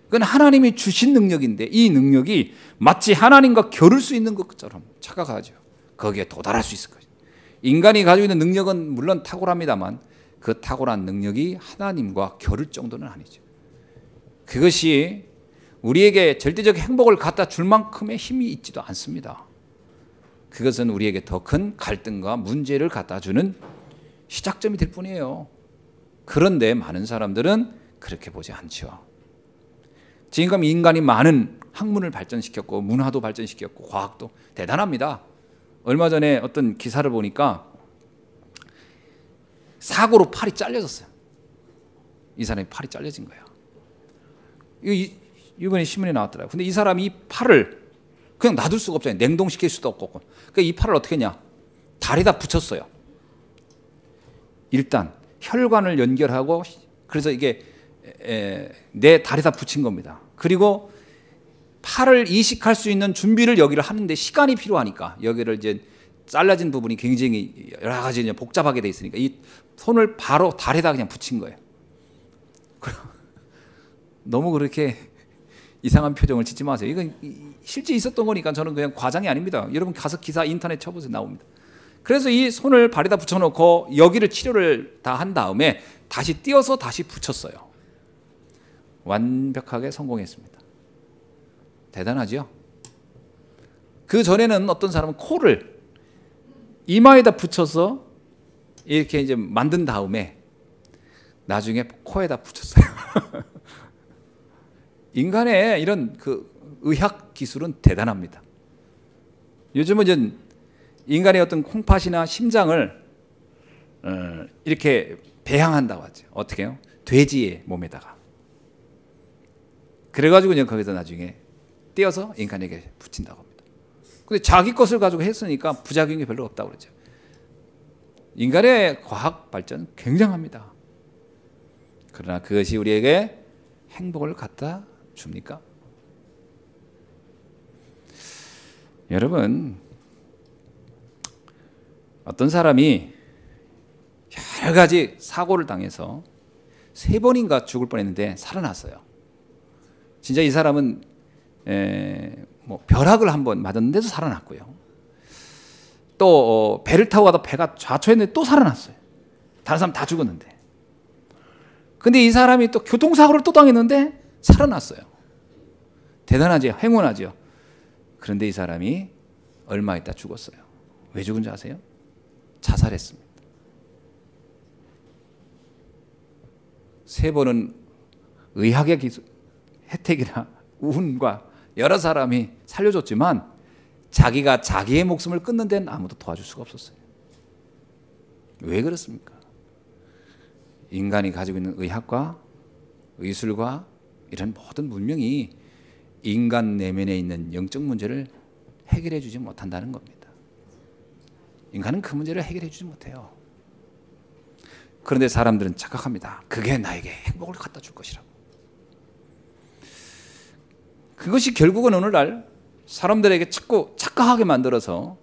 A: 그건 하나님이 주신 능력인데 이 능력이 마치 하나님과 겨룰 수 있는 것처럼 착각하죠. 거기에 도달할 수 있을 것이다. 인간이 가지고 있는 능력은 물론 탁월합니다만 그 탁월한 능력이 하나님과 겨룰 정도는 아니죠. 그것이 우리에게 절대적 행복을 갖다 줄 만큼의 힘이 있지도 않습니다. 그것은 우리에게 더 큰 갈등과 문제를 갖다 주는 시작점이 될 뿐이에요. 그런데 많은 사람들은 그렇게 보지 않죠. 지금까지 인간이 많은 학문을 발전시켰고 문화도 발전시켰고 과학도 대단합니다. 얼마 전에 어떤 기사를 보니까 사고로 팔이 잘려졌어요. 이 사람이 팔이 잘려진 거예요. 이번에 신문에 나왔더라고요. 근데 이 사람이 이 팔을 그냥 놔둘 수가 없잖아요. 냉동시킬 수도 없고. 그러니까 이 팔을 어떻게 했냐? 다리에다 붙였어요. 일단 혈관을 연결하고, 그래서 이게 내 다리에다 붙인 겁니다. 그리고 팔을 이식할 수 있는 준비를 여기를 하는데 시간이 필요하니까 여기를 이제 잘라진 부분이 굉장히 여러 가지 이제 복잡하게 돼 있으니까 이 손을 바로 다리에다 그냥 붙인 거예요. 너무 그렇게 이상한 표정을 짓지 마세요. 이건 실제 있었던 거니까 저는 그냥 과장이 아닙니다. 여러분 가서 기사 인터넷 쳐보세요. 나옵니다. 그래서 이 손을 발에다 붙여놓고 여기를 치료를 다 한 다음에 다시 띄어서 다시 붙였어요. 완벽하게 성공했습니다. 대단하죠? 그 전에는 어떤 사람은 코를 이마에다 붙여서 이렇게 이제 만든 다음에 나중에 코에다 붙였어요. 인간의 이런 그 의학 기술은 대단합니다. 요즘은 이제 인간의 어떤 콩팥이나 심장을 이렇게 배양한다고 하죠. 어떻게 해요? 돼지의 몸에다가. 그래가지고 이제 거기서 나중에 띄어서 인간에게 붙인다고 합니다. 근데 자기 것을 가지고 했으니까 부작용이 별로 없다고 그러죠. 인간의 과학 발전은 굉장합니다. 그러나 그것이 우리에게 행복을 갖다 줍니까? 여러분, 어떤 사람이 여러 가지 사고를 당해서 3번인가 죽을 뻔했는데 살아났어요. 진짜 이 사람은 뭐 벼락을 한번 맞았는데도 살아났고요. 또 배를 타고 가다 배가 좌초했는데 또 살아났어요. 다른 사람 다 죽었는데. 근데 이 사람이 또 교통사고를 또 당했는데 살아났어요. 대단하죠. 행운하죠. 그런데 이 사람이 얼마 있다 죽었어요. 왜 죽은지 아세요? 자살했습니다. 3번은 의학의 기술, 혜택이나 운과 여러 사람이 살려줬지만 자기가 자기의 목숨을 끊는 데는 아무도 도와줄 수가 없었어요. 왜 그렇습니까? 인간이 가지고 있는 의학과 의술과 이런 모든 문명이 인간 내면에 있는 영적 문제를 해결해 주지 못한다는 겁니다. 인간은 그 문제를 해결해 주지 못해요. 그런데 사람들은 착각합니다. 그게 나에게 행복을 갖다 줄 것이라고. 그것이 결국은 오늘날 사람들에게 자꾸 착각하게 만들어서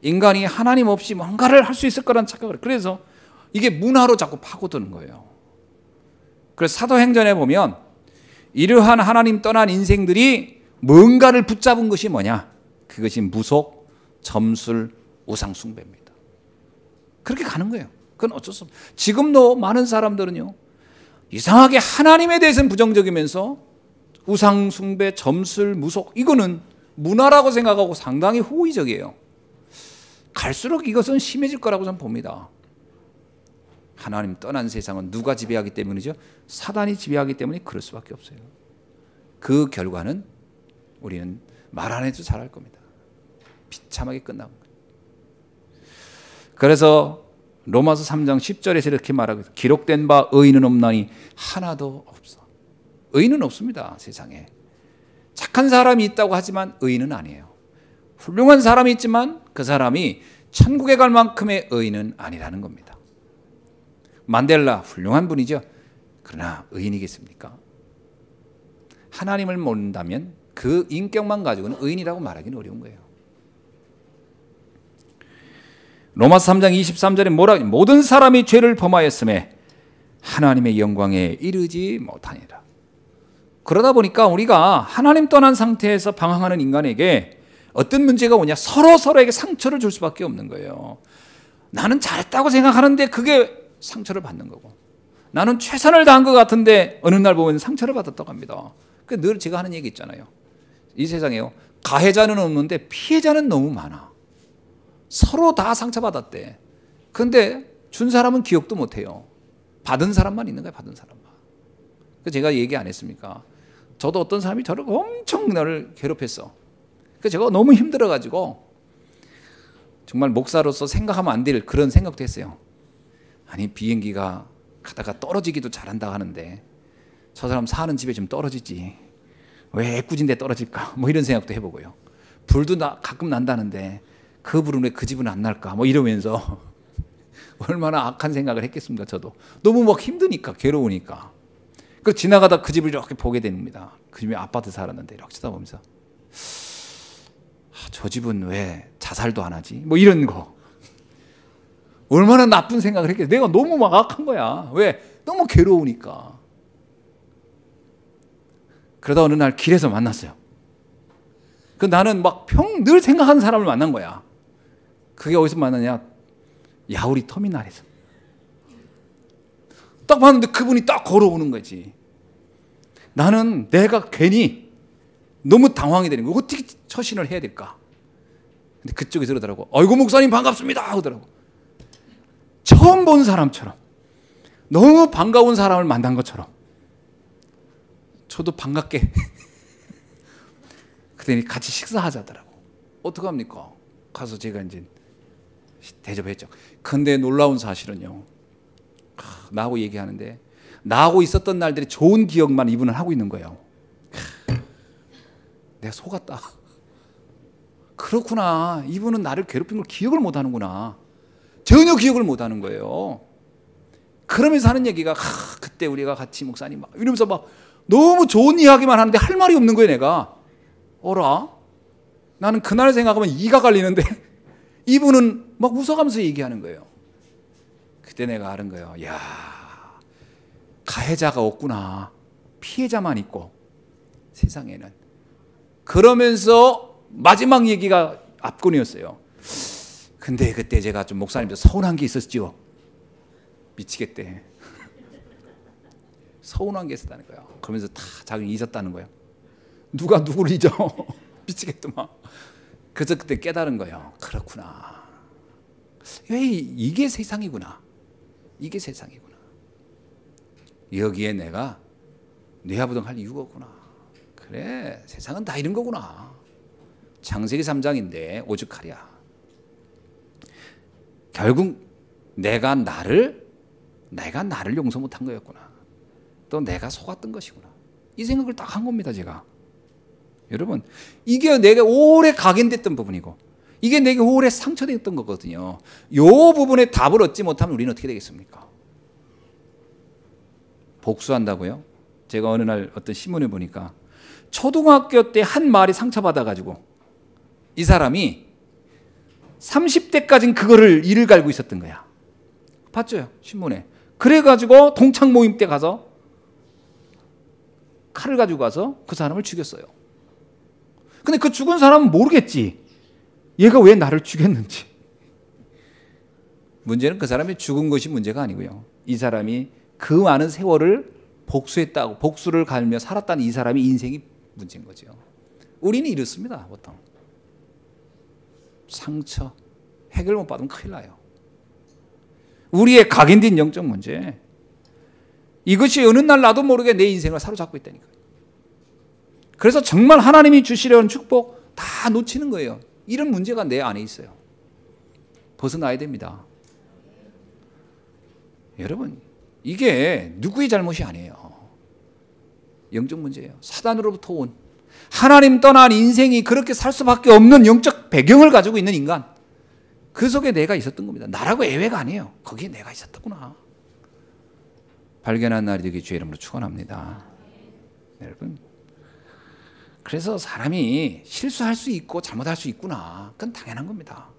A: 인간이 하나님 없이 뭔가를 할 수 있을 거라는 착각을, 그래서 이게 문화로 자꾸 파고드는 거예요. 그래서 사도행전에 보면 이러한 하나님 떠난 인생들이 뭔가를 붙잡은 것이 뭐냐? 그것이 무속, 점술, 우상 숭배입니다. 그렇게 가는 거예요. 그건 어쩔 수 없어요. 지금도 많은 사람들은요, 이상하게 하나님에 대해서는 부정적이면서 우상 숭배, 점술, 무속, 이거는 문화라고 생각하고 상당히 호의적이에요. 갈수록 이것은 심해질 거라고 저는 봅니다. 하나님 떠난 세상은 누가 지배하기 때문이죠? 사단이 지배하기 때문에 그럴 수밖에 없어요. 그 결과는 우리는 말 안 해도 잘할 겁니다. 비참하게 끝나는 거예요. 그래서 로마서 3장 10절에서 이렇게 말하고 있어요. 기록된 바 의인은 없나니 하나도 없어. 의인은 없습니다. 세상에. 착한 사람이 있다고 하지만 의인은 아니에요. 훌륭한 사람이 있지만 그 사람이 천국에 갈 만큼의 의인은 아니라는 겁니다. 만델라 훌륭한 분이죠. 그러나 의인이겠습니까? 하나님을 모른다면 그 인격만 가지고는 의인이라고 말하기는 어려운 거예요. 로마서 3장 23절에 뭐라 하냐? 모든 사람이 죄를 범하였음에 하나님의 영광에 이르지 못하니라. 그러다 보니까 우리가 하나님 떠난 상태에서 방황하는 인간에게 어떤 문제가 오냐? 서로에게 상처를 줄 수밖에 없는 거예요. 나는 잘했다고 생각하는데 그게 상처를 받는 거고, 나는 최선을 다한 것 같은데 어느 날 보면 상처를 받았다고 합니다. 늘 제가 하는 얘기 있잖아요. 이 세상에요, 가해자는 없는데 피해자는 너무 많아. 서로 다 상처받았대. 그런데 준 사람은 기억도 못해요. 받은 사람만 있는 거예요. 받은 사람만. 제가 얘기 안 했습니까? 저도 어떤 사람이 저를 엄청 나를 괴롭혔어. 제가 너무 힘들어가지고 정말 목사로서 생각하면 안 될 그런 생각도 했어요. 아니, 비행기가 가다가 떨어지기도 잘한다 하는데 저 사람 사는 집에 좀 떨어지지, 왜 애꿎은데 떨어질까? 뭐 이런 생각도 해보고요. 불도 가끔 난다는데 그 불은 왜 그 집은 안 날까? 뭐 이러면서 얼마나 악한 생각을 했겠습니까? 저도 너무 막 힘드니까, 괴로우니까. 그 지나가다 그 집을 이렇게 보게 됩니다. 그 집에 아파트 살았는데 이렇게 쳐다보면서 저 집은 왜 자살도 안 하지? 뭐 이런 거. 얼마나 나쁜 생각을 했겠어요. 내가 너무 막 악한 거야. 왜? 너무 괴로우니까. 그러다 어느 날 길에서 만났어요. 나는 막 늘 생각하는 사람을 만난 거야. 그게 어디서 만나냐? 야우리 터미널에서. 딱 봤는데 그분이 딱 걸어오는 거지. 나는 내가 괜히 너무 당황이 되는 거야. 어떻게 처신을 해야 될까? 근데 그쪽에서 그러더라고. 아이고 목사님 반갑습니다 하더라고. 처음 본 사람처럼, 너무 반가운 사람을 만난 것처럼 저도 반갑게 그랬더니 같이 식사하자더라고. 어떡합니까? 가서 제가 이제 대접했죠. 근데 놀라운 사실은요, 나하고 얘기하는데 나하고 있었던 날들이 좋은 기억만 이분은 하고 있는 거예요. 내가 속았다. 그렇구나. 이분은 나를 괴롭힌 걸 기억을 못 하는구나. 전혀 기억을 못 하는 거예요. 그러면서 하는 얘기가 그때 우리가 같이 목사님 막 이러면서 막 너무 좋은 이야기만 하는데 할 말이 없는 거예요. 내가 어라? 나는 그날 생각하면 이가 갈리는데 이분은 막 웃어가면서 얘기하는 거예요. 그때 내가 아는 거예요. 야, 가해자가 없구나. 피해자만 있고 세상에는. 그러면서 마지막 얘기가 압권이었어요. 근데 그때 제가 좀 목사님도 서운한 게 있었죠. 미치겠대. 서운한 게 있었다는 거예요. 그러면서 다 자기는 잊었다는 거예요. 누가 누구를 잊어. 미치겠더만. 그래서 그때 깨달은 거예요. 그렇구나. 왜 이게 세상이구나. 이게 세상이구나. 여기에 내가 뇌하부동할 이유가 없구나. 그래, 세상은 다 이런 거구나. 창세기 3장인데 오죽하랴. 결국 내가 나를 용서 못한 거였구나. 또 내가 속았던 것이구나. 이 생각을 딱 한 겁니다, 제가. 여러분, 이게 내가 오래 각인됐던 부분이고 이게 내게 오래 상처됐던 거거든요. 이 부분에 답을 얻지 못하면 우리는 어떻게 되겠습니까? 복수한다고요? 제가 어느 날 어떤 신문을 보니까 초등학교 때 한 말이 상처받아가지고 이 사람이 30대까지는 그거를 이를 갈고 있었던 거야. 봤죠? 신문에. 그래가지고 동창 모임 때 가서 칼을 가지고 가서 그 사람을 죽였어요. 근데 그 죽은 사람은 모르겠지. 얘가 왜 나를 죽였는지. 문제는 그 사람이 죽은 것이 문제가 아니고요. 이 사람이 그 많은 세월을 복수했다고, 복수를 갈며 살았다는 이 사람의 인생이 문제인 거죠. 우리는 이렇습니다. 보통 상처 해결 못 받으면 큰일 나요. 우리의 각인된 영적 문제, 이것이 어느 날 나도 모르게 내 인생을 사로잡고 있다니까요. 그래서 정말 하나님이 주시려는 축복 다 놓치는 거예요. 이런 문제가 내 안에 있어요. 벗어나야 됩니다. 여러분, 이게 누구의 잘못이 아니에요. 영적 문제예요. 사단으로부터 온, 하나님 떠난 인생이 그렇게 살 수밖에 없는 영적 배경을 가지고 있는 인간, 그 속에 내가 있었던 겁니다. 나라고 예외가 아니에요. 거기에 내가 있었더구나. 발견한 날이 되기 주의 이름으로 축원합니다. 여러분, 그래서 사람이 실수할 수 있고 잘못할 수 있구나. 그건 당연한 겁니다.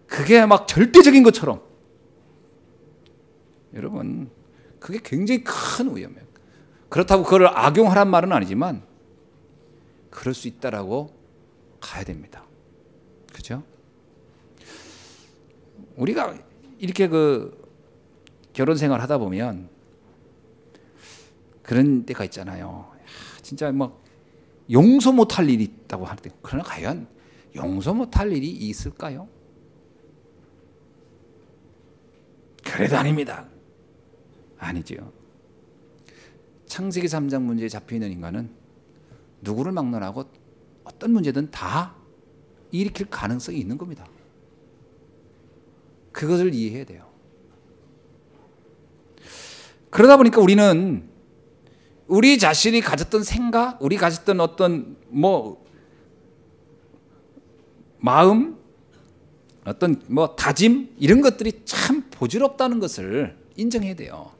A: 그게 막 절대적인 것처럼, 여러분, 그게 굉장히 큰 위험이에요. 그렇다고 그걸 악용하란 말은 아니지만 그럴 수 있다라고 가야 됩니다. 그죠? 우리가 이렇게 결혼 생활 하다 보면 그런 때가 있잖아요. 진짜 막 용서 못할 일이 있다고 할 때, 그러나 과연 용서 못할 일이 있을까요? 그래도 아닙니다. 아니죠. 창세기 3장 문제에 잡혀있는 인간은 누구를 막론하고 어떤 문제든 다 일으킬 가능성이 있는 겁니다. 그것을 이해해야 돼요. 그러다 보니까 우리는 우리 자신이 가졌던 생각, 우리 가졌던 어떤 마음, 어떤 다짐, 이런 것들이 참 부질없다는 것을 인정해야 돼요.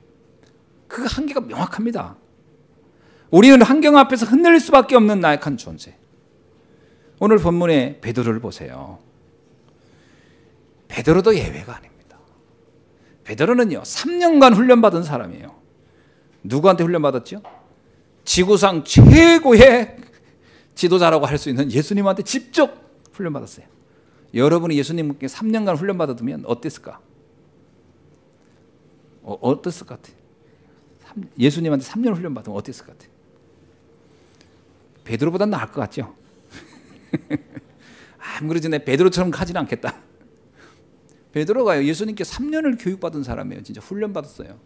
A: 그 한계가 명확합니다. 우리는 환경 앞에서 흔들릴 수밖에 없는 나약한 존재. 오늘 본문의 베드로를 보세요. 베드로도 예외가 아닙니다. 베드로는요, 3년간 훈련받은 사람이에요. 누구한테 훈련받았죠? 지구상 최고의 지도자라고 할 수 있는 예수님한테 직접 훈련받았어요. 여러분이 예수님께 3년간 훈련받았으면 어땠을까? 어땠을 것 같아요? 예수님한테 3년 훈련받으면 어땠을 것 같아요? 베드로보다 나을 것 같죠? 아무리 전에 베드로처럼 가지는 않겠다. 베드로가 예수님께 3년을 교육받은 사람이에요. 진짜 훈련받았어요.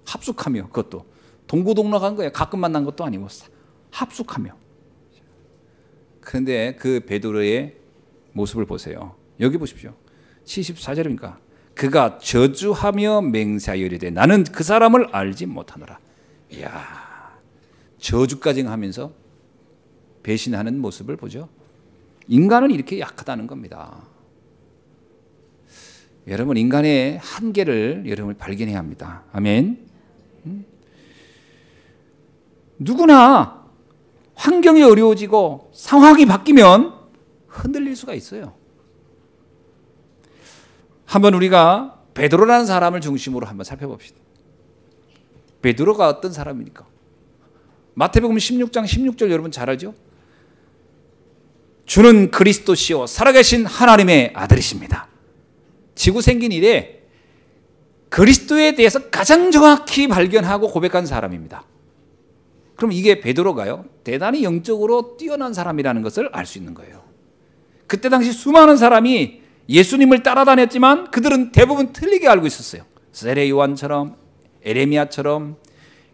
A: 합숙하며, 그것도 동고동락한 거예요. 가끔 만난 것도 아니고 합숙하며. 그런데 그 베드로의 모습을 보세요. 여기 보십시오. 74절입니까? 그가 저주하며 맹세하여 이르되 나는 그 사람을 알지 못하노라. 이야, 저주까지 하면서 배신하는 모습을 보죠. 인간은 이렇게 약하다는 겁니다. 여러분, 인간의 한계를 여러분 발견해야 합니다. 아멘. 누구나 환경이 어려워지고 상황이 바뀌면 흔들릴 수가 있어요. 한번 우리가 베드로라는 사람을 중심으로 한번 살펴봅시다. 베드로가 어떤 사람입니까? 마태복음 16장 16절 여러분 잘 알죠? 주는 그리스도시요 살아계신 하나님의 아들이십니다. 지구 생긴 이래 그리스도에 대해서 가장 정확히 발견하고 고백한 사람입니다. 그럼 이게 베드로가요, 대단히 영적으로 뛰어난 사람이라는 것을 알 수 있는 거예요. 그때 당시 수많은 사람이 예수님을 따라다녔지만 그들은 대부분 틀리게 알고 있었어요. 세례 요한처럼, 에레미야처럼,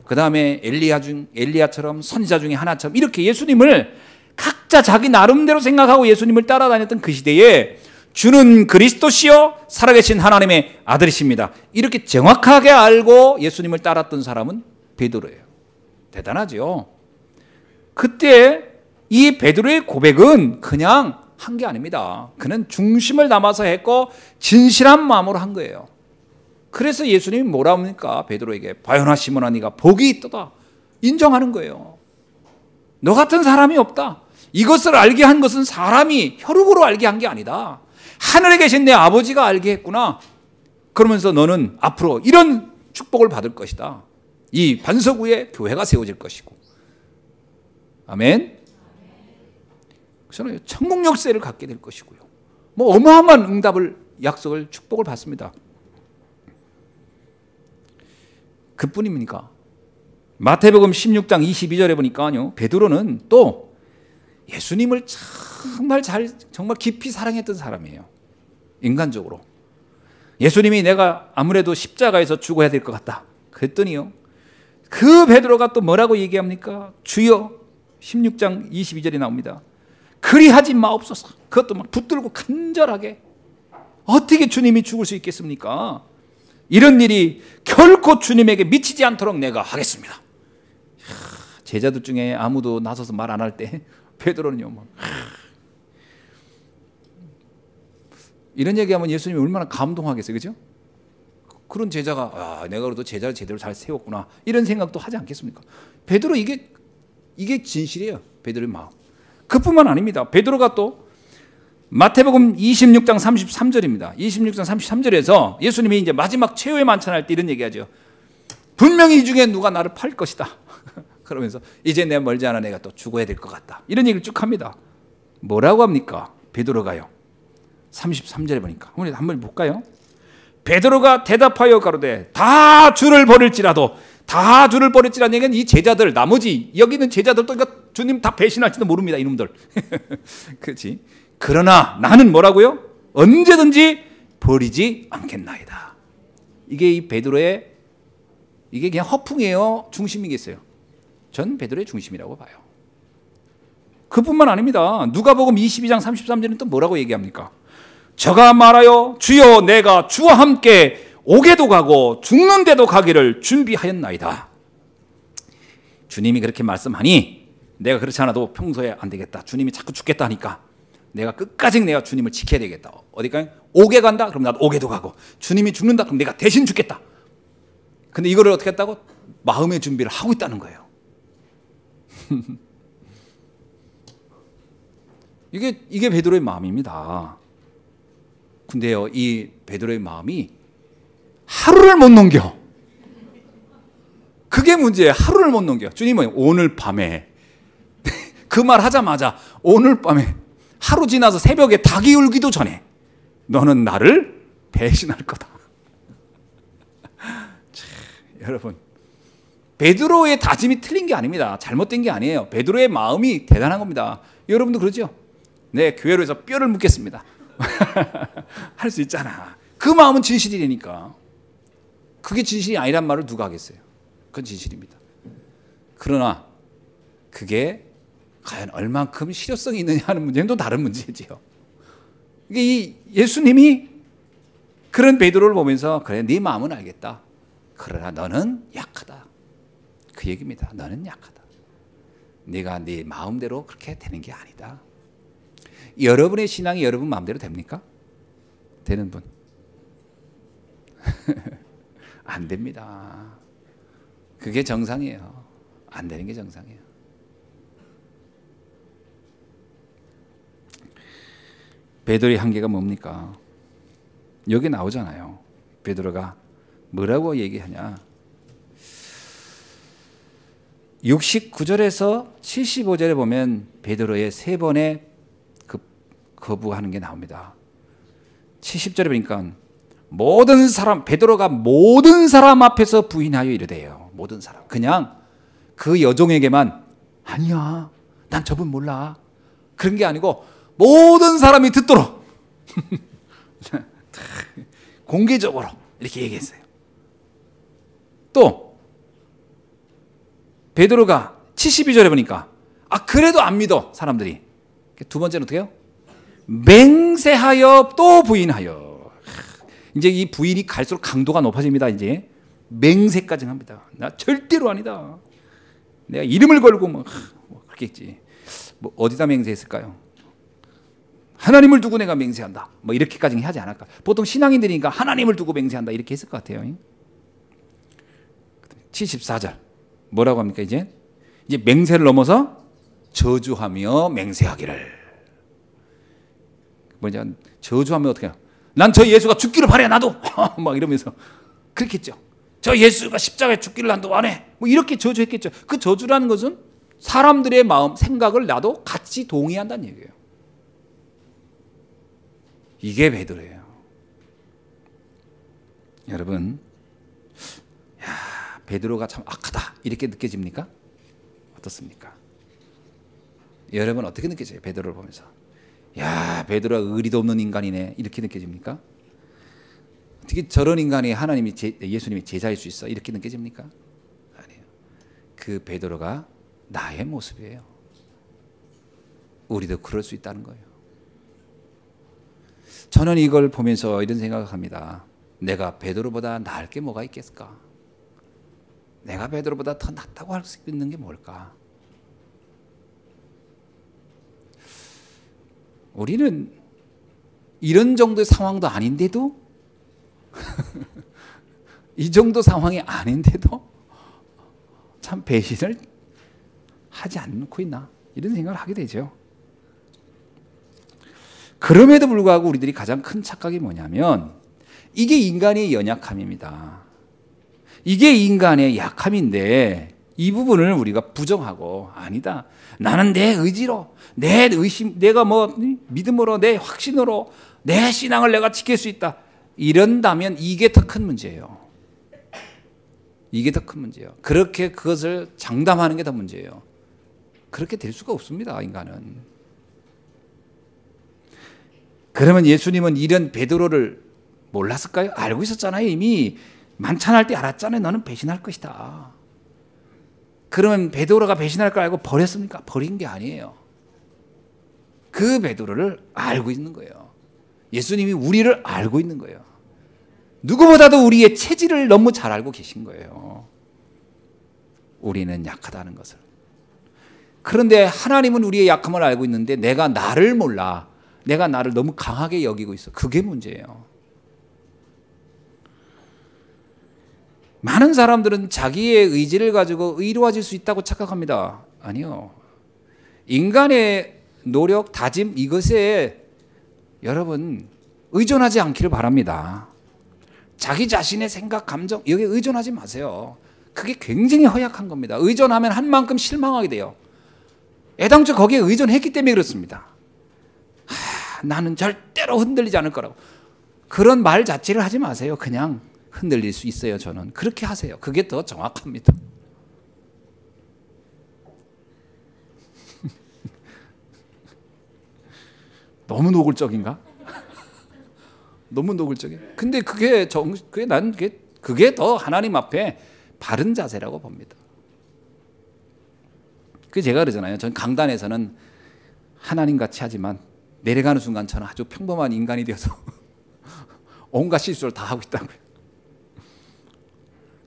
A: 그 다음에 엘리야처럼, 선지자 중에 하나처럼 이렇게 예수님을 각자 자기 나름대로 생각하고 예수님을 따라다녔던 그 시대에 주는 그리스도시요 살아계신 하나님의 아들이십니다. 이렇게 정확하게 알고 예수님을 따랐던 사람은 베드로예요. 대단하죠. 그때 이 베드로의 고백은 그냥 한 게 아닙니다. 그는 중심을 담아서 했고 진실한 마음으로 한 거예요. 그래서 예수님이 뭐라 합니까? 베드로에게 바요나 시몬아 네가 복이 있도다. 인정하는 거예요. 너 같은 사람이 없다. 이것을 알게 한 것은 사람이 혈육으로 알게 한 게 아니다. 하늘에 계신 내 아버지가 알게 했구나. 그러면서 너는 앞으로 이런 축복을 받을 것이다. 이 반석 위에 교회가 세워질 것이고. 아멘. 그래서 천국 역사를 갖게 될 것이고요. 뭐 어마어마한 응답을, 약속을, 축복을 받습니다. 그뿐입니까? 마태복음 16장 22절에 보니까요, 베드로는 또 예수님을 정말 깊이 사랑했던 사람이에요. 인간적으로. 예수님이 내가 아무래도 십자가에서 죽어야 될 것 같다. 그랬더니요, 그 베드로가 또 뭐라고 얘기합니까? 주여, 16장 22절이 나옵니다. 그리하지 마옵소서. 그것도 막 붙들고 간절하게. 어떻게 주님이 죽을 수 있겠습니까? 이런 일이 결코 주님에게 미치지 않도록 내가 하겠습니다. 제자들 중에 아무도 나서서 말 안 할 때 베드로는요, 막 이런 얘기하면 예수님이 얼마나 감동하겠어요, 그죠? 그런 제자가 내가 그래도 제자를 제대로 잘 세웠구나 이런 생각도 하지 않겠습니까? 베드로 이게 진실이에요. 베드로의 마음. 그뿐만 아닙니다. 베드로가 또 마태복음 26장 33절입니다. 26장 33절에서 예수님이 이제 마지막 최후의 만찬할 때 이런 얘기하죠. 분명히 이 중에 누가 나를 팔 것이다. 그러면서 이제 내가 멀지 않아 내가 또 죽어야 될 것 같다. 이런 얘기를 쭉 합니다. 뭐라고 합니까? 베드로가요. 33절에 보니까 한번 볼까요? 베드로가 대답하여 가로되 다 주를 버릴지라도, 다 주를 버릴지라는 얘기는 이 제자들, 나머지 여기 있는 제자들도 그러니까 주님 다 배신할지도 모릅니다. 이놈들. 그렇지. 그러나 나는 뭐라고요? 언제든지 버리지 않겠나이다. 이게 이 베드로의, 이게 그냥 허풍이에요? 중심이겠어요? 전 베드로의 중심이라고 봐요. 그뿐만 아닙니다. 누가복음 22장 33절은 또 뭐라고 얘기합니까? 저가 말하여 주여 내가 주와 함께 오게도 가고 죽는 데도 가기를 준비하였나이다. 주님이 그렇게 말씀하니 내가 그렇지 않아도 평소에 안 되겠다. 주님이 자꾸 죽겠다 하니까 내가 끝까지 내가 주님을 지켜야 되겠다. 어디까지? 오게 간다? 그럼 나도 오게도 가고. 주님이 죽는다? 그럼 내가 대신 죽겠다. 근데 이거를 어떻게 했다고? 마음의 준비를 하고 있다는 거예요. 이게 베드로의 마음입니다. 근데요, 이 베드로의 마음이 하루를 못 넘겨. 그게 문제예요. 하루를 못 넘겨. 주님은 오늘 밤에 그 말 하자마자 오늘 밤에, 하루 지나서 새벽에 닭이 울기도 전에 너는 나를 배신할 거다. 여러분, 베드로의 다짐이 틀린 게 아닙니다. 잘못된 게 아니에요. 베드로의 마음이 대단한 겁니다. 여러분도 그러죠? 네, 교회로 해서 뼈를 묻겠습니다. 할 수 있잖아. 그 마음은 진실이니까. 그게 진실이 아니란 말을 누가 하겠어요? 그건 진실입니다. 그러나 그게 과연 얼만큼 실효성이 있느냐 하는 문제는 또 다른 문제지요. 이 예수님이 그런 베드로를 보면서 그래, 네 마음은 알겠다. 그러나 너는 약하다. 그 얘기입니다. 너는 약하다. 네가 네 마음대로 그렇게 되는 게 아니다. 여러분의 신앙이 여러분 마음대로 됩니까? 되는 분? 안 됩니다. 그게 정상이에요. 안 되는 게 정상이에요. 베드로의 한계가 뭡니까? 여기 나오잖아요. 베드로가 뭐라고 얘기하냐? 69절에서 75절에 보면 베드로의 세 번의 거부하는 게 나옵니다. 70절에 보니까 모든 사람, 베드로가 모든 사람 앞에서 부인하여 이르대요. 모든 사람. 그냥 그 여종에게만 아니야, 난 저분 몰라. 그런 게 아니고 모든 사람이 듣도록 공개적으로 이렇게 얘기했어요. 또 베드로가 72절에 보니까 그래도 안 믿어 사람들이. 두 번째는 어떻게 해요? 맹세하여 또 부인하여. 이제 이 부인이 갈수록 강도가 높아집니다. 이제 맹세까지 합니다. 나 절대로 아니다. 내가 이름을 걸고 뭐 그렇게 했지. 뭐 어디다 맹세했을까요? 하나님을 두고 내가 맹세한다. 뭐 이렇게까지는 하지 않을까. 보통 신앙인들이니까 하나님을 두고 맹세한다 이렇게 했을 것 같아요. 74절 뭐라고 합니까? 이제 맹세를 넘어서 저주하며 맹세하기를. 뭐냐, 저주하면 어떻게 해요? 난 저 예수가 죽기를 바래 나도 막 이러면서 그렇겠죠. 저 예수가 십자가에 죽기를 난도 안 해. 뭐 이렇게 저주했겠죠. 그 저주라는 것은 사람들의 마음, 생각을 나도 같이 동의한다는 얘기예요. 이게 베드로예요. 여러분, 야, 베드로가 참 악하다 이렇게 느껴집니까? 어떻습니까? 여러분 어떻게 느껴져요? 베드로를 보면서 야, 베드로가 의리도 없는 인간이네 이렇게 느껴집니까? 어떻게 저런 인간이 하나님이 예수님이 제자일 수 있어 이렇게 느껴집니까? 아니에요. 그 베드로가 나의 모습이에요. 우리도 그럴 수 있다는 거예요. 저는 이걸 보면서 이런 생각을 합니다. 내가 베드로보다 나을 게 뭐가 있겠을까? 내가 베드로보다 더 낫다고 할 수 있는 게 뭘까? 우리는 이런 정도의 상황도 아닌데도 이 정도 상황이 아닌데도 참 배신을 하지 않고 있나 이런 생각을 하게 되죠. 그럼에도 불구하고 우리들이 가장 큰 착각이 뭐냐면 이게 인간의 연약함입니다. 이게 인간의 약함인데 이 부분을 우리가 부정하고 아니다. 나는 내 의지로, 내 의심, 내가 뭐 믿음으로, 내 확신으로 내 신앙을 내가 지킬 수 있다. 이런다면 이게 더 큰 문제예요. 이게 더 큰 문제예요. 그렇게 그것을 장담하는 게 더 문제예요. 그렇게 될 수가 없습니다, 인간은. 그러면 예수님은 이런 베드로를 몰랐을까요? 알고 있었잖아요. 이미 만찬할 때 알았잖아요. 너는 배신할 것이다. 그러면 베드로가 배신할 걸 알고 버렸습니까? 버린 게 아니에요. 그 베드로를 알고 있는 거예요. 예수님이 우리를 알고 있는 거예요. 누구보다도 우리의 체질을 너무 잘 알고 계신 거예요. 우리는 약하다는 것을. 그런데 하나님은 우리의 약함을 알고 있는데 내가 나를 몰라. 내가 나를 너무 강하게 여기고 있어. 그게 문제예요. 많은 사람들은 자기의 의지를 가지고 의로워질 수 있다고 착각합니다. 아니요. 인간의 노력, 다짐 이것에 여러분 의존하지 않기를 바랍니다. 자기 자신의 생각, 감정 여기에 의존하지 마세요. 그게 굉장히 허약한 겁니다. 의존하면 한 만큼 실망하게 돼요. 애당초 거기에 의존했기 때문에 그렇습니다. 나는 절대로 흔들리지 않을 거라고. 그런 말 자체를 하지 마세요. 그냥 흔들릴 수 있어요. 저는 그렇게 하세요. 그게 더 정확합니다. 너무 노골적인가? 너무 노골적이에요. 근데 그게 더 하나님 앞에 바른 자세라고 봅니다. 그 제가 그러잖아요. 전 강단에서는 하나님 같이 하지만 내려가는 순간 저는 아주 평범한 인간이 되어서 온갖 실수를 다 하고 있다고요.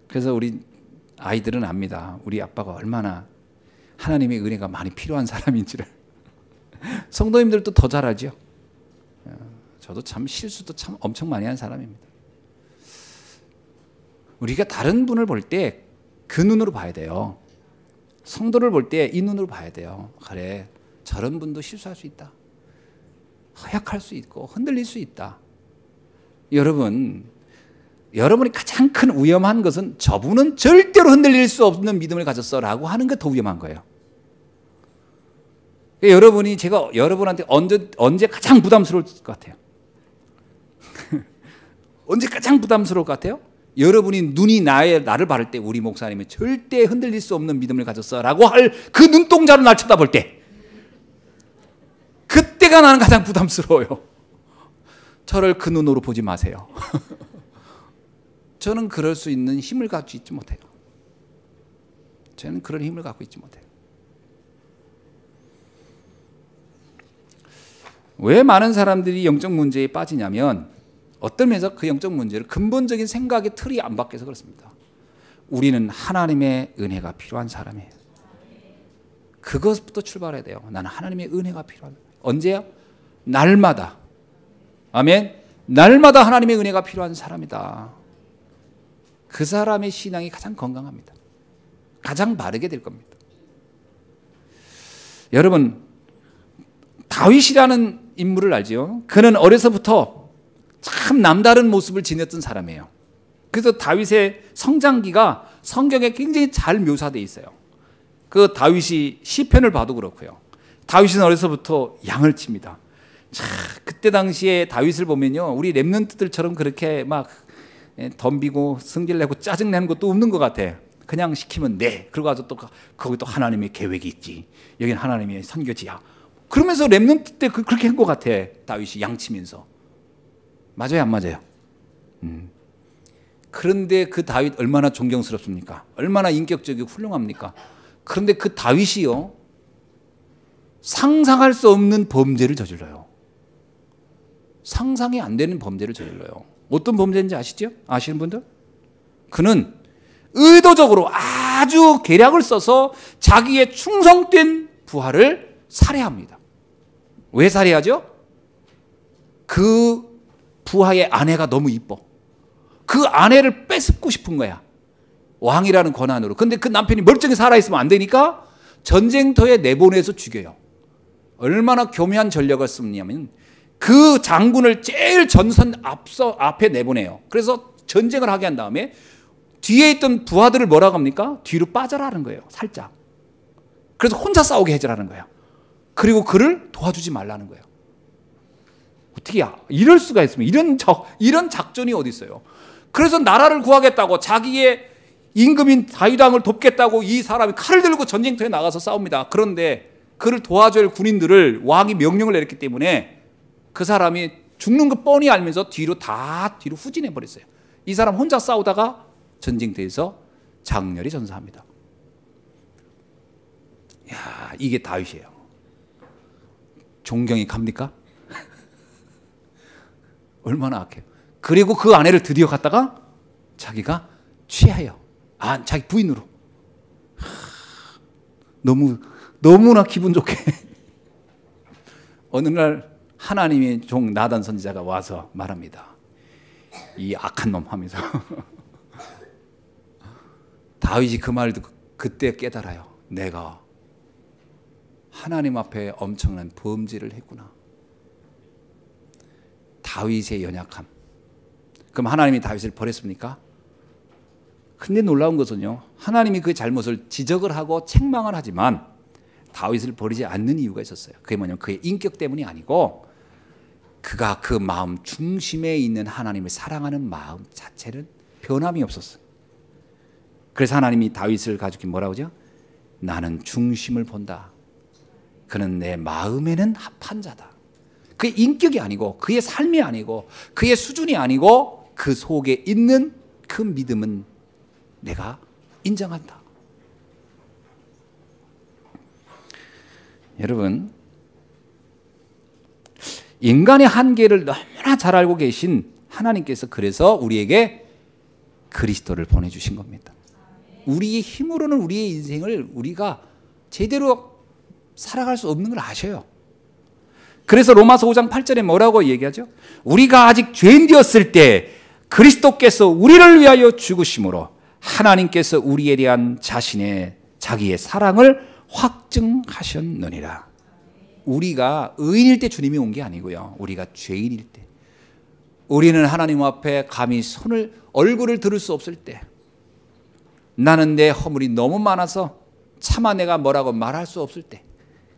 A: 그래서 우리 아이들은 압니다. 우리 아빠가 얼마나 하나님의 은혜가 많이 필요한 사람인지를. 성도님들도 더 잘 알죠. 저도 참 실수도 참 엄청 많이 한 사람입니다. 우리가 다른 분을 볼 때 그 눈으로 봐야 돼요. 성도를 볼 때 이 눈으로 봐야 돼요. 그래, 저런 분도 실수할 수 있다. 허약할 수 있고 흔들릴 수 있다. 여러분이 가장 큰 위험한 것은 저분은 절대로 흔들릴 수 없는 믿음을 가졌어 라고 하는 게 더 위험한 거예요. 제가 여러분한테 언제 가장 부담스러울 것 같아요? 언제 가장 부담스러울 것 같아요? 여러분이 눈이 나를 바를 때 우리 목사님이 절대 흔들릴 수 없는 믿음을 가졌어 라고 할 그 눈동자로 날 쳐다볼 때 그때가 나는 가장 부담스러워요. 저를 그 눈으로 보지 마세요. 저는 그럴 수 있는 힘을 갖고 있지 못해요. 저는 그런 힘을 갖고 있지 못해요. 왜 많은 사람들이 영적 문제에 빠지냐면 어떤 면에서 그 영적 문제를 근본적인 생각의 틀이 안 바뀌어서 그렇습니다. 우리는 하나님의 은혜가 필요한 사람이에요. 그것부터 출발해야 돼요. 나는 하나님의 은혜가 필요한. 언제요? 날마다, 아멘, 날마다 하나님의 은혜가 필요한 사람이다. 그 사람의 신앙이 가장 건강합니다. 가장 바르게 될 겁니다. 여러분, 다윗이라는 인물을 알지요? 그는 어려서부터 참 남다른 모습을 지녔던 사람이에요. 그래서 다윗의 성장기가 성경에 굉장히 잘 묘사되어 있어요. 그 다윗이 시편을 봐도 그렇고요. 다윗은 어려서부터 양을 칩니다. 그때 당시에 다윗을 보면요, 우리 랩런트들처럼 그렇게 막 덤비고 승질내고 짜증내는 것도 없는 것 같아. 그냥 시키면 네. 그러고 와서 또 거기 또 하나님의 계획이 있지. 여기는 하나님의 선교지야. 그러면서 랩런트 때 그렇게 한 것 같아. 다윗이 양치면서. 맞아요, 안 맞아요? 그런데 그 다윗 얼마나 존경스럽습니까? 얼마나 인격적이고 훌륭합니까? 그런데 그 다윗이요, 상상할 수 없는 범죄를 저질러요. 상상이 안 되는 범죄를 저질러요. 어떤 범죄인지 아시죠? 아시는 분들? 그는 의도적으로 아주 계략을 써서 자기의 충성된 부하를 살해합니다. 왜 살해하죠? 그 부하의 아내가 너무 이뻐. 그 아내를 뺏고 싶은 거야. 왕이라는 권한으로. 근데 그 남편이 멀쩡히 살아있으면 안 되니까 전쟁터에 내보내서 죽여요. 얼마나 교묘한 전략을 쓰냐면 그 장군을 제일 전선 앞에 내보내요. 그래서 전쟁을 하게 한 다음에 뒤에 있던 부하들을 뭐라고 합니까? 뒤로 빠져라는 거예요. 살짝. 그래서 혼자 싸우게 해주라는 거예요. 그리고 그를 도와주지 말라는 거예요. 어떻게 이럴 수가 있으면 이런 작전이 어디 있어요? 그래서 나라를 구하겠다고 자기의 임금인 다윗 왕을 돕겠다고 이 사람이 칼을 들고 전쟁터에 나가서 싸웁니다. 그런데 그를 도와줄 군인들을 왕이 명령을 내렸기 때문에 그 사람이 죽는 거 뻔히 알면서 뒤로 후진해 버렸어요. 이 사람 혼자 싸우다가 전쟁터에서 장렬히 전사합니다. 야, 이게 다윗이에요. 존경이 갑니까? 얼마나 악해요. 그리고 그 아내를 드디어 갖다가 자기가 취해요. 자기 부인으로. 너무나 기분 좋게. 어느 날 하나님의 종 나단 선지자가 와서 말합니다. 이 악한 놈 하면서. 다윗이 그 말을 듣고 그때 깨달아요. 내가 하나님 앞에 엄청난 범죄를 했구나. 다윗의 연약함. 그럼 하나님이 다윗을 버렸습니까? 근데 놀라운 것은요, 하나님이 그 잘못을 지적을 하고 책망을 하지만 다윗을 버리지 않는 이유가 있었어요. 그게 뭐냐면 그의 인격 때문이 아니고 그가 그 마음 중심에 있는 하나님을 사랑하는 마음 자체는 변함이 없었어요. 그래서 하나님이 다윗을 가지고 뭐라고 하죠? 나는 중심을 본다. 그는 내 마음에는 합한 자다. 그의 인격이 아니고 그의 삶이 아니고 그의 수준이 아니고 그 속에 있는 그 믿음은 내가 인정한다. 여러분, 인간의 한계를 너무나 잘 알고 계신 하나님께서 그래서 우리에게 그리스도를 보내주신 겁니다. 우리의 힘으로는 우리의 인생을 우리가 제대로 살아갈 수 없는 걸 아셔요. 그래서 로마서 5장 8절에 뭐라고 얘기하죠? 우리가 아직 죄인되었을 때 그리스도께서 우리를 위하여 죽으심으로 하나님께서 우리에 대한 자기의 사랑을 확증하셨느니라. 우리가 의인일 때 주님이 온 게 아니고요. 우리가 죄인일 때. 우리는 하나님 앞에 감히 얼굴을 들을 수 없을 때, 나는 내 허물이 너무 많아서 차마 내가 뭐라고 말할 수 없을 때,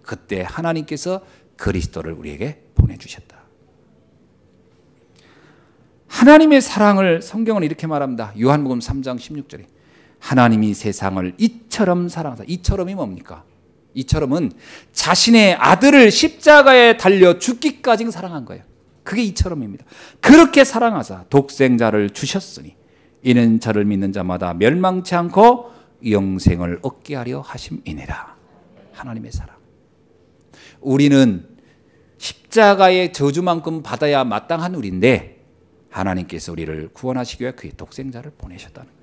A: 그때 하나님께서 그리스도를 우리에게 보내주셨다. 하나님의 사랑을 성경은 이렇게 말합니다. 요한복음 3장 16절에 하나님이 세상을 이처럼 사랑하사. 이처럼이 뭡니까? 이처럼은 자신의 아들을 십자가에 달려 죽기까지 사랑한 거예요. 그게 이처럼입니다. 그렇게 사랑하사 독생자를 주셨으니 이는 저를 믿는 자마다 멸망치 않고 영생을 얻게 하려 하심이니라. 하나님의 사랑. 우리는 십자가의 저주만큼 받아야 마땅한 우리인데 하나님께서 우리를 구원하시기 위해 그의 독생자를 보내셨다는 거예요.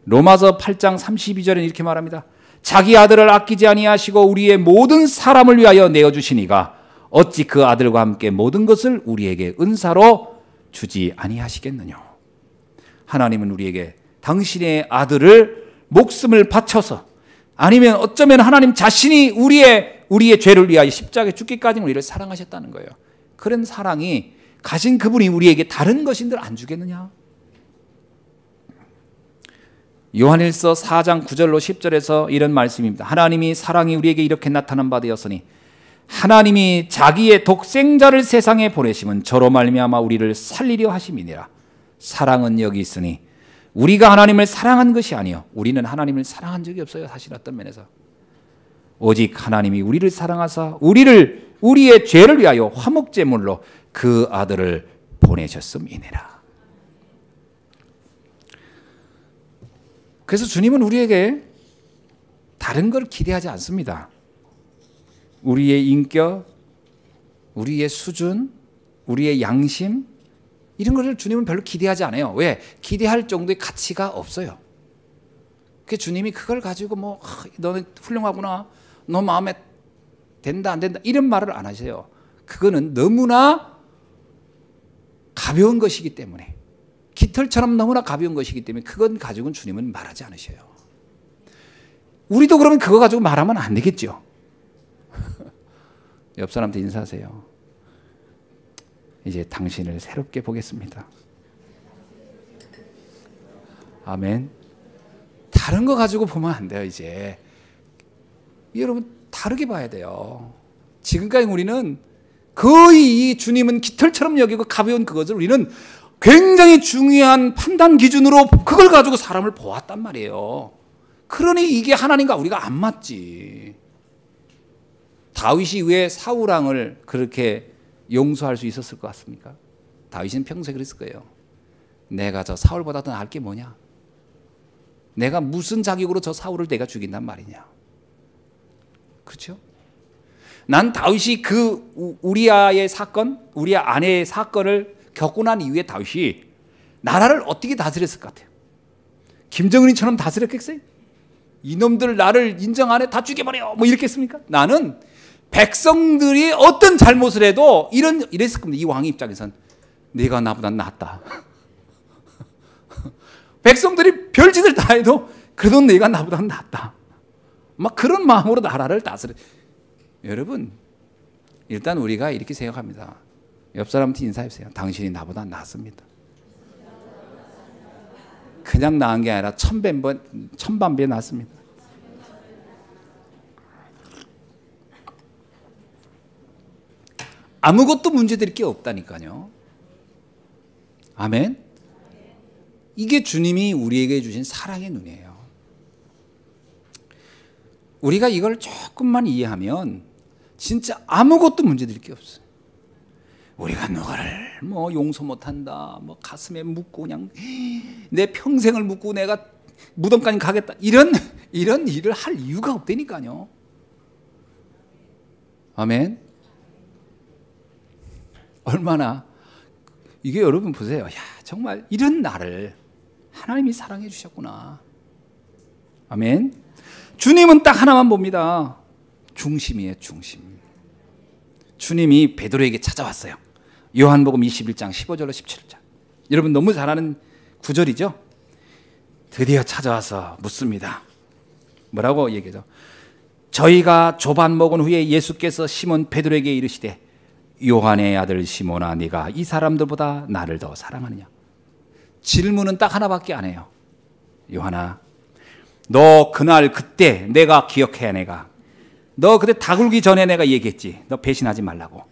A: 로마서 8장 32절에 이렇게 말합니다. 자기 아들을 아끼지 아니하시고 우리의 모든 사람을 위하여 내어주시니가 어찌 그 아들과 함께 모든 것을 우리에게 은사로 주지 아니하시겠느냐. 하나님은 우리에게 당신의 아들을 목숨을 바쳐서, 아니면 어쩌면 하나님 자신이 우리의 죄를 위하여 십자가에 죽기까지 우리를 사랑하셨다는 거예요. 그런 사랑이 가진 그분이 우리에게 다른 것인들 안 주겠느냐. 요한일서 4장 9절로 10절에서 이런 말씀입니다. 하나님이 사랑이 우리에게 이렇게 나타난 바 되었으니 하나님이 자기의 독생자를 세상에 보내심은 저로 말미암아 우리를 살리려 하심이니라. 사랑은 여기 있으니 우리가 하나님을 사랑한 것이 아니요 우리는 하나님을 사랑한 적이 없어요. 사실 어떤 면에서 오직 하나님이 우리를 사랑하사 우리의 죄를 위하여 화목제물로 그 아들을 보내셨음이니라. 그래서 주님은 우리에게 다른 걸 기대하지 않습니다. 우리의 인격, 우리의 수준, 우리의 양심, 이런 것을 주님은 별로 기대하지 않아요. 왜? 기대할 정도의 가치가 없어요. 그 주님이 그걸 가지고 너는 훌륭하구나, 너 마음에 된다 안 된다 이런 말을 안 하세요. 그거는 너무나 가벼운 것이기 때문에, 깃털처럼 너무나 가벼운 것이기 때문에 그건 가지고는 주님은 말하지 않으셔요. 우리도 그러면 그거 가지고 말하면 안 되겠죠. 옆 사람한테 인사하세요. 이제 당신을 새롭게 보겠습니다. 아멘. 다른 거 가지고 보면 안 돼요. 이제 여러분 다르게 봐야 돼요. 지금까지 우리는 거의 이 주님은 깃털처럼 여기고 가벼운 그것을 우리는 굉장히 중요한 판단 기준으로 그걸 가지고 사람을 보았단 말이에요. 그러니 이게 하나님과 우리가 안 맞지. 다윗이 왜 사울왕을 그렇게 용서할 수 있었을 것 같습니까? 다윗은 평소에 그랬을 거예요. 내가 저 사울보다 더 나을 게 뭐냐? 내가 무슨 자격으로 저 사울을 내가 죽인단 말이냐? 그렇죠? 난 다윗이 그 우리아의 사건, 우리아 아내의 사건을 겪고 난 이후에 다윗이 나라를 어떻게 다스렸을 것 같아요? 김정은이처럼 다스렸겠어요? 이놈들 나를 인정 안 해? 다 죽여버려! 이렇게 했습니까? 나는 백성들이 어떤 잘못을 해도 이랬을 겁니다. 이 왕의 입장에선 네가 나보다 낫다. 백성들이 별짓을 다 해도 그래도 네가 나보다 낫다. 막 그런 마음으로 나라를 다스려. 여러분, 일단 우리가 이렇게 생각합니다. 옆 사람한테 인사해주세요. 당신이 나보다 낫습니다. 그냥 나은 게 아니라 천반배 낫습니다. 아무것도 문제될 게 없다니까요. 아멘. 이게 주님이 우리에게 주신 사랑의 눈이에요. 우리가 이걸 조금만 이해하면 진짜 아무것도 문제될 게 없어요. 우리가 누구를 용서 못한다, 가슴에 묻고 그냥 내 평생을 묻고 내가 무덤까지 가겠다, 이런 일을 할 이유가 없다니까요. 아멘. 얼마나 이게 여러분 보세요. 야, 정말 이런 나를 하나님이 사랑해 주셨구나. 아멘. 주님은 딱 하나만 봅니다. 중심이에요, 중심. 주님이 베드로에게 찾아왔어요. 요한복음 21장 15절로 17절. 여러분 너무 잘 아는 구절이죠. 드디어 찾아와서 묻습니다. 뭐라고 얘기하죠? 저희가 조반 먹은 후에 예수께서 시몬 베드로에게 이르시되 요한의 아들 시몬아, 네가 이 사람들보다 나를 더 사랑하느냐? 질문은 딱 하나밖에 안 해요. 요한아, 너 그날 그때 내가 기억해. 너 그때 다 굴기 전에 내가 얘기했지. 너 배신하지 말라고.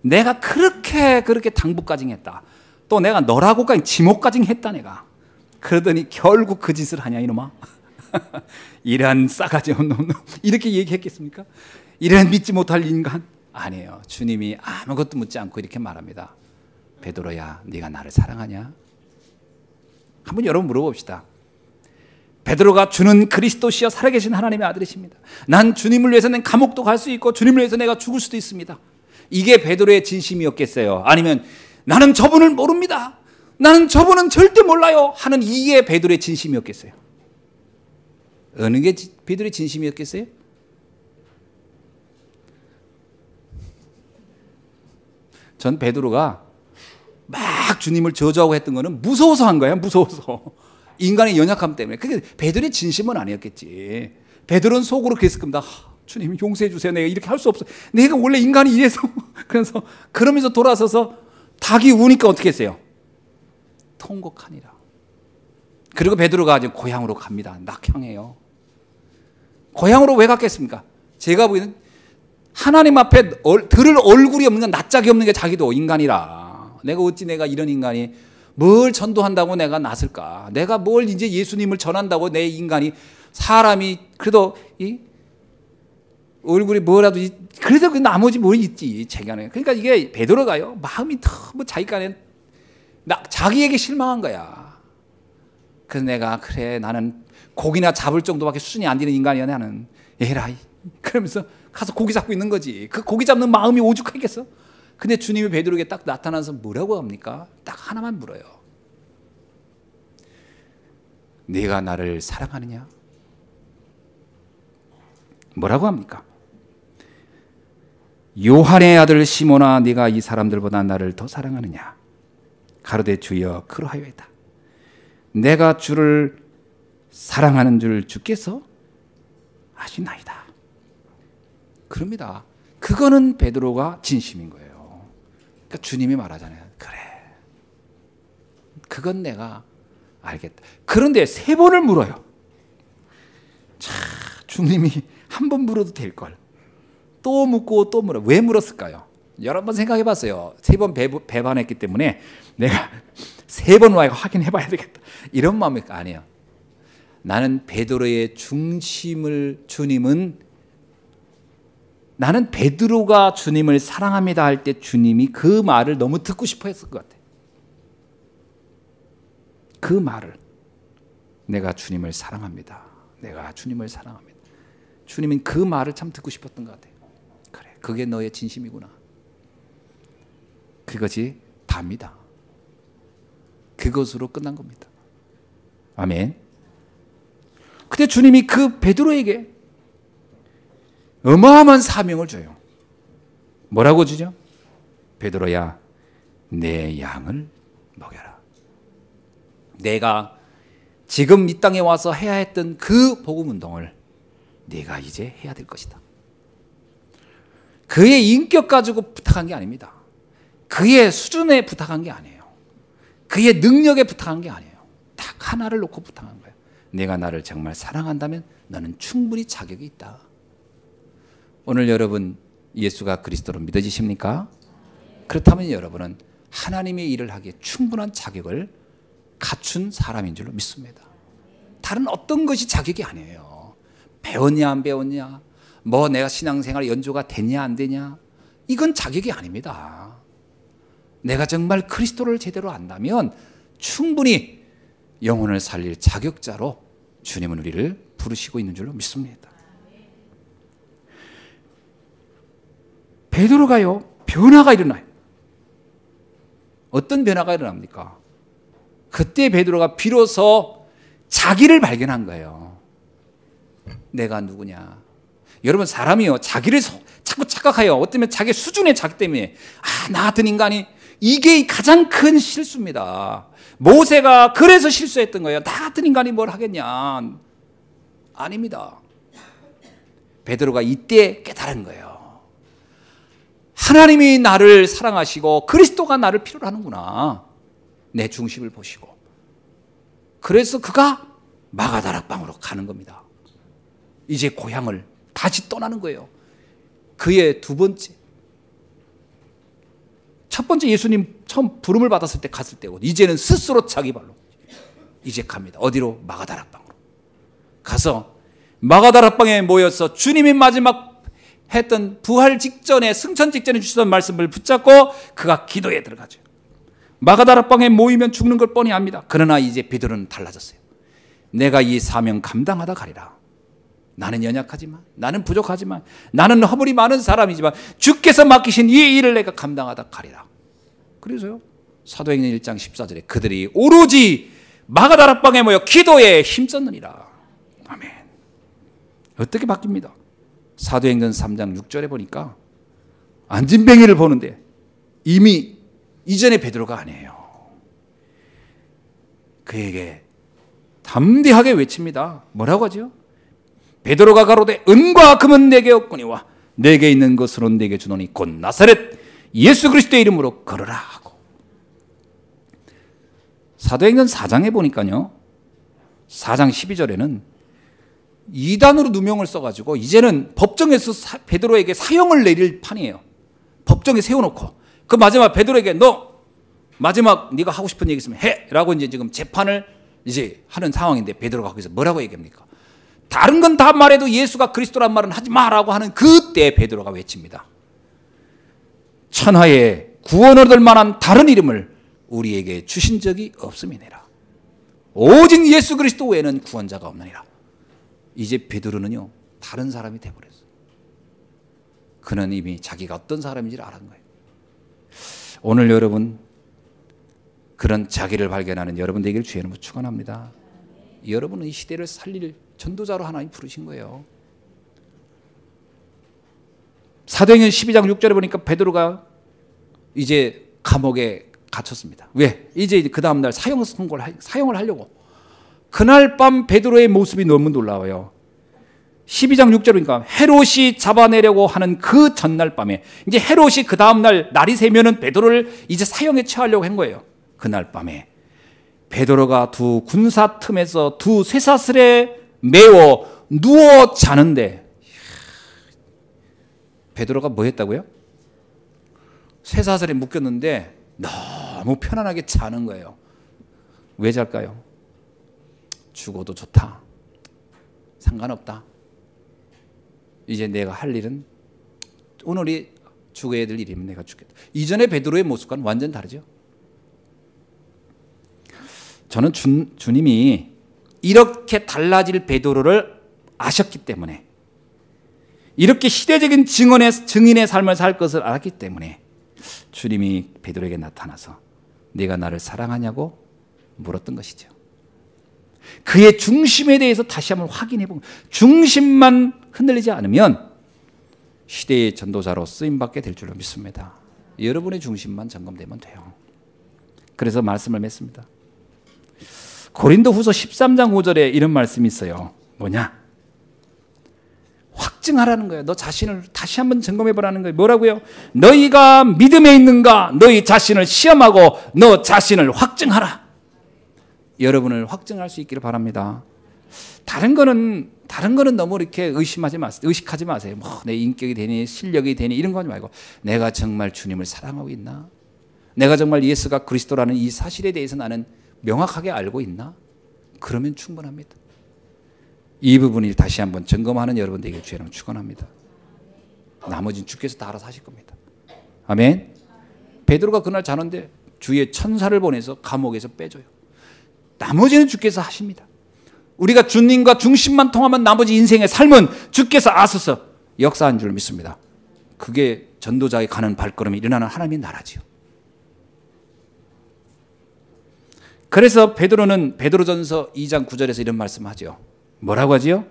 A: 내가 그렇게 당부까지 했다. 또 내가 너라고까지 지목까지 했다 내가. 그러더니 결국 그 짓을 하냐 이놈아. 이런 싸가지 없는 놈. 이렇게 얘기했겠습니까? 이런 믿지 못할 인간. 아니에요. 주님이 아무것도 묻지 않고 이렇게 말합니다. 베드로야, 네가 나를 사랑하냐? 한번 여러분 물어봅시다. 베드로가 주는 그리스도시여 살아계신 하나님의 아들이십니다. 난 주님을 위해서 는 감옥도 갈 수 있고 주님을 위해서 내가 죽을 수도 있습니다. 이게 베드로의 진심이었겠어요? 아니면 나는 저분을 모릅니다, 나는 저분은 절대 몰라요 하는 이게 베드로의 진심이었겠어요? 어느 게 베드로의 진심이었겠어요? 전 베드로가 막 주님을 저주하고 했던 거는 무서워서 한 거예요. 무서워서. 인간의 연약함 때문에. 그게 베드로의 진심은 아니었겠지. 베드로는 속으로 그랬을 겁니다. 주님 용서해 주세요. 내가 이렇게 할 수 없어. 내가 원래 인간이 이래서. 그래서 그러면서 돌아서서 닭이 우니까 어떻게 했어요? 통곡하니라. 그리고 베드로가 이제 고향으로 갑니다. 낙향해요. 고향으로 왜 갔겠습니까? 제가 보기에는 하나님 앞에 들을 얼굴이 없는 건 낯짝이 없는 게 자기도 인간이라. 내가 어찌 내가 이런 인간이 뭘 전도한다고 내가 낫을까? 내가 뭘 이제 예수님을 전한다고 내 인간이 사람이 그래도 이 얼굴이 뭐라도 그래도 그 나머지 뭘 있지 재간에. 그러니까 이게 베드로가요 마음이 너무 자기간에 자기에게 실망한 거야. 그래서 내가 그래 나는 고기나 잡을 정도밖에 수준이 안 되는 인간이야 나는. 에라이 그러면서 가서 고기 잡고 있는 거지. 그 고기 잡는 마음이 오죽하겠어? 근데 주님이 베드로에게 딱 나타나서 뭐라고 합니까? 딱 하나만 물어요. 네가 나를 사랑하느냐? 뭐라고 합니까? 요한의 아들 시몬아 네가 이 사람들보다 나를 더 사랑하느냐? 가로되 주여 그러하여이다. 내가 주를 사랑하는 줄 주께서 아시나이다. 그럽니다. 그거는 베드로가 진심인 거예요. 그러니까 주님이 말하잖아요. 그래. 그건 내가 알겠다. 그런데 3번을 물어요. 자, 주님이 한 번 물어도 될 걸. 또 묻고 또 물어. 왜 물었을까요? 여러 번 생각해 봤어요. 3번 배반했기 때문에 내가 3번 와 확인해 봐야 되겠다. 이런 마음이 아니에요. 나는 베드로의 중심을 주님은 나는 베드로가 주님을 사랑합니다 할 때 주님이 그 말을 너무 듣고 싶어 했을 것 같아. 그 말을 내가 주님을 사랑합니다. 내가 주님을 사랑합니다. 주님은 그 말을 참 듣고 싶었던 것 같아요. 그래, 그게 너의 진심이구나. 그것이 답니다. 그것으로 끝난 겁니다. 아멘. 근데 주님이 그 베드로에게 어마어마한 사명을 줘요. 뭐라고 주죠? 베드로야, 내 양을 먹여라. 내가 지금 이 땅에 와서 해야 했던 그 복음 운동을 네가 이제 해야 될 것이다. 그의 인격 가지고 부탁한 게 아닙니다. 그의 수준에 부탁한 게 아니에요. 그의 능력에 부탁한 게 아니에요. 딱 하나를 놓고 부탁한 거예요. 내가 나를 정말 사랑한다면 너는 충분히 자격이 있다. 오늘 여러분 예수가 그리스도로 믿어지십니까? 그렇다면 여러분은 하나님의 일을 하기에 충분한 자격을 갖춘 사람인 줄로 믿습니다. 다른 어떤 것이 자격이 아니에요. 배웠냐 안 배웠냐, 뭐 내가 신앙생활 연조가 되냐 안 되냐, 이건 자격이 아닙니다. 내가 정말 그리스도를 제대로 안다면 충분히 영혼을 살릴 자격자로 주님은 우리를 부르시고 있는 줄로 믿습니다. 베드로가요 변화가 일어나요. 어떤 변화가 일어납니까? 그때 베드로가 비로소 자기를 발견한 거예요. 내가 누구냐? 여러분 사람이요 자기를 자꾸 착각해요. 어쩌면 자기 수준의 자기 때문에 나 같은 인간이 이게 가장 큰 실수입니다. 모세가 그래서 실수했던 거예요. 나 같은 인간이 뭘 하겠냐? 아닙니다. 베드로가 이때 깨달은 거예요. 하나님이 나를 사랑하시고 그리스도가 나를 필요로 하는구나. 내 중심을 보시고. 그래서 그가 마가다락방으로 가는 겁니다. 이제 고향을 다시 떠나는 거예요. 그의 두 번째. 첫 번째 예수님 처음 부름을 받았을 때 갔을 때고, 이제는 스스로 자기 발로 이제 갑니다. 어디로? 마가다락방으로. 가서 마가다락방에 모여서 주님이 마지막 했던 부활 직전에, 승천 직전에 주셨던 말씀을 붙잡고 그가 기도에 들어가죠. 마가다락방에 모이면 죽는 걸 뻔히 압니다. 그러나 이제 베드로는 달라졌어요. 내가 이 사명 감당하다 가리라. 나는 연약하지만, 나는 부족하지만, 나는 허물이 많은 사람이지만 주께서 맡기신 이 일을 내가 감당하다 가리라. 그래서요 사도행전 1장 14절에 그들이 오로지 마가다락방에 모여 기도에 힘썼느니라. 아멘. 어떻게 바뀝니다? 사도행전 3장 6절에 보니까 안진뱅이를 보는데 이미 이전의 베드로가 아니에요. 그에게 담대하게 외칩니다. 뭐라고 하죠? 베드로가 가로되 은과 금은 내게 없거니와 내게 있는 것으로 내게 주노니 곧 나사렛 예수 그리스도의 이름으로 걸어라 하고. 사도행전 4장에 보니까요, 4장 12절에는 이단으로 누명을 써가지고 이제는 법정에서 베드로에게 사형을 내릴 판이에요. 법정에 세워놓고 그 마지막 베드로에게 너 마지막 네가 하고 싶은 얘기 있으면 해라고 이제 지금 재판을 이제 하는 상황인데, 베드로가 거기서 뭐라고 얘기합니까? 다른 건 다 말해도 예수가 그리스도란 말은 하지 마라고 하는 그때 베드로가 외칩니다. 천하에 구원을 얻을 만한 다른 이름을 우리에게 주신 적이 없음이니라. 오직 예수 그리스도 외에는 구원자가 없느니라. 이제 베드로는요, 다른 사람이 돼버렸어요. 그는 이미 자기가 어떤 사람인지를 알은 거예요. 오늘 여러분, 그런 자기를 발견하는 여러분 되기를 주의 이름으로 축원합니다. 여러분은 이 시대를 살릴 전도자로 하나님 부르신 거예요. 사도행전 12장 6절에 보니까 베드로가 이제 감옥에 갇혔습니다. 왜? 이제 그 다음날 사형을 하려고. 그날 밤 베드로의 모습이 너무 놀라워요. 12장 6절에 보니까 헤롯이 잡아내려고 하는 그 전날 밤에, 이제 헤롯이 그 다음날 날이 새면은 베드로를 이제 사형에 처하려고 한 거예요. 그날 밤에 베드로가 두 군사 틈에서 두 쇠사슬에 매워 누워 자는데, 베드로가 뭐 했다고요? 쇠사슬에 묶였는데 너무 편안하게 자는 거예요. 왜 잘까요? 죽어도 좋다, 상관없다, 이제 내가 할 일은 오늘이 죽어야 될 일이면 내가 죽겠다. 이전의 베드로의 모습과는 완전 다르죠. 저는 주님이 이렇게 달라질 베드로를 아셨기 때문에, 이렇게 시대적인 증인의 삶을 살 것을 알았기 때문에 주님이 베드로에게 나타나서 네가 나를 사랑하냐고 물었던 것이죠. 그의 중심에 대해서 다시 한번 확인해 보면, 중심만 흔들리지 않으면 시대의 전도자로 쓰임받게 될 줄로 믿습니다. 여러분의 중심만 점검되면 돼요. 그래서 말씀을 맺습니다. 고린도후서 13장 5절에 이런 말씀이 있어요. 뭐냐? 확증하라는 거예요. 너 자신을 다시 한번 점검해 보라는 거예요. 뭐라고요? 너희가 믿음에 있는가? 너희 자신을 시험하고 너 자신을 확증하라. 여러분을 확증할 수 있기를 바랍니다. 다른 거는 너무 이렇게 의식하지 마세요. 뭐 내 인격이 되니 실력이 되니 이런 거 하지 말고, 내가 정말 주님을 사랑하고 있나? 내가 정말 예수가 그리스도라는 이 사실에 대해서 나는 명확하게 알고 있나? 그러면 충분합니다. 이 부분을 다시 한번 점검하는 여러분 되기를 주의 이름으로 축원합니다. 나머지는 주께서 다 알아서 하실 겁니다. 아멘. 베드로가 그날 자는데 주의 천사를 보내서 감옥에서 빼줘요. 나머지는 주께서 하십니다. 우리가 주님과 중심만 통하면 나머지 인생의 삶은 주께서 아셔서 역사한 줄 믿습니다. 그게 전도자의 가는 발걸음이 일어나는 하나님의 나라지요. 그래서 베드로는 베드로전서 2장 9절에서 이런 말씀하죠. 뭐라고 하지요?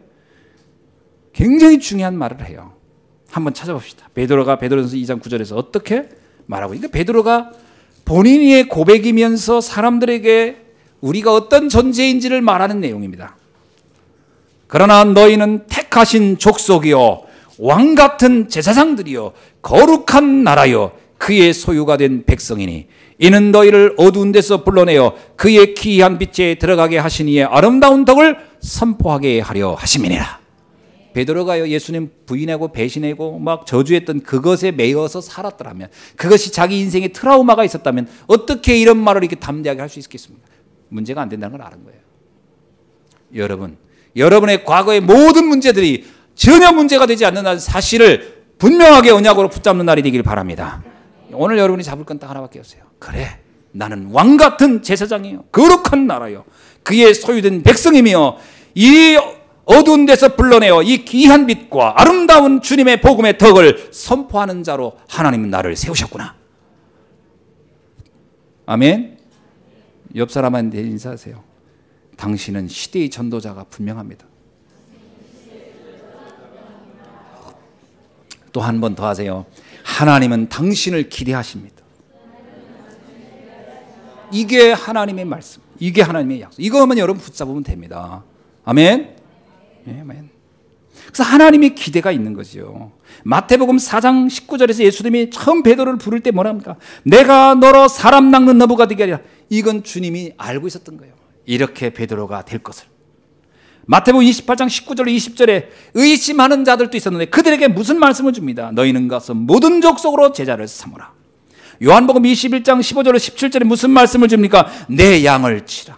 A: 굉장히 중요한 말을 해요. 한번 찾아봅시다. 베드로가 베드로전서 2장 9절에서 어떻게 말하고 있는가? 베드로가 본인의 고백이면서 사람들에게 우리가 어떤 존재인지를 말하는 내용입니다. 그러나 너희는 택하신 족속이요 왕 같은 제사장들이요 거룩한 나라요 그의 소유가 된 백성이니 이는 너희를 어두운 데서 불러내어 그의 기이한 빛에 들어가게 하신 이의 아름다운 덕을 선포하게 하려 하심이니라. 베드로가요 예수님 부인하고 배신하고 막 저주했던 그것에 매여서 살았더라면, 그것이 자기 인생에 트라우마가 있었다면 어떻게 이런 말을 이렇게 담대하게 할 수 있겠습니까? 문제가 안 된다는 걸 아는 거예요. 여러분의 과거의 모든 문제들이 전혀 문제가 되지 않는다는 사실을 분명하게 언약으로 붙잡는 날이 되길 바랍니다. 오늘 여러분이 잡을 건 딱 하나밖에 없어요. 그래, 나는 왕 같은 제사장이요 거룩한 나라요 그의 소유된 백성이며 이 어두운 데서 불러내어 이 귀한 빛과 아름다운 주님의 복음의 덕을 선포하는 자로 하나님은 나를 세우셨구나. 아멘. 옆 사람한테 인사하세요. 당신은 시대의 전도자가 분명합니다. 또 한 번 더 하세요. 하나님은 당신을 기대하십니다. 이게 하나님의 말씀, 이게 하나님의 약속. 이거만 여러분 붙잡으면 됩니다. 아멘. 아멘. 그래서 하나님의 기대가 있는 거죠. 마태복음 4장 19절에서 예수님이 처음 베드로를 부를 때 뭐라 합니까? 내가 너로 사람 낚는 너부가 되게 하리라. 이건 주님이 알고 있었던 거예요. 이렇게 베드로가 될 것을. 마태복음 28장 19절 20절에 의심하는 자들도 있었는데 그들에게 무슨 말씀을 줍니다. 너희는 가서 모든 족속으로 제자를 삼으라. 요한복음 21장 15절로 17절에 무슨 말씀을 줍니까? 내 양을 치라.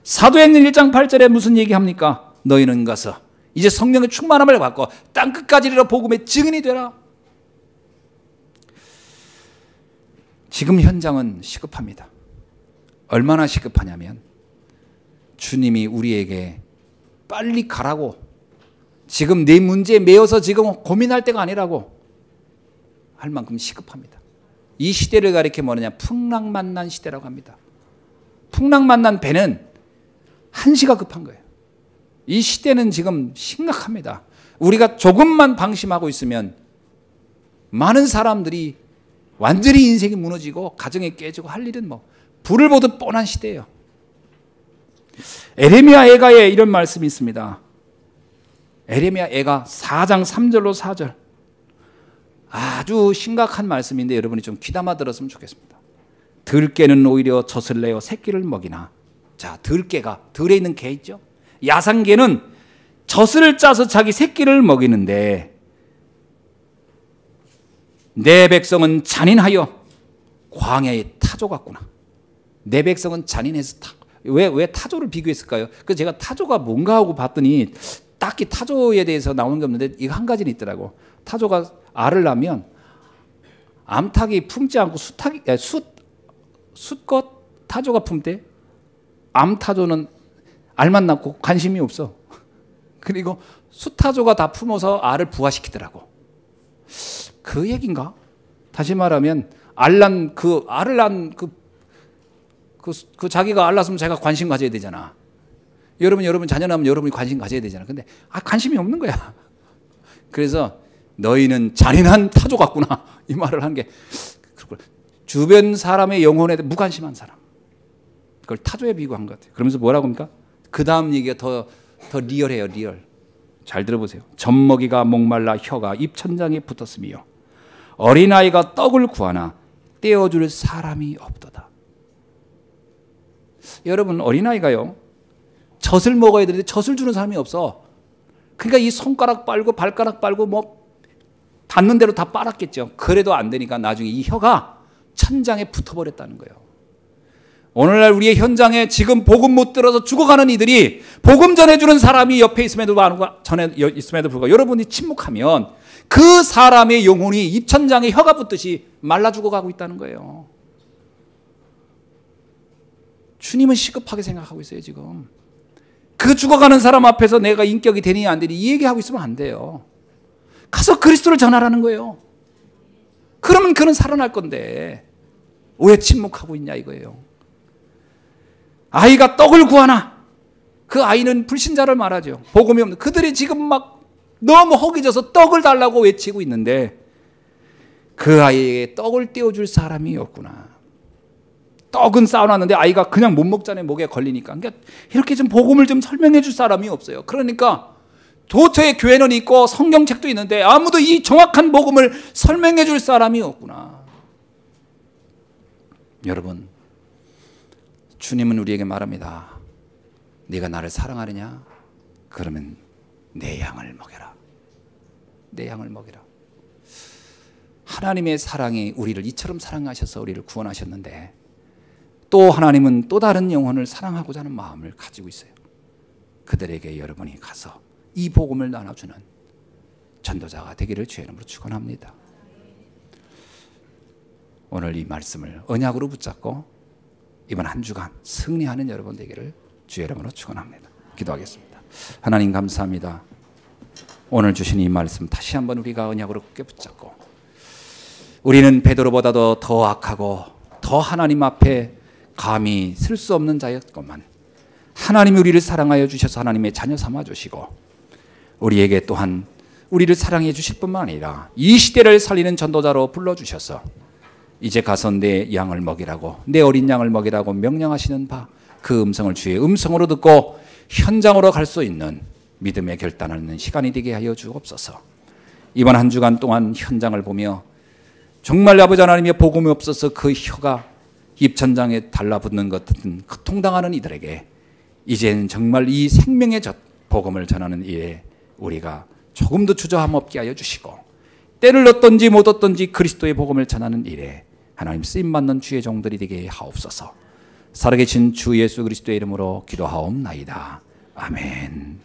A: 사도행전 1장 8절에 무슨 얘기합니까? 너희는 가서 이제 성령의 충만함을 받고 땅끝까지 이르러 복음의 증인이 되라. 지금 현장은 시급합니다. 얼마나 시급하냐면 주님이 우리에게 빨리 가라고, 지금 내 문제에 매여서 지금 고민할 때가 아니라고 할 만큼 시급합니다. 이 시대를 가리켜 뭐냐? 풍랑만난 시대라고 합니다. 풍랑만난 배는 한시가 급한 거예요. 이 시대는 지금 심각합니다. 우리가 조금만 방심하고 있으면 많은 사람들이 완전히 인생이 무너지고 가정이 깨지고 할 일은 뭐 불을 보듯 뻔한 시대예요. 에레미야 애가에 이런 말씀이 있습니다. 에레미야 애가 4장 3절로 4절. 아주 심각한 말씀인데 여러분이 좀 귀담아 들었으면 좋겠습니다. 들깨는 오히려 젖을 내어 새끼를 먹이나. 자, 들깨가, 들에 있는 개 있죠? 야상개는 젖을 짜서 자기 새끼를 먹이는데 내 백성은 잔인하여 광야의 타조 같구나. 내 백성은 잔인해서 왜 타조를 비교했을까요? 그래서 제가 타조가 뭔가 하고 봤더니 딱히 타조에 대해서 나오는 게 없는데 이거 한 가지는 있더라고. 타조가 알을 낳으면 암탉이 품지 않고 숫것 타조가 품대. 암타조는 알만 낳고 관심이 없어. 그리고 숫타조가 다 품어서 알을 부화시키더라고. 그 얘기인가? 다시 말하면 알을 낳은 그 자기가 알 낳았으면 자기가 관심 가져야 되잖아. 여러분 자녀 낳으면 여러분이 관심 가져야 되잖아. 근데 관심이 없는 거야. 그래서 너희는 잔인한 타조 같구나 이 말을 한 게, 주변 사람의 영혼에 무관심한 사람, 그걸 타조에 비교한 것 같아요. 그러면서 뭐라고 합니까? 그 다음 얘기가 더 리얼해요. 리얼. 잘 들어보세요. 젖먹이가 목말라 혀가 입천장에 붙었으며 어린아이가 떡을 구하나 떼어줄 사람이 없도다. 여러분, 어린아이가요 젖을 먹어야 되는데 젖을 주는 사람이 없어. 그러니까 이 손가락 빨고 발가락 빨고 뭐 닿는 대로 다 빨았겠죠. 그래도 안 되니까 나중에 이 혀가 천장에 붙어버렸다는 거예요. 오늘날 우리의 현장에 지금 복음 못 들어서 죽어가는 이들이 복음 전해주는 사람이 옆에 있음에도 불구하고 여러분이 침묵하면 그 사람의 영혼이 입천장에 혀가 붙듯이 말라 죽어가고 있다는 거예요. 주님은 시급하게 생각하고 있어요. 지금 그 죽어가는 사람 앞에서 내가 인격이 되니 안 되니 이 얘기하고 있으면 안 돼요. 가서 그리스도를 전하라는 거예요. 그러면 그는 살아날 건데 왜 침묵하고 있냐 이거예요. 아이가 떡을 구하나. 그 아이는 불신자를 말하죠. 복음이 없는 그들이 지금 막 너무 허기져서 떡을 달라고 외치고 있는데 그 아이에게 떡을 떼어줄 사람이 없구나. 떡은 쌓아놨는데 아이가 그냥 못 먹잖아요. 목에 걸리니까. 그러니까 이렇게 좀 복음을 좀 설명해 줄 사람이 없어요. 그러니까 도처에 교회는 있고 성경책도 있는데 아무도 이 정확한 복음을 설명해 줄 사람이 없구나. 여러분, 주님은 우리에게 말합니다. 네가 나를 사랑하느냐? 그러면 내 양을 먹여라. 내 양을 먹여라. 하나님의 사랑이 우리를 이처럼 사랑하셔서 우리를 구원하셨는데 또 하나님은 또 다른 영혼을 사랑하고자 하는 마음을 가지고 있어요. 그들에게 여러분이 가서 이 복음을 나눠주는 전도자가 되기를 주의 이름으로 축원합니다. 오늘 이 말씀을 언약으로 붙잡고 이번 한 주간 승리하는 여러분 되기를 주의 이름으로 축원합니다. 기도하겠습니다. 하나님 감사합니다. 오늘 주신 이 말씀 다시 한번 우리가 언약으로 굳게 붙잡고 우리는 베드로보다도 더 악하고 더 하나님 앞에 감히 쓸 수 없는 자였건만 하나님이 우리를 사랑하여 주셔서 하나님의 자녀 삼아 주시고 우리에게 또한 우리를 사랑해 주실 뿐만 아니라 이 시대를 살리는 전도자로 불러주셔서 이제 가서 내 양을 먹이라고, 내 어린 양을 먹이라고 명령하시는 바, 그 음성을 주의 음성으로 듣고 현장으로 갈 수 있는 믿음의 결단하는 시간이 되게 하여 주옵소서. 이번 한 주간 동안 현장을 보며 정말 아버지 하나님의 복음이 없어서 그 혀가 입천장에 달라붙는 것 같은 고통당하는 이들에게 이제는 정말 이 생명의 복음을 전하는 일에 우리가 조금도 주저함 없게 하여 주시고, 때를 얻든지 못 얻든지 그리스도의 복음을 전하는 일에 하나님 쓰임받는 주의 종들이 되게 하옵소서. 살아계신 주 예수 그리스도의 이름으로 기도하옵나이다. 아멘.